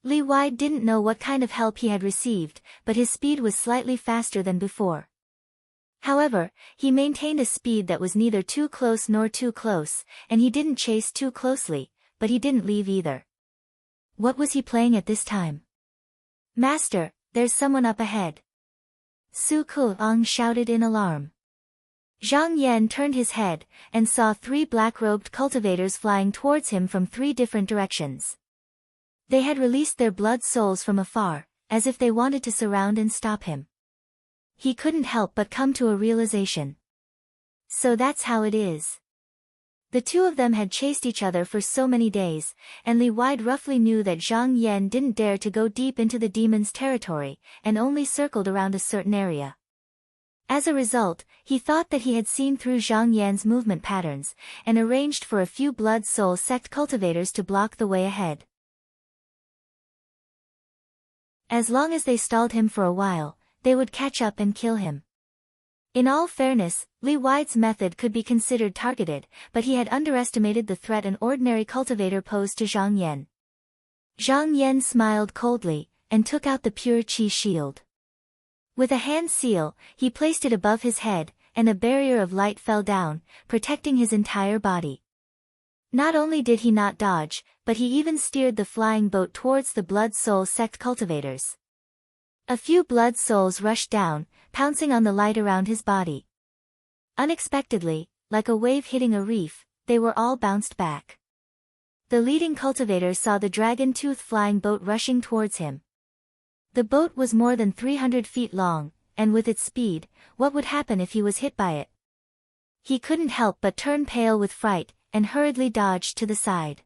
Li Wide didn't know what kind of help he had received, but his speed was slightly faster than before. However, he maintained a speed that was neither too close nor too close, and he didn't chase too closely, but he didn't leave either. What was he playing at this time? "Master, there's someone up ahead." Su Kuang shouted in alarm. Zhang Yan turned his head, and saw 3 black-robed cultivators flying towards him from 3 different directions. They had released their blood souls from afar, as if they wanted to surround and stop him. He couldn't help but come to a realization. So that's how it is. The two of them had chased each other for so many days, and Li Wide roughly knew that Zhang Yan didn't dare to go deep into the demon's territory, and only circled around a certain area. As a result, he thought that he had seen through Zhang Yan's movement patterns, and arranged for a few blood soul sect cultivators to block the way ahead. As long as they stalled him for a while, they would catch up and kill him. In all fairness, Li Wide's method could be considered targeted, but he had underestimated the threat an ordinary cultivator posed to Zhang Yan. Zhang Yan smiled coldly, and took out the pure qi shield. With a hand seal, he placed it above his head, and a barrier of light fell down, protecting his entire body. Not only did he not dodge, but he even steered the flying boat towards the blood soul sect cultivators. A few blood souls rushed down, pouncing on the light around his body. Unexpectedly, like a wave hitting a reef, they were all bounced back. The leading cultivator saw the dragon tooth flying boat rushing towards him. The boat was more than 300 feet long, and with its speed, what would happen if he was hit by it? He couldn't help but turn pale with fright, and hurriedly dodged to the side.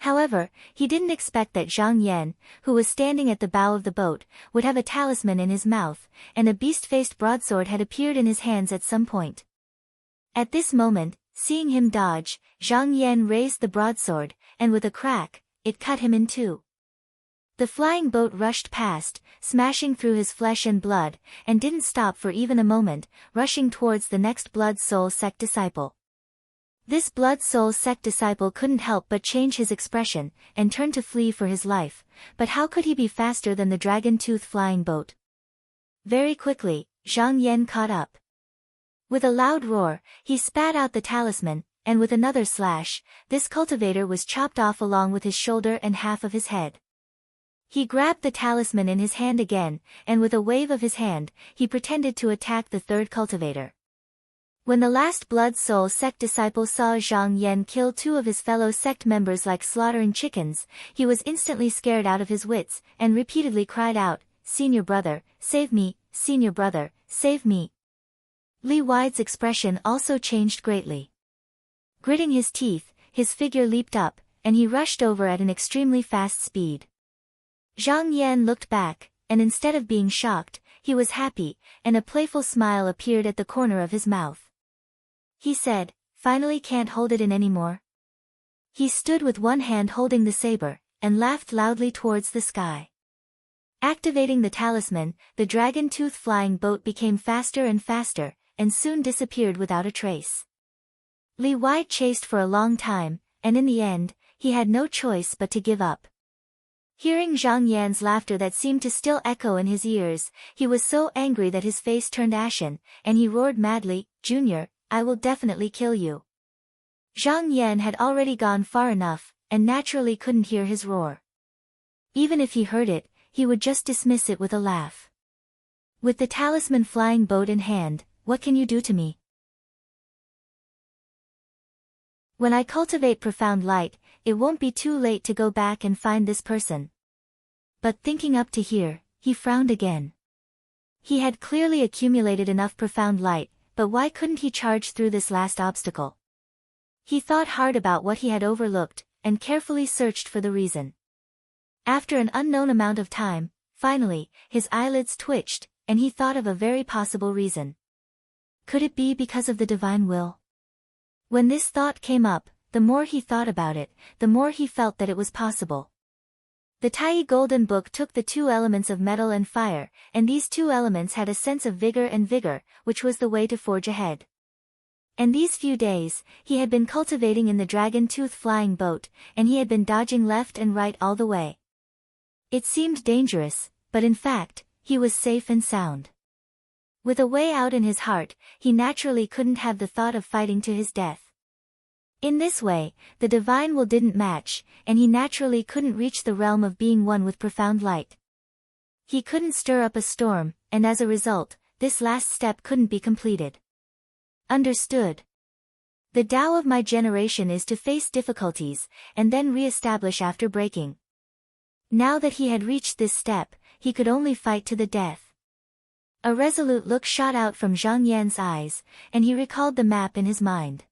However, he didn't expect that Zhang Yan, who was standing at the bow of the boat, would have a talisman in his mouth, and a beast-faced broadsword had appeared in his hands at some point. At this moment, seeing him dodge, Zhang Yan raised the broadsword, and with a crack, it cut him in 2. The flying boat rushed past, smashing through his flesh and blood, and didn't stop for even a moment, rushing towards the next blood soul sect disciple. This blood soul sect disciple couldn't help but change his expression, and turn to flee for his life, but how could he be faster than the dragon tooth flying boat? Very quickly, Zhang Yan caught up. With a loud roar, he spat out the talisman, and with another slash, this cultivator was chopped off along with his shoulder and half of his head. He grabbed the talisman in his hand again, and with a wave of his hand, he pretended to attack the third cultivator. When the last Blood Soul sect disciple saw Zhang Yan kill 2 of his fellow sect members like slaughtering chickens, he was instantly scared out of his wits, and repeatedly cried out, "Senior brother, save me, senior brother, save me." Li Wide's expression also changed greatly. Gritting his teeth, his figure leaped up, and he rushed over at an extremely fast speed. Zhang Yan looked back, and instead of being shocked, he was happy, and a playful smile appeared at the corner of his mouth. He said, "Finally can't hold it in anymore." He stood with one hand holding the saber, and laughed loudly towards the sky. Activating the talisman, the dragon tooth flying boat became faster and faster, and soon disappeared without a trace. Li Wide chased for a long time, and in the end, he had no choice but to give up. Hearing Zhang Yan's laughter that seemed to still echo in his ears, he was so angry that his face turned ashen, and he roared madly, "Junior, I will definitely kill you." Zhang Yan had already gone far enough, and naturally couldn't hear his roar. Even if he heard it, he would just dismiss it with a laugh. "With the talisman flying boat in hand, what can you do to me? When I cultivate profound light, it won't be too late to go back and find this person." But thinking up to here, he frowned again. He had clearly accumulated enough profound light, but why couldn't he charge through this last obstacle? He thought hard about what he had overlooked, and carefully searched for the reason. After an unknown amount of time, finally, his eyelids twitched, and he thought of a very possible reason. Could it be because of the divine will? When this thought came up, the more he thought about it, the more he felt that it was possible. The Tai Golden Book took the 2 elements of metal and fire, and these 2 elements had a sense of vigor, which was the way to forge ahead. And these few days, he had been cultivating in the dragon tooth flying boat, and he had been dodging left and right all the way. It seemed dangerous, but in fact, he was safe and sound. With a way out in his heart, he naturally couldn't have the thought of fighting to his death. In this way, the divine will didn't match, and he naturally couldn't reach the realm of being one with profound light. He couldn't stir up a storm, and as a result, this last step couldn't be completed. Understood. The Tao of my generation is to face difficulties, and then re-establish after breaking. Now that he had reached this step, he could only fight to the death. A resolute look shot out from Zhang Yan's eyes, and he recalled the map in his mind.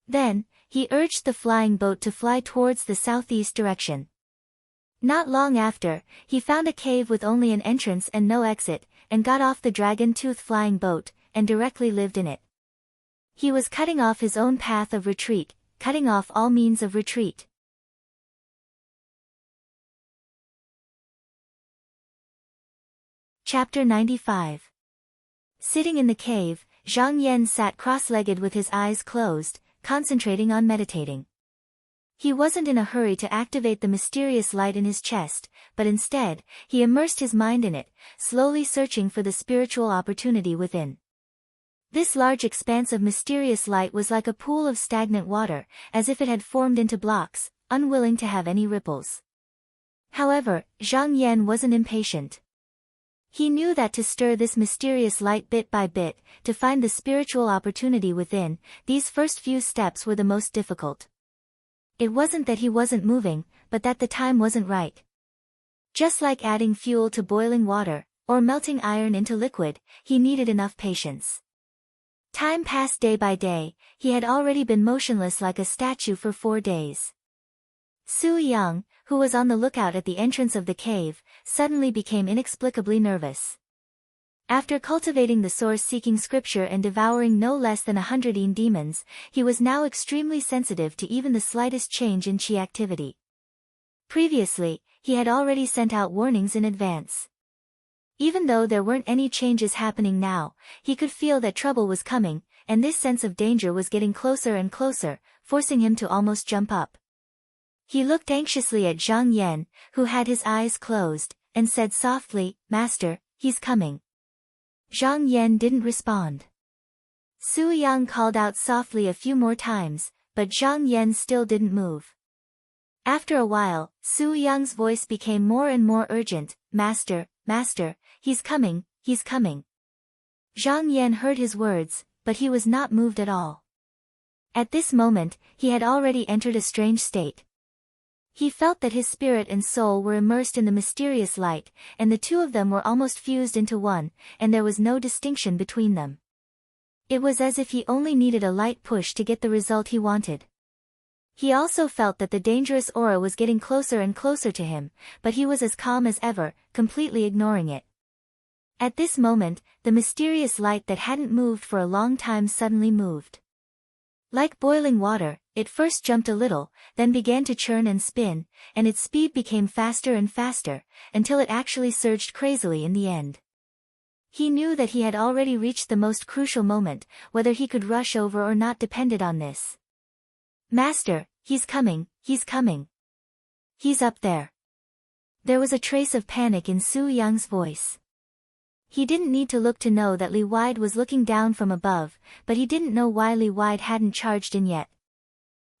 Then, he urged the flying boat to fly towards the southeast direction. Not long after, he found a cave with only an entrance and no exit, and got off the dragon tooth flying boat, and directly lived in it. He was cutting off his own path of retreat, cutting off all means of retreat. Chapter 95. Sitting in the cave, Zhang Yan sat cross-legged with his eyes closed, concentrating on meditating. He wasn't in a hurry to activate the mysterious light in his chest, but instead, he immersed his mind in it, slowly searching for the spiritual opportunity within. This large expanse of mysterious light was like a pool of stagnant water, as if it had formed into blocks, unwilling to have any ripples. However, Zhang Yan wasn't impatient. He knew that to stir this mysterious light bit by bit, to find the spiritual opportunity within, these first few steps were the most difficult. It wasn't that he wasn't moving, but that the time wasn't right. Just like adding fuel to boiling water, or melting iron into liquid, he needed enough patience. Time passed day by day, he had already been motionless like a statue for 4 days. Su Yang, who was on the lookout at the entrance of the cave, suddenly became inexplicably nervous. After cultivating the source-seeking scripture and devouring no less than 100 demons, he was now extremely sensitive to even the slightest change in chi activity. Previously, he had already sent out warnings in advance. Even though there weren't any changes happening now, he could feel that trouble was coming, and this sense of danger was getting closer and closer, forcing him to almost jump up. He looked anxiously at Zhang Yan, who had his eyes closed, and said softly, "Master, he's coming." Zhang Yan didn't respond. Su Yang called out softly a few more times, but Zhang Yan still didn't move. After a while, Su Yang's voice became more and more urgent. Master, master, he's coming, he's coming. Zhang Yan heard his words, but he was not moved at all. At this moment, he had already entered a strange state. He felt that his spirit and soul were immersed in the mysterious light, and the two of them were almost fused into one, and there was no distinction between them. It was as if he only needed a light push to get the result he wanted. He also felt that the dangerous aura was getting closer and closer to him, but he was as calm as ever, completely ignoring it. At this moment, the mysterious light that hadn't moved for a long time suddenly moved. Like boiling water, it first jumped a little, then began to churn and spin, and its speed became faster and faster, until it actually surged crazily in the end. He knew that he had already reached the most crucial moment, whether he could rush over or not depended on this. Master, he's coming, he's coming. He's up there. There was a trace of panic in Su Yang's voice. He didn't need to look to know that Li Wide was looking down from above, but he didn't know why Li Wide hadn't charged in yet.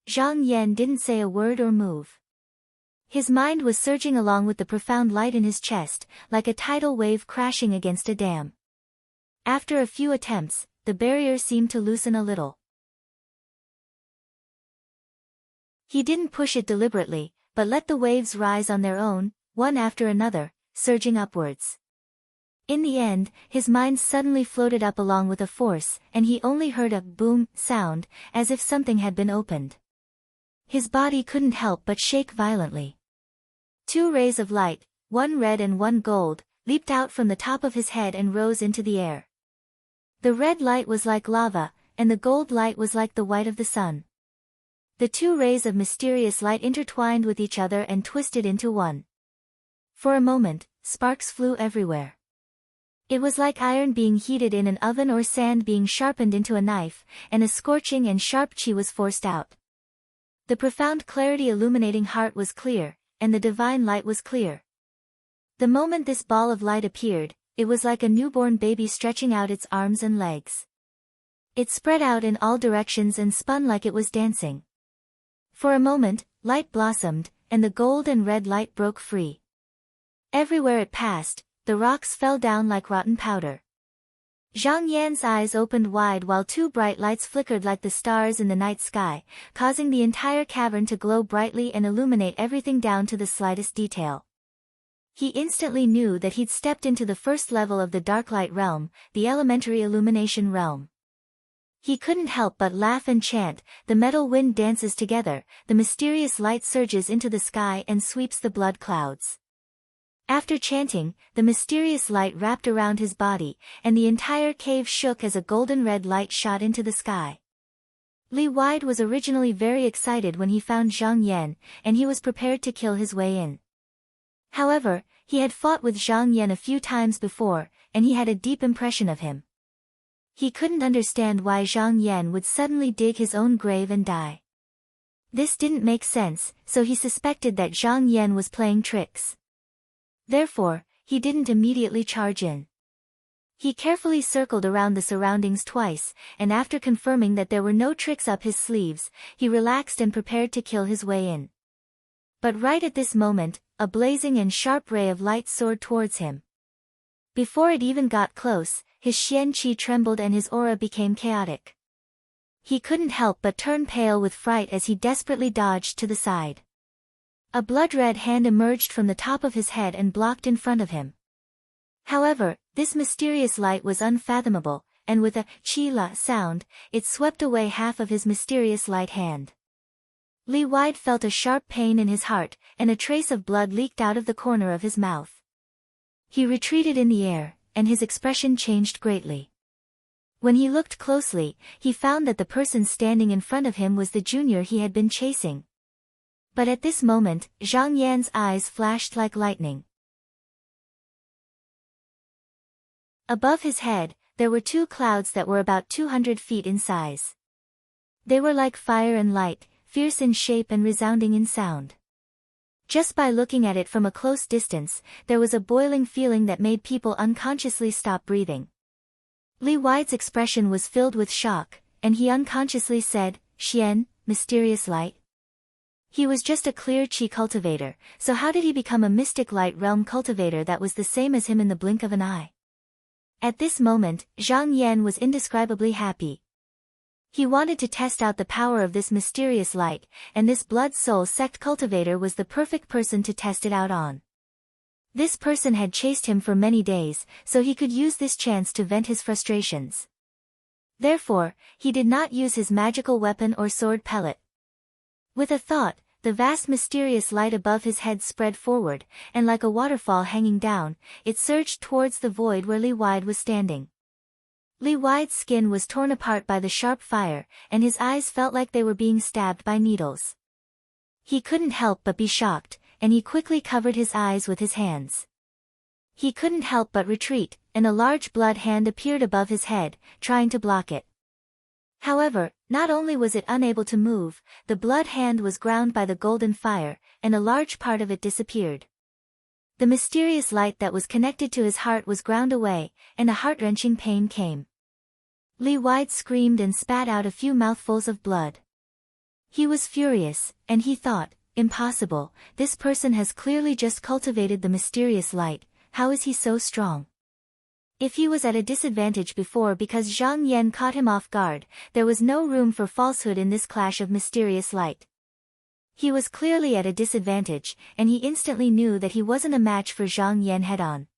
Zhang Yan didn't say a word or move. His mind was surging along with the profound light in his chest, like a tidal wave crashing against a dam. After a few attempts, the barrier seemed to loosen a little. He didn't push it deliberately, but let the waves rise on their own, one after another, surging upwards. In the end, his mind suddenly floated up along with a force, and he only heard a boom sound, as if something had been opened. His body couldn't help but shake violently. Two rays of light, one red and one gold, leaped out from the top of his head and rose into the air. The red light was like lava, and the gold light was like the white of the sun. The two rays of mysterious light intertwined with each other and twisted into one. For a moment, sparks flew everywhere. It was like iron being heated in an oven or sand being sharpened into a knife, and a scorching and sharp chi was forced out. The profound clarity illuminating heart was clear, and the divine light was clear. The moment this ball of light appeared, it was like a newborn baby stretching out its arms and legs. It spread out in all directions and spun like it was dancing. For a moment, light blossomed, and the gold and red light broke free. Everywhere it passed, the rocks fell down like rotten powder. Zhang Yan's eyes opened wide while two bright lights flickered like the stars in the night sky, causing the entire cavern to glow brightly and illuminate everything down to the slightest detail. He instantly knew that he'd stepped into the first level of the dark light realm, the elementary illumination realm. He couldn't help but laugh and chant, the metal wind dances together, the mysterious light surges into the sky and sweeps the blood clouds. After chanting, the mysterious light wrapped around his body, and the entire cave shook as a golden red light shot into the sky. Li Wide was originally very excited when he found Zhang Yan, and he was prepared to kill his way in. However, he had fought with Zhang Yan a few times before, and he had a deep impression of him. He couldn't understand why Zhang Yan would suddenly dig his own grave and die. This didn't make sense, so he suspected that Zhang Yan was playing tricks. Therefore, he didn't immediately charge in. He carefully circled around the surroundings twice, and after confirming that there were no tricks up his sleeves, he relaxed and prepared to kill his way in. But right at this moment, a blazing and sharp ray of light soared towards him. Before it even got close, his Xian Qi trembled and his aura became chaotic. He couldn't help but turn pale with fright as he desperately dodged to the side. A blood-red hand emerged from the top of his head and blocked in front of him. However, this mysterious light was unfathomable, and with a chi-la sound, it swept away half of his mysterious light hand. Li Wide felt a sharp pain in his heart, and a trace of blood leaked out of the corner of his mouth. He retreated in the air, and his expression changed greatly. When he looked closely, he found that the person standing in front of him was the junior he had been chasing. But at this moment, Zhang Yan's eyes flashed like lightning. Above his head, there were two clouds that were about 200 feet in size. They were like fire and light, fierce in shape and resounding in sound. Just by looking at it from a close distance, there was a boiling feeling that made people unconsciously stop breathing. Li Wide's expression was filled with shock, and he unconsciously said, "Xian, mysterious light?" He was just a clear chi cultivator, so how did he become a mystic light realm cultivator that was the same as him in the blink of an eye? At this moment, Zhang Yan was indescribably happy. He wanted to test out the power of this mysterious light, and this blood soul sect cultivator was the perfect person to test it out on. This person had chased him for many days, so he could use this chance to vent his frustrations. Therefore, he did not use his magical weapon or sword pellet. With a thought, the vast mysterious light above his head spread forward, and like a waterfall hanging down, it surged towards the void where Li Wide was standing. Li Wide's skin was torn apart by the sharp fire, and his eyes felt like they were being stabbed by needles. He couldn't help but be shocked, and he quickly covered his eyes with his hands. He couldn't help but retreat, and a large blood hand appeared above his head, trying to block it. However, not only was it unable to move, the blood hand was ground by the golden fire, and a large part of it disappeared. The mysterious light that was connected to his heart was ground away, and a heart-wrenching pain came. Li Wide screamed and spat out a few mouthfuls of blood. He was furious, and he thought, "Impossible, this person has clearly just cultivated the mysterious light, how is he so strong?" If he was at a disadvantage before because Zhang Yan caught him off guard, there was no room for falsehood in this clash of mysterious light. He was clearly at a disadvantage, and he instantly knew that he wasn't a match for Zhang Yan head-on.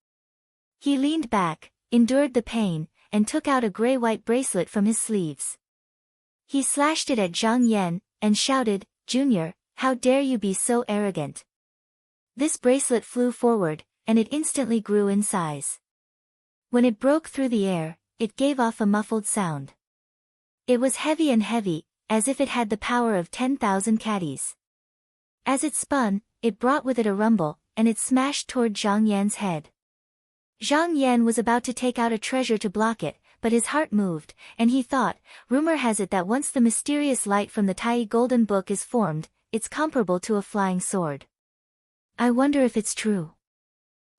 He leaned back, endured the pain, and took out a gray-white bracelet from his sleeves. He slashed it at Zhang Yan, and shouted, "Junior, how dare you be so arrogant?" This bracelet flew forward, and it instantly grew in size. When it broke through the air, it gave off a muffled sound. It was heavy and heavy, as if it had the power of 10,000 caddies. As it spun, it brought with it a rumble, and it smashed toward Zhang Yan's head. Zhang Yan was about to take out a treasure to block it, but his heart moved, and he thought, rumor has it that once the mysterious light from the Tai Golden Book is formed, it's comparable to a flying sword. I wonder if it's true.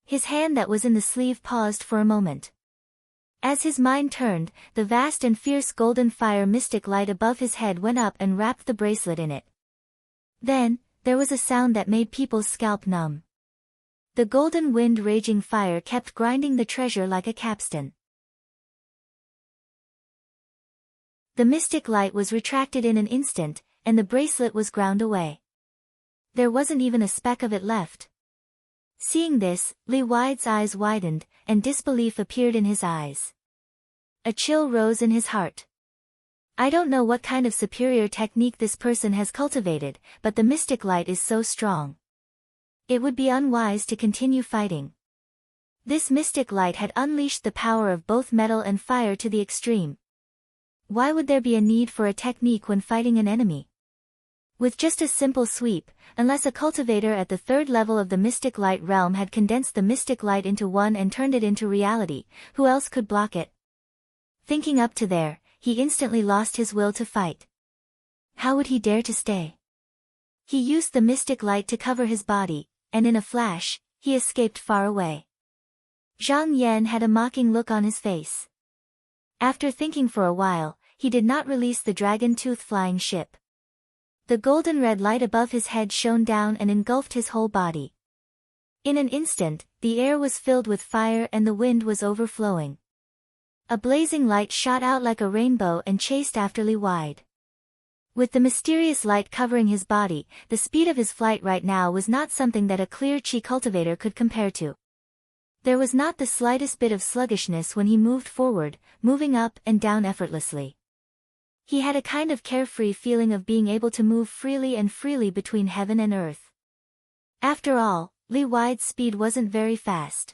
His hand that was in the sleeve paused for a moment. As his mind turned, the vast and fierce golden fire mystic light above his head went up and wrapped the bracelet in it. Then, there was a sound that made people's scalp numb. The golden wind raging fire kept grinding the treasure like a capstan. The mystic light was retracted in an instant, and the bracelet was ground away. There wasn't even a speck of it left. Seeing this, Li Wide's eyes widened, and disbelief appeared in his eyes. A chill rose in his heart. I don't know what kind of superior technique this person has cultivated, but the mystic light is so strong. It would be unwise to continue fighting. This mystic light had unleashed the power of both metal and fire to the extreme. Why would there be a need for a technique when fighting an enemy? With just a simple sweep, unless a cultivator at the third level of the mystic light realm had condensed the mystic light into one and turned it into reality, who else could block it? Thinking up to there, he instantly lost his will to fight. How would he dare to stay? He used the mystic light to cover his body, and in a flash, he escaped far away. Zhang Yan had a mocking look on his face. After thinking for a while, he did not release the dragon tooth flying ship. The golden red light above his head shone down and engulfed his whole body. In an instant, the air was filled with fire and the wind was overflowing. A blazing light shot out like a rainbow and chased after Li Wide. With the mysterious light covering his body, the speed of his flight right now was not something that a clear chi cultivator could compare to. There was not the slightest bit of sluggishness when he moved forward, moving up and down effortlessly. He had a kind of carefree feeling of being able to move freely between heaven and earth. After all, Li Wide's speed wasn't very fast.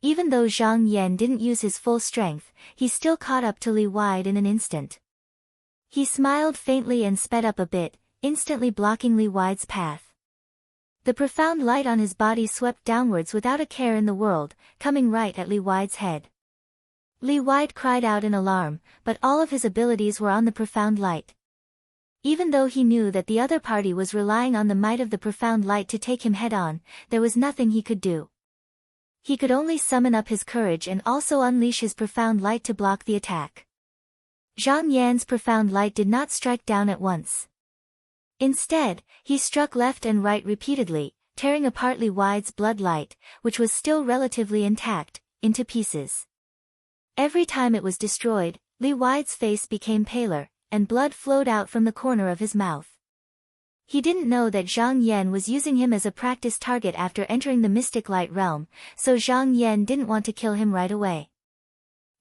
Even though Zhang Yan didn't use his full strength, he still caught up to Li Wide in an instant. He smiled faintly and sped up a bit, instantly blocking Li Wide's path. The profound light on his body swept downwards without a care in the world, coming right at Li Wide's head. Li Wide cried out in alarm, but all of his abilities were on the profound light. Even though he knew that the other party was relying on the might of the profound light to take him head-on, there was nothing he could do. He could only summon up his courage and also unleash his profound light to block the attack. Zhang Yan's profound light did not strike down at once. Instead, he struck left and right repeatedly, tearing apart Li Wide's blood light, which was still relatively intact, into pieces. Every time it was destroyed, Li Wide's face became paler, and blood flowed out from the corner of his mouth. He didn't know that Zhang Yan was using him as a practice target after entering the mystic light realm, so Zhang Yan didn't want to kill him right away.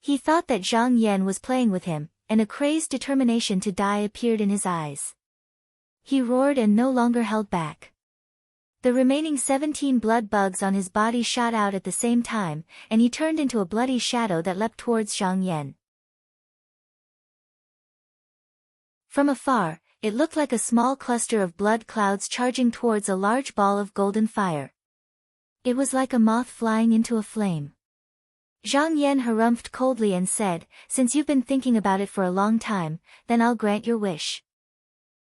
He thought that Zhang Yan was playing with him, and a crazed determination to die appeared in his eyes. He roared and no longer held back. The remaining 17 blood bugs on his body shot out at the same time, and he turned into a bloody shadow that leapt towards Zhang Yan. From afar, it looked like a small cluster of blood clouds charging towards a large ball of golden fire. It was like a moth flying into a flame. Zhang Yan harumphed coldly and said, "Since you've been thinking about it for a long time, then I'll grant your wish."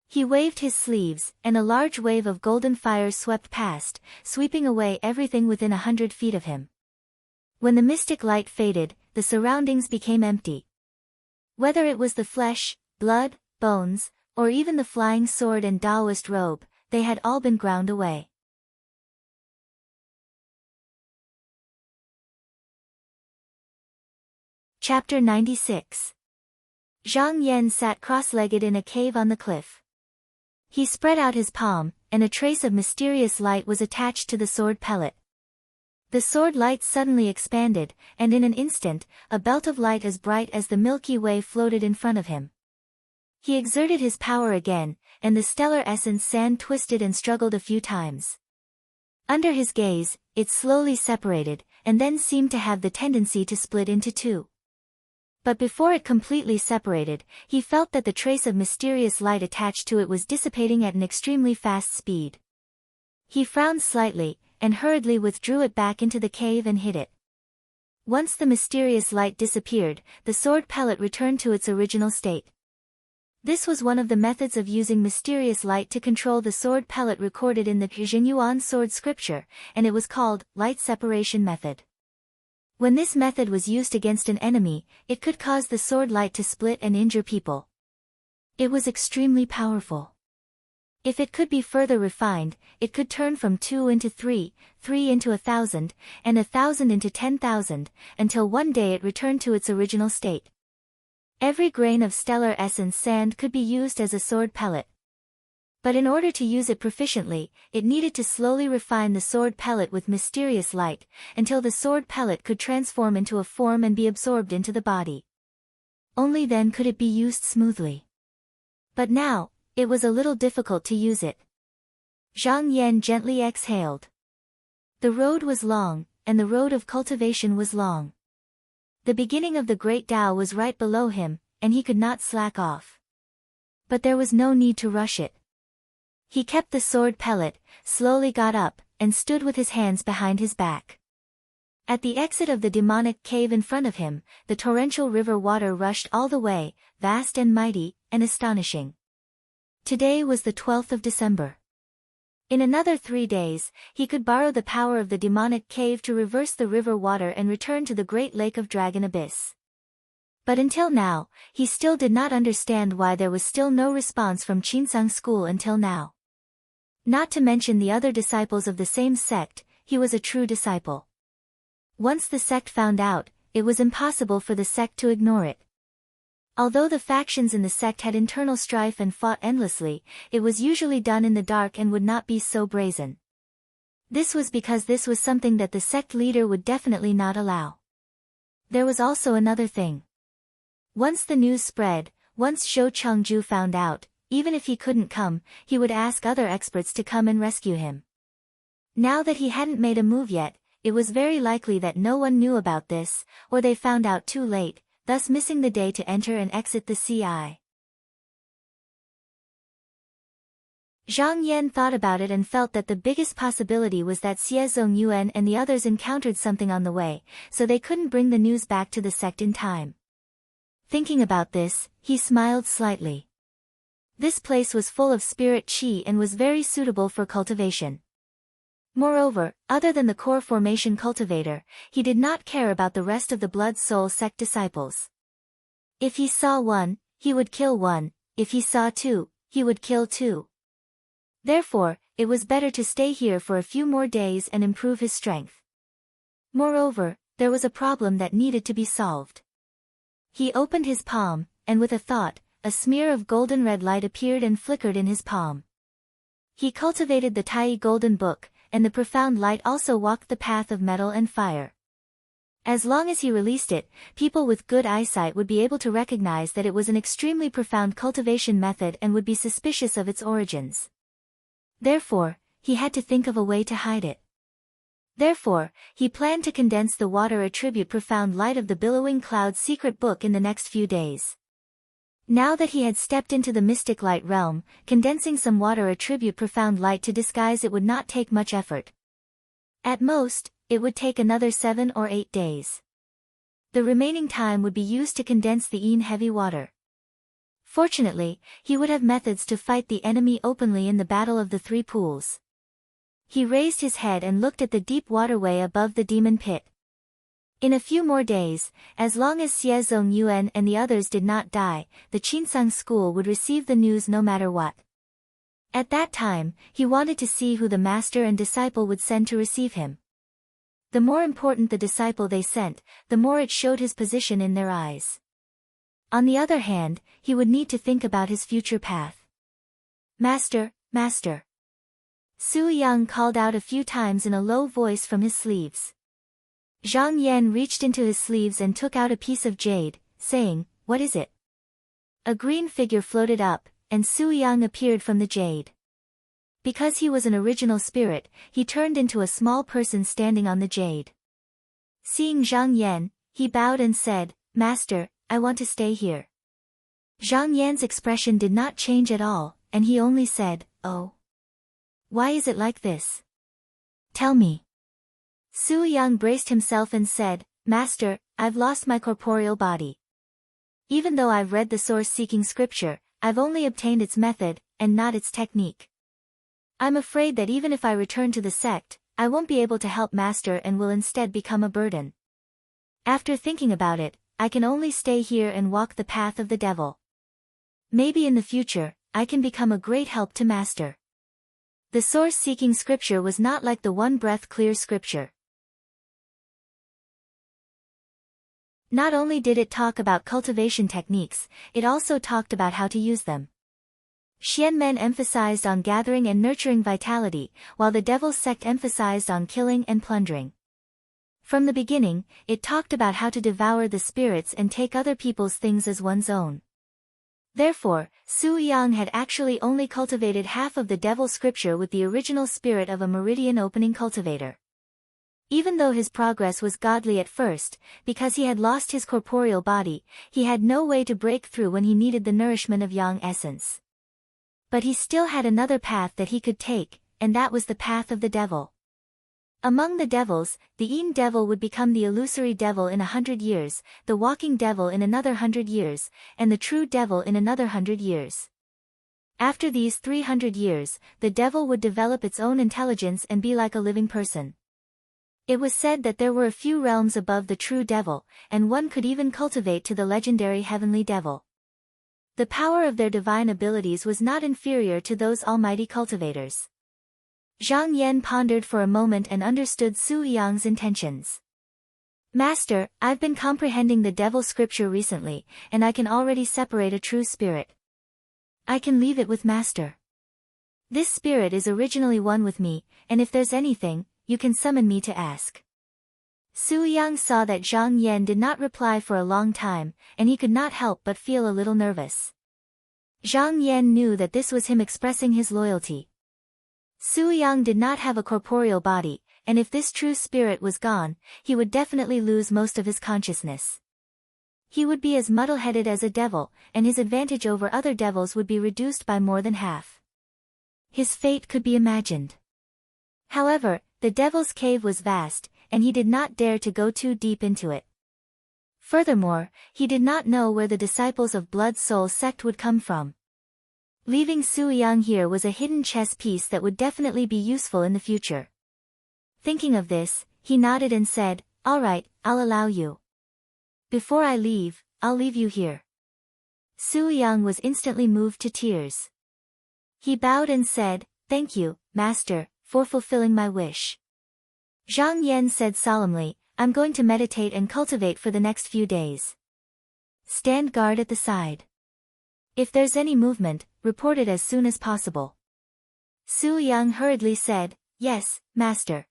He waved his sleeves, and a large wave of golden fire swept past, sweeping away everything within 100 feet of him. When the mystic light faded, the surroundings became empty. Whether it was the flesh, blood, bones, or even the flying sword and Taoist robe, they had all been ground away. Chapter 96. Zhang Yan sat cross-legged in a cave on the cliff. He spread out his palm, and a trace of mysterious light was attached to the sword pellet. The sword light suddenly expanded, and in an instant, a belt of light as bright as the Milky Way floated in front of him. He exerted his power again, and the stellar essence sand twisted and struggled a few times. Under his gaze, it slowly separated, and then seemed to have the tendency to split into two. But before it completely separated, he felt that the trace of mysterious light attached to it was dissipating at an extremely fast speed. He frowned slightly, and hurriedly withdrew it back into the cave and hid it. Once the mysterious light disappeared, the sword pellet returned to its original state. This was one of the methods of using mysterious light to control the sword pellet recorded in the Jinyuan sword scripture, and it was called light separation method. When this method was used against an enemy, it could cause the sword light to split and injure people. It was extremely powerful. If it could be further refined, it could turn from 2 into 3, 3 into 1,000, and 1,000 into 10,000, until one day it returned to its original state. Every grain of stellar essence sand could be used as a sword pellet. But in order to use it proficiently, it needed to slowly refine the sword pellet with mysterious light, until the sword pellet could transform into a form and be absorbed into the body. Only then could it be used smoothly. But now, it was a little difficult to use it. Zhang Yan gently exhaled. The road was long, and the road of cultivation was long. The beginning of the Great Tao was right below him, and he could not slack off. But there was no need to rush it. He kept the sword pellet, slowly got up, and stood with his hands behind his back. At the exit of the demonic cave in front of him, the torrential river water rushed all the way, vast and mighty, and astonishing. Today was the 12th of December. In another 3 days, he could borrow the power of the demonic cave to reverse the river water and return to the great lake of Dragon Abyss. But until now, he still did not understand why there was still no response from Qinsang school until now. Not to mention the other disciples of the same sect, he was a true disciple. Once the sect found out, it was impossible for the sect to ignore it. Although the factions in the sect had internal strife and fought endlessly, it was usually done in the dark and would not be so brazen. This was because this was something that the sect leader would definitely not allow. There was also another thing. Once the news spread, once Zhou Chengju found out, even if he couldn't come, he would ask other experts to come and rescue him. Now that he hadn't made a move yet, it was very likely that no one knew about this, or they found out too late, thus missing the day to enter and exit the CI. Zhang Yan thought about it and felt that the biggest possibility was that Xie Zongyuan and the others encountered something on the way, so they couldn't bring the news back to the sect in time. Thinking about this, he smiled slightly. This place was full of spirit qi and was very suitable for cultivation. Moreover, other than the core formation cultivator, he did not care about the rest of the Blood Soul sect disciples. If he saw one, he would kill one, if he saw two, he would kill two. Therefore, it was better to stay here for a few more days and improve his strength. Moreover, there was a problem that needed to be solved. He opened his palm, and with a thought, a smear of golden red light appeared and flickered in his palm. He cultivated the Tai Golden Book, and the profound light also walked the path of metal and fire. As long as he released it, people with good eyesight would be able to recognize that it was an extremely profound cultivation method and would be suspicious of its origins. Therefore, he had to think of a way to hide it. Therefore, he planned to condense the water attribute profound light of the Billowing Cloud's secret book in the next few days. Now that he had stepped into the mystic light realm, condensing some water attribute profound light to disguise it would not take much effort. At most, it would take another 7 or 8 days. The remaining time would be used to condense the heavy water. Fortunately, he would have methods to fight the enemy openly in the Battle of the Three Pools. He raised his head and looked at the deep waterway above the demon pit. In a few more days, as long as Xie Zongyuan and the others did not die, the Qinsang school would receive the news no matter what. At that time, he wanted to see who the master and disciple would send to receive him. The more important the disciple they sent, the more it showed his position in their eyes. On the other hand, he would need to think about his future path. Master, Master. Su Yang called out a few times in a low voice from his sleeves. Zhang Yan reached into his sleeves and took out a piece of jade, saying, "What is it?" A green figure floated up, and Su Yang appeared from the jade. Because he was an original spirit, he turned into a small person standing on the jade. Seeing Zhang Yan, he bowed and said, "Master, I want to stay here." Zhang Yan's expression did not change at all, and he only said, "Oh. Why is it like this? Tell me." Su Yang braced himself and said, "Master, I've lost my corporeal body. Even though I've read the source-seeking scripture, I've only obtained its method, and not its technique. I'm afraid that even if I return to the sect, I won't be able to help Master and will instead become a burden. After thinking about it, I can only stay here and walk the path of the devil. Maybe in the future, I can become a great help to Master." The source-seeking scripture was not like the one-breath clear scripture. Not only did it talk about cultivation techniques, it also talked about how to use them. Xianmen emphasized on gathering and nurturing vitality, while the Devil's sect emphasized on killing and plundering. From the beginning, it talked about how to devour the spirits and take other people's things as one's own. Therefore, Su Yang had actually only cultivated half of the Devil scripture with the original spirit of a meridian opening cultivator. Even though his progress was godly at first, because he had lost his corporeal body, he had no way to break through when he needed the nourishment of Yang essence. But he still had another path that he could take, and that was the path of the devil. Among the devils, the Yin devil would become the illusory devil in 100 years, the walking devil in another 100 years, and the true devil in another 100 years. After these 300 years, the devil would develop its own intelligence and be like a living person. It was said that there were a few realms above the true devil, and one could even cultivate to the legendary heavenly devil. The power of their divine abilities was not inferior to those almighty cultivators. Zhang Yan pondered for a moment and understood Su Yang's intentions. "Master, I've been comprehending the devil scripture recently, and I can already separate a true spirit. I can leave it with Master. This spirit is originally one with me, and if there's anything, you can summon me to ask." Su Yang saw that Zhang Yan did not reply for a long time, and he could not help but feel a little nervous. Zhang Yan knew that this was him expressing his loyalty. Su Yang did not have a corporeal body, and if this true spirit was gone, he would definitely lose most of his consciousness. He would be as muddle-headed as a devil, and his advantage over other devils would be reduced by more than half. His fate could be imagined. However, the devil's cave was vast, and he did not dare to go too deep into it. Furthermore, he did not know where the disciples of Blood Soul sect would come from. Leaving Su Yang here was a hidden chess piece that would definitely be useful in the future. Thinking of this, he nodded and said, "All right, I'll allow you. Before I leave, I'll leave you here." Su Yang was instantly moved to tears. He bowed and said, "Thank you, Master, for fulfilling my wish." Zhang Yan said solemnly, "I'm going to meditate and cultivate for the next few days. Stand guard at the side. If there's any movement, report it as soon as possible." Su Yang hurriedly said, "Yes, Master."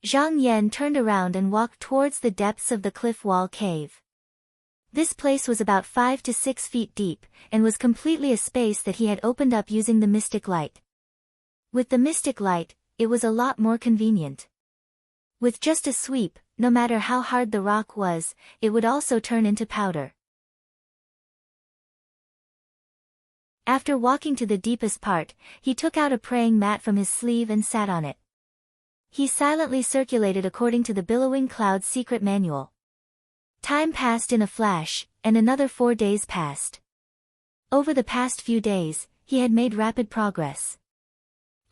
Zhang Yan turned around and walked towards the depths of the cliff wall cave. This place was about 5 to 6 feet deep, and was completely a space that he had opened up using the mystic light. With the mystic light, it was a lot more convenient. With just a sweep, no matter how hard the rock was, it would also turn into powder. After walking to the deepest part, he took out a praying mat from his sleeve and sat on it. He silently circulated according to the billowing cloud's secret manual. Time passed in a flash, and another 4 days passed. Over the past few days, he had made rapid progress.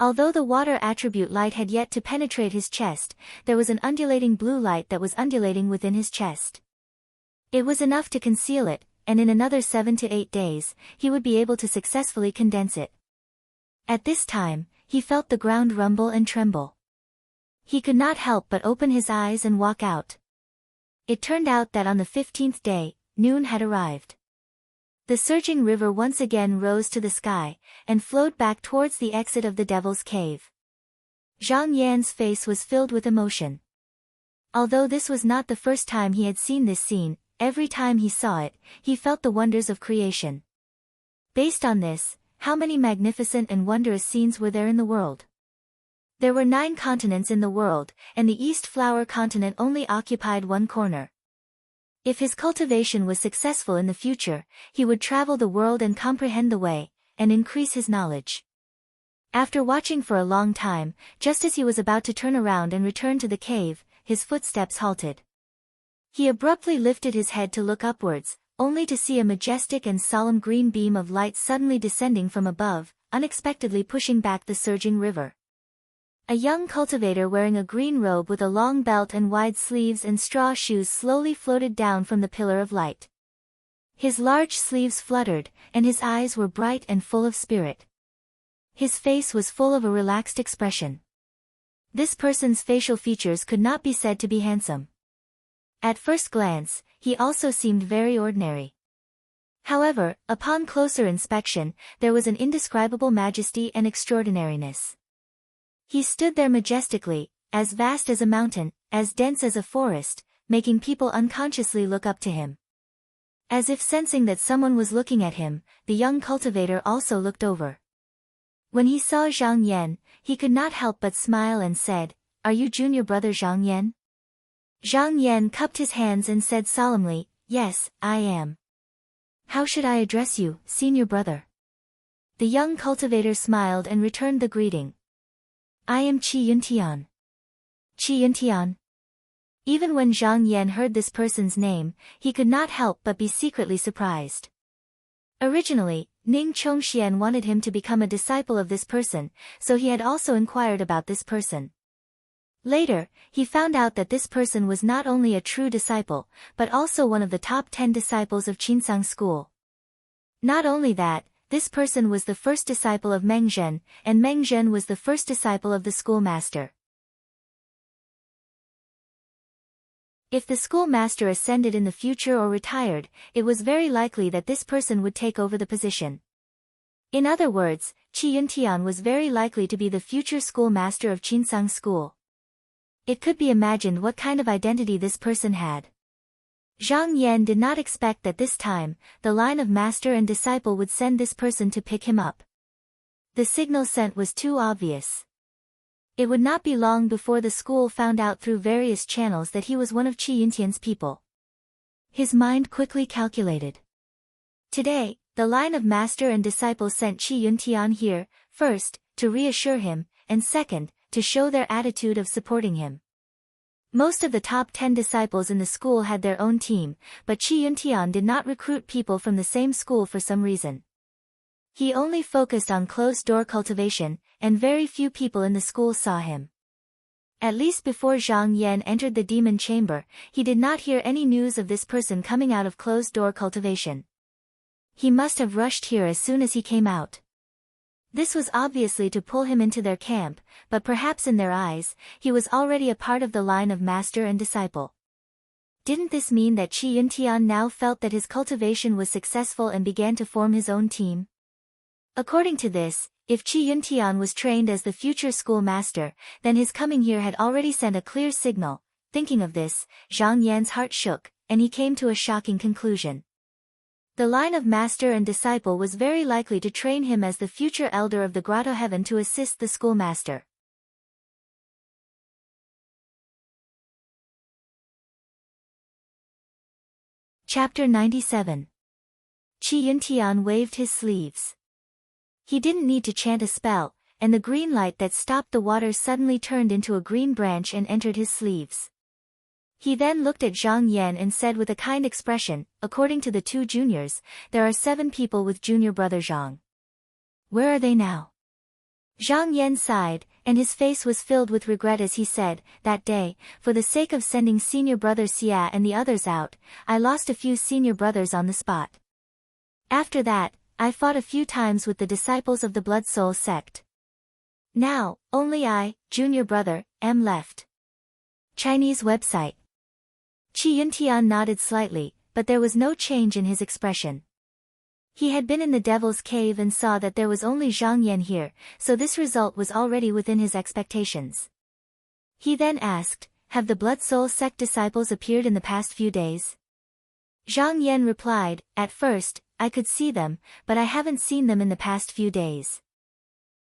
Although the water attribute light had yet to penetrate his chest, there was an undulating blue light that was undulating within his chest. It was enough to conceal it, and in another 7 to 8 days, he would be able to successfully condense it. At this time, he felt the ground rumble and tremble. He could not help but open his eyes and walk out. It turned out that on the 15th day, noon had arrived. The surging river once again rose to the sky, and flowed back towards the exit of the Devil's Cave. Zhang Yan's face was filled with emotion. Although this was not the first time he had seen this scene, every time he saw it, he felt the wonders of creation. Based on this, how many magnificent and wondrous scenes were there in the world? There were 9 continents in the world, and the East Flower continent only occupied 1 corner. If his cultivation was successful in the future, he would travel the world and comprehend the way, and increase his knowledge. After watching for a long time, just as he was about to turn around and return to the cave, his footsteps halted. He abruptly lifted his head to look upwards, only to see a majestic and solemn green beam of light suddenly descending from above, unexpectedly pushing back the surging river. A young cultivator wearing a green robe with a long belt and wide sleeves and straw shoes slowly floated down from the pillar of light. His large sleeves fluttered, and his eyes were bright and full of spirit. His face was full of a relaxed expression. This person's facial features could not be said to be handsome. At first glance, he also seemed very ordinary. However, upon closer inspection, there was an indescribable majesty and extraordinariness. He stood there majestically, as vast as a mountain, as dense as a forest, making people unconsciously look up to him. As if sensing that someone was looking at him, the young cultivator also looked over. When he saw Zhang Yan, he could not help but smile and said, "Are you junior brother Zhang Yan?" Zhang Yan cupped his hands and said solemnly, "Yes, I am." "How should I address you, senior brother?" The young cultivator smiled and returned the greeting. "I am Qi Yuntian." Qi Yuntian? Even when Zhang Yan heard this person's name, he could not help but be secretly surprised. Originally, Ning Chongxian wanted him to become a disciple of this person, so he had also inquired about this person. Later, he found out that this person was not only a true disciple, but also one of the top 10 disciples of Qinsang school. Not only that, this person was the first disciple of Meng Zhen, and Meng Zhen was the first disciple of the schoolmaster. If the schoolmaster ascended in the future or retired, it was very likely that this person would take over the position. In other words, Qi Yuntian was very likely to be the future schoolmaster of Qinsang school. It could be imagined what kind of identity this person had. Zhang Yan did not expect that this time, the line of master and disciple would send this person to pick him up. The signal sent was too obvious. It would not be long before the school found out through various channels that he was one of Qi Yuntian's people. His mind quickly calculated. Today, the line of master and disciple sent Qi Yuntian here, first, to reassure him, and second, to show their attitude of supporting him. Most of the top 10 disciples in the school had their own team, but Qi Yuntian did not recruit people from the same school for some reason. He only focused on closed-door cultivation, and very few people in the school saw him. At least before Zhang Yan entered the demon chamber, he did not hear any news of this person coming out of closed-door cultivation. He must have rushed here as soon as he came out. This was obviously to pull him into their camp, but perhaps in their eyes, he was already a part of the line of master and disciple. Didn't this mean that Qi Yuntian now felt that his cultivation was successful and began to form his own team? According to this, if Qi Yuntian was trained as the future schoolmaster, then his coming here had already sent a clear signal. Thinking of this, Zhang Yan's heart shook, and he came to a shocking conclusion. The line of master and disciple was very likely to train him as the future elder of the Grotto Heaven to assist the schoolmaster. Chapter 97. Qi Yuntian waved his sleeves. He didn't need to chant a spell, and the green light that stopped the water suddenly turned into a green branch and entered his sleeves. He then looked at Zhang Yan and said with a kind expression, "According to the two juniors, there are 7 people with junior brother Zhang. Where are they now?" Zhang Yan sighed, and his face was filled with regret as he said, "That day, for the sake of sending senior brother Xia and the others out, I lost a few senior brothers on the spot. After that, I fought a few times with the disciples of the Blood Soul sect. Now, only I, junior brother, am left." Chinese website. Qi Yuntian nodded slightly, but there was no change in his expression. He had been in the Devil's Cave and saw that there was only Zhang Yan here, so this result was already within his expectations. He then asked, "Have the Blood Soul sect disciples appeared in the past few days?" Zhang Yan replied, "At first, I could see them, but I haven't seen them in the past few days.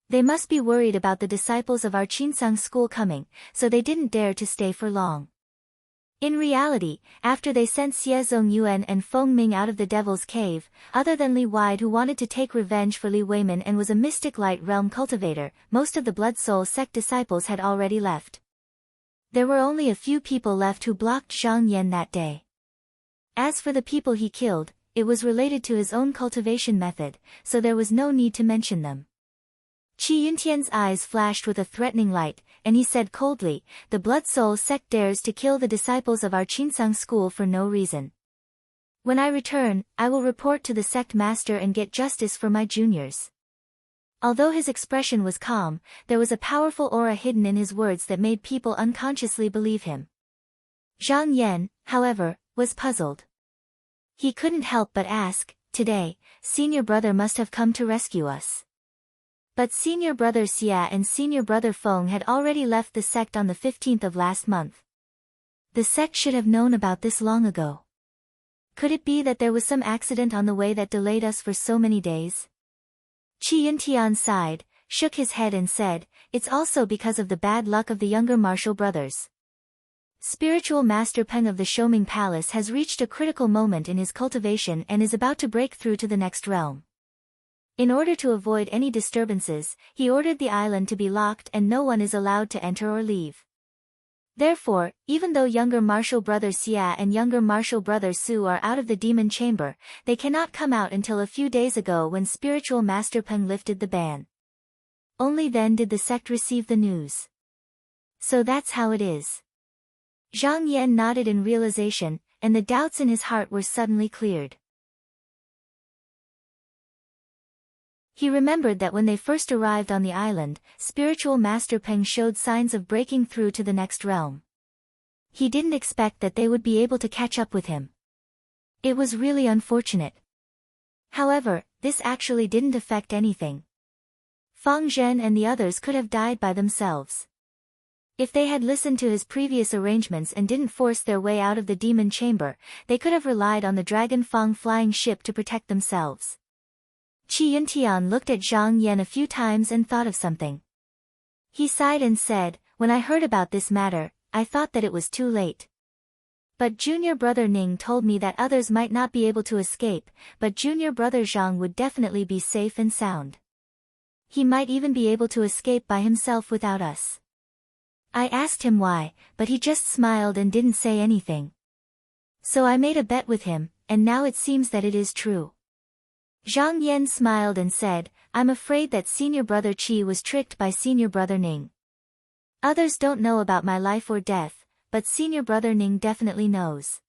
They must be worried about the disciples of our Qinsang school coming, so they didn't dare to stay for long." In reality, after they sent Xie Zongyuan and Feng Ming out of the Devil's Cave, other than Li Wide who wanted to take revenge for Li Weimin and was a mystic light realm cultivator, most of the Blood Soul sect disciples had already left. There were only a few people left who blocked Zhang Yan that day. As for the people he killed, it was related to his own cultivation method, so there was no need to mention them. Qi Yuntian's eyes flashed with a threatening light, and he said coldly, "The Blood Soul sect dares to kill the disciples of our Qinsang school for no reason. When I return, I will report to the sect master and get justice for my juniors." Although his expression was calm, there was a powerful aura hidden in his words that made people unconsciously believe him. Zhang Yan, however, was puzzled. He couldn't help but ask, "Today, senior brother must have come to rescue us." But senior brother Xia and senior brother Feng had already left the sect on the 15th of last month. The sect should have known about this long ago. Could it be that there was some accident on the way that delayed us for so many days? Qi Yuntian sighed, shook his head and said, "It's also because of the bad luck of the younger martial brothers. Spiritual Master Peng of the Shouming Palace has reached a critical moment in his cultivation and is about to break through to the next realm. In order to avoid any disturbances, he ordered the island to be locked and no one is allowed to enter or leave. Therefore, even though younger martial brother Xia and younger martial brother Su are out of the demon chamber, they cannot come out until a few days ago when Spiritual Master Peng lifted the ban. Only then did the sect receive the news. So that's how it is." Zhang Yan nodded in realization, and the doubts in his heart were suddenly cleared. He remembered that when they first arrived on the island, Spiritual Master Peng showed signs of breaking through to the next realm. He didn't expect that they would be able to catch up with him. It was really unfortunate. However, this actually didn't affect anything. Fang Zhen and the others could have died by themselves. If they had listened to his previous arrangements and didn't force their way out of the demon chamber, they could have relied on the Dragon Fang flying ship to protect themselves. Qi Yuntian looked at Zhang Yan a few times and thought of something. He sighed and said, "When I heard about this matter, I thought that it was too late. But junior brother Ning told me that others might not be able to escape, but junior brother Zhang would definitely be safe and sound. He might even be able to escape by himself without us." I asked him why, but he just smiled and didn't say anything. So I made a bet with him, and now it seems that it is true. Zhang Yan smiled and said, "I'm afraid that senior brother Qi was tricked by senior brother Ning." Others don't know about my life or death, but senior brother Ning definitely knows.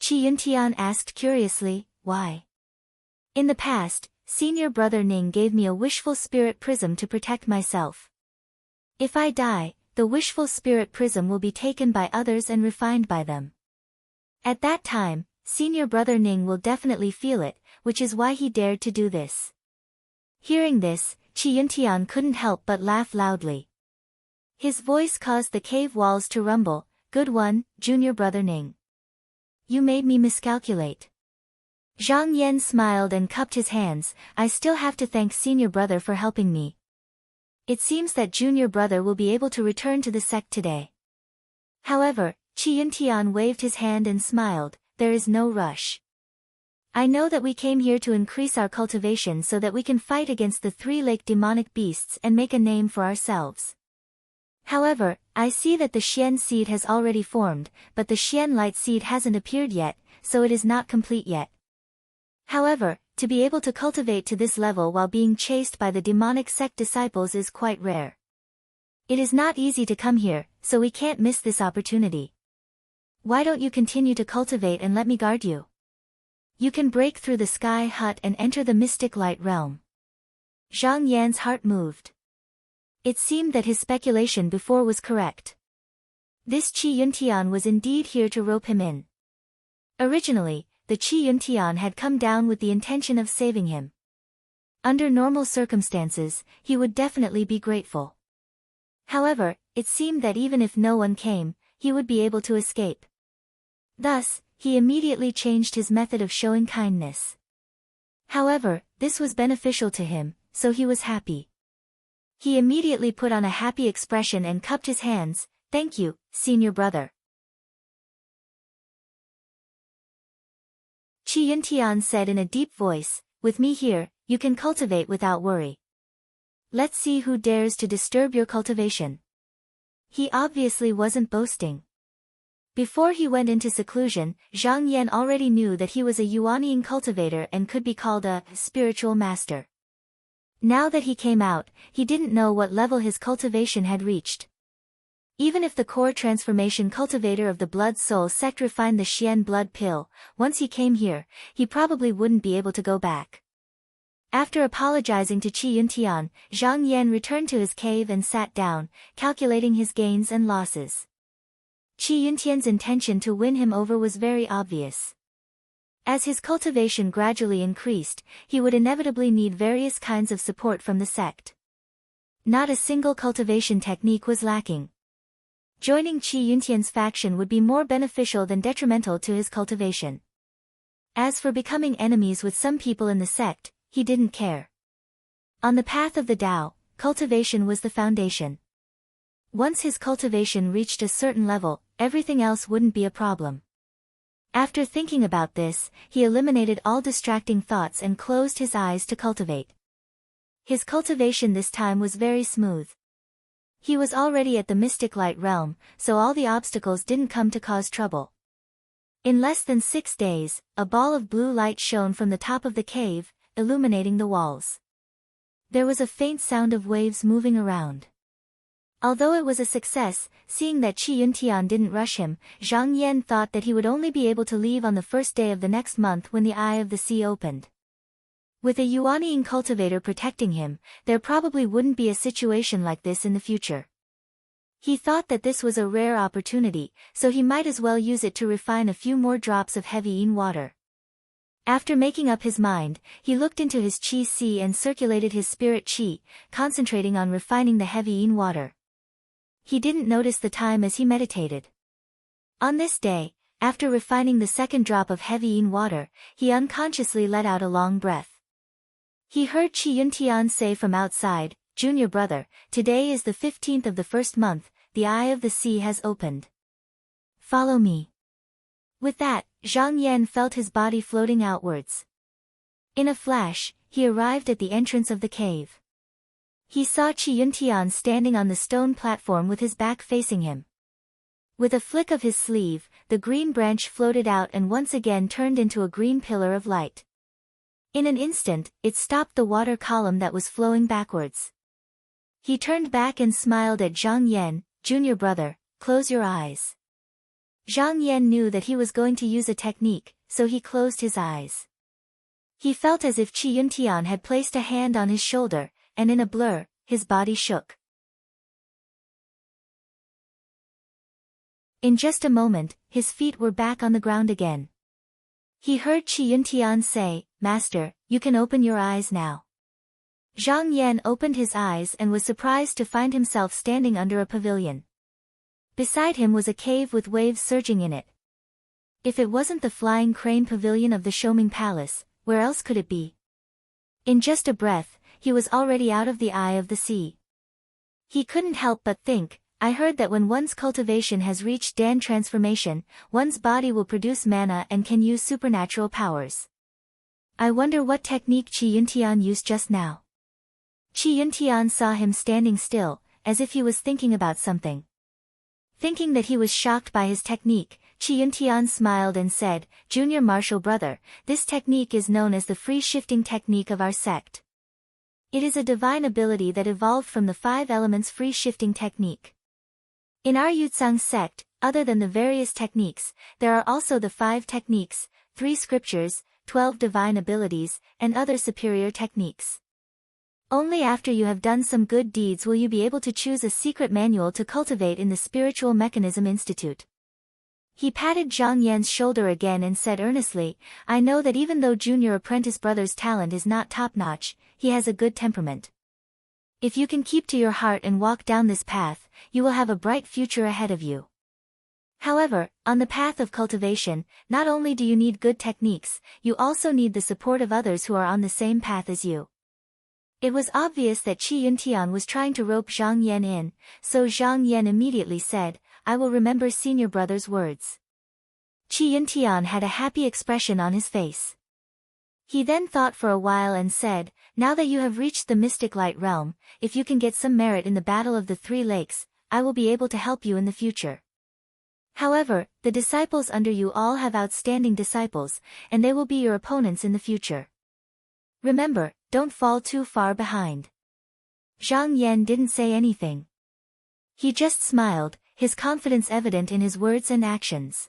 Qi Yuntian asked curiously, why? In the past, senior brother Ning gave me a wishful spirit prism to protect myself. If I die, the wishful spirit prism will be taken by others and refined by them. At that time, senior brother Ning will definitely feel it, which is why he dared to do this. Hearing this, Qi Yuntian couldn't help but laugh loudly. His voice caused the cave walls to rumble. Good one, junior brother Ning. You made me miscalculate. Zhang Yan smiled and cupped his hands. I still have to thank senior brother for helping me. It seems that junior brother will be able to return to the sect today. However, Qi Yuntian waved his hand and smiled. There is no rush. I know that we came here to increase our cultivation so that we can fight against the three-lake demonic beasts and make a name for ourselves. However, I see that the Xian seed has already formed, but the Xian light seed hasn't appeared yet, so it is not complete yet. However, to be able to cultivate to this level while being chased by the demonic sect disciples is quite rare. It is not easy to come here, so we can't miss this opportunity. Why don't you continue to cultivate and let me guard you? You can break through the sky hut and enter the mystic light realm. Zhang Yan's heart moved. It seemed that his speculation before was correct. This Qi Yuntian was indeed here to rope him in. Originally, the Qi Yuntian had come down with the intention of saving him. Under normal circumstances, he would definitely be grateful. However, it seemed that even if no one came, he would be able to escape. Thus, he immediately changed his method of showing kindness. However, this was beneficial to him, so he was happy. He immediately put on a happy expression and cupped his hands. Thank you, senior brother. Qi Yuntian said in a deep voice, with me here, you can cultivate without worry. Let's see who dares to disturb your cultivation. He obviously wasn't boasting. Before he went into seclusion, Zhang Yan already knew that he was a Yuanian cultivator and could be called a spiritual master. Now that he came out, he didn't know what level his cultivation had reached. Even if the core transformation cultivator of the blood soul sect refined the Xian blood pill, once he came here, he probably wouldn't be able to go back. After apologizing to Qi Yuntian, Zhang Yan returned to his cave and sat down, calculating his gains and losses. Qi Yuntian's intention to win him over was very obvious. As his cultivation gradually increased, he would inevitably need various kinds of support from the sect. Not a single cultivation technique was lacking. Joining Qi Yuntian's faction would be more beneficial than detrimental to his cultivation. As for becoming enemies with some people in the sect, he didn't care. On the path of the Tao, cultivation was the foundation. Once his cultivation reached a certain level, everything else wouldn't be a problem. After thinking about this, he eliminated all distracting thoughts and closed his eyes to cultivate. His cultivation this time was very smooth. He was already at the mystic light realm, so all the obstacles didn't come to cause trouble. In less than 6 days, a ball of blue light shone from the top of the cave, illuminating the walls. There was a faint sound of waves moving around. Although it was a success, seeing that Qi Yuntian didn't rush him, Zhang Yan thought that he would only be able to leave on the first day of the next month when the Eye of the Sea opened. With a Yuanian cultivator protecting him, there probably wouldn't be a situation like this in the future. He thought that this was a rare opportunity, so he might as well use it to refine a few more drops of heavy yin water. After making up his mind, he looked into his qi sea and circulated his spirit qi, concentrating on refining the heavy yin water. He didn't notice the time as he meditated. On this day, after refining the second drop of heavy yin water, he unconsciously let out a long breath. He heard Qi Yuntian say from outside, "Junior brother, today is the 15th of the first month, the Eye of the Sea has opened. Follow me." With that, Zhang Yan felt his body floating outwards. In a flash, he arrived at the entrance of the cave. He saw Qi Yuntian standing on the stone platform with his back facing him. With a flick of his sleeve, the green branch floated out and once again turned into a green pillar of light. In an instant, it stopped the water column that was flowing backwards. He turned back and smiled at Zhang Yan. "Junior brother, close your eyes." Zhang Yan knew that he was going to use a technique, so he closed his eyes. He felt as if Qi Yuntian had placed a hand on his shoulder, and in a blur, his body shook. In just a moment, his feet were back on the ground again. He heard Qi Yuntian say, "Master, you can open your eyes now." Zhang Yan opened his eyes and was surprised to find himself standing under a pavilion. Beside him was a cave with waves surging in it. If it wasn't the flying crane pavilion of the Shoming Palace, where else could it be? In just a breath, he was already out of the eye of the sea. He couldn't help but think, I heard that when one's cultivation has reached Dan transformation, one's body will produce mana and can use supernatural powers. I wonder what technique Qi Yuntian used just now. Qi Yuntian saw him standing still, as if he was thinking about something. Thinking that he was shocked by his technique, Qi Yuntian smiled and said, "Junior martial brother, this technique is known as the free shifting technique of our sect. It is a divine ability that evolved from the 5 elements free shifting technique. In our Yutsang sect, other than the various techniques, there are also the 5 techniques, 3 scriptures, 12 divine abilities, and other superior techniques. Only after you have done some good deeds will you be able to choose a secret manual to cultivate in the Spiritual Mechanism Institute." He patted Zhang Yan's shoulder again and said earnestly, "I know that even though junior apprentice brother's talent is not top-notch, he has a good temperament. If you can keep to your heart and walk down this path, you will have a bright future ahead of you. However, on the path of cultivation, not only do you need good techniques, you also need the support of others who are on the same path as you." It was obvious that Qi Yuntian was trying to rope Zhang Yan in, so Zhang Yan immediately said, "I will remember senior brother's words." Qi Yuntian had a happy expression on his face. He then thought for a while and said, "Now that you have reached the mystic light realm, if you can get some merit in the Battle of the 3 Lakes, I will be able to help you in the future. However, the disciples under you all have outstanding disciples, and they will be your opponents in the future. Remember, don't fall too far behind." Zhang Yan didn't say anything. He just smiled, his confidence evident in his words and actions.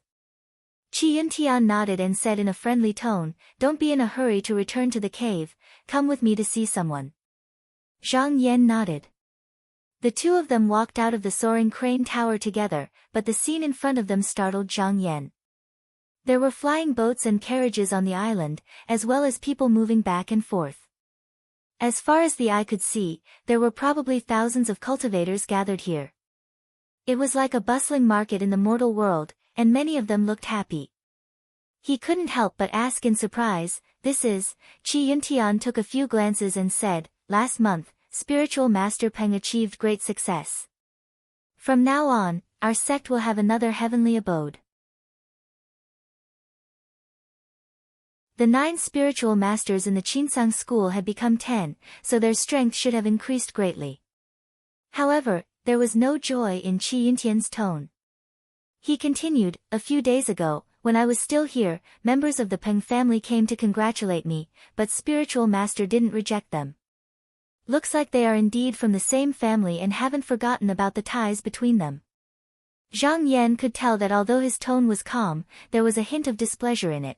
Qi Yuntian nodded and said in a friendly tone, "Don't be in a hurry to return to the cave, come with me to see someone." Zhang Yan nodded. The two of them walked out of the soaring crane tower together, but the scene in front of them startled Zhang Yan. There were flying boats and carriages on the island, as well as people moving back and forth. As far as the eye could see, there were probably thousands of cultivators gathered here. It was like a bustling market in the mortal world, and many of them looked happy. He couldn't help but ask in surprise, "This is..." Qi Yuntian took a few glances and said, "Last month, Spiritual Master Peng achieved great success. From now on, our sect will have another heavenly abode." The 9 spiritual masters in the Qinsang school had become 10, so their strength should have increased greatly. However, there was no joy in Qi Yuntian's tone. He continued, "A few days ago, when I was still here, members of the Peng family came to congratulate me, but spiritual master didn't reject them. Looks like they are indeed from the same family and haven't forgotten about the ties between them." Zhang Yan could tell that although his tone was calm, there was a hint of displeasure in it.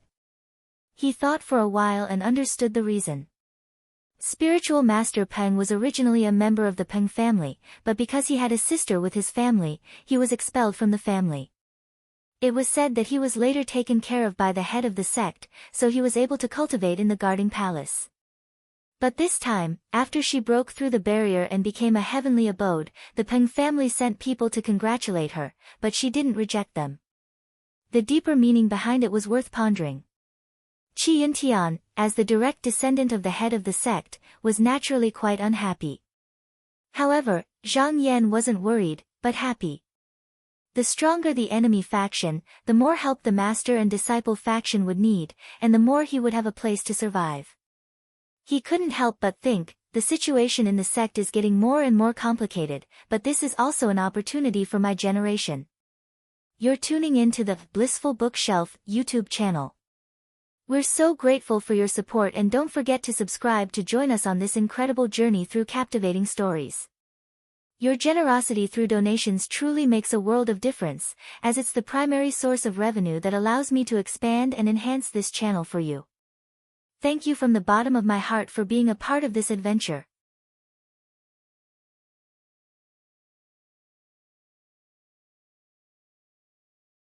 He thought for a while and understood the reason. Spiritual Master Peng was originally a member of the Peng family, but because he had a sister with his family, he was expelled from the family. It was said that he was later taken care of by the head of the sect, so he was able to cultivate in the guarding palace. But this time, after she broke through the barrier and became a heavenly abode, the Peng family sent people to congratulate her, but she didn't reject them. The deeper meaning behind it was worth pondering. Qi Yuntian, as the direct descendant of the head of the sect, was naturally quite unhappy. However, Zhang Yan wasn't worried, but happy. The stronger the enemy faction, the more help the master and disciple faction would need, and the more he would have a place to survive. He couldn't help but think, the situation in the sect is getting more and more complicated, but this is also an opportunity for my generation. You're tuning in to the Blissful Bookshelf YouTube channel. We're so grateful for your support and don't forget to subscribe to join us on this incredible journey through captivating stories. Your generosity through donations truly makes a world of difference, as it's the primary source of revenue that allows me to expand and enhance this channel for you. Thank you from the bottom of my heart for being a part of this adventure.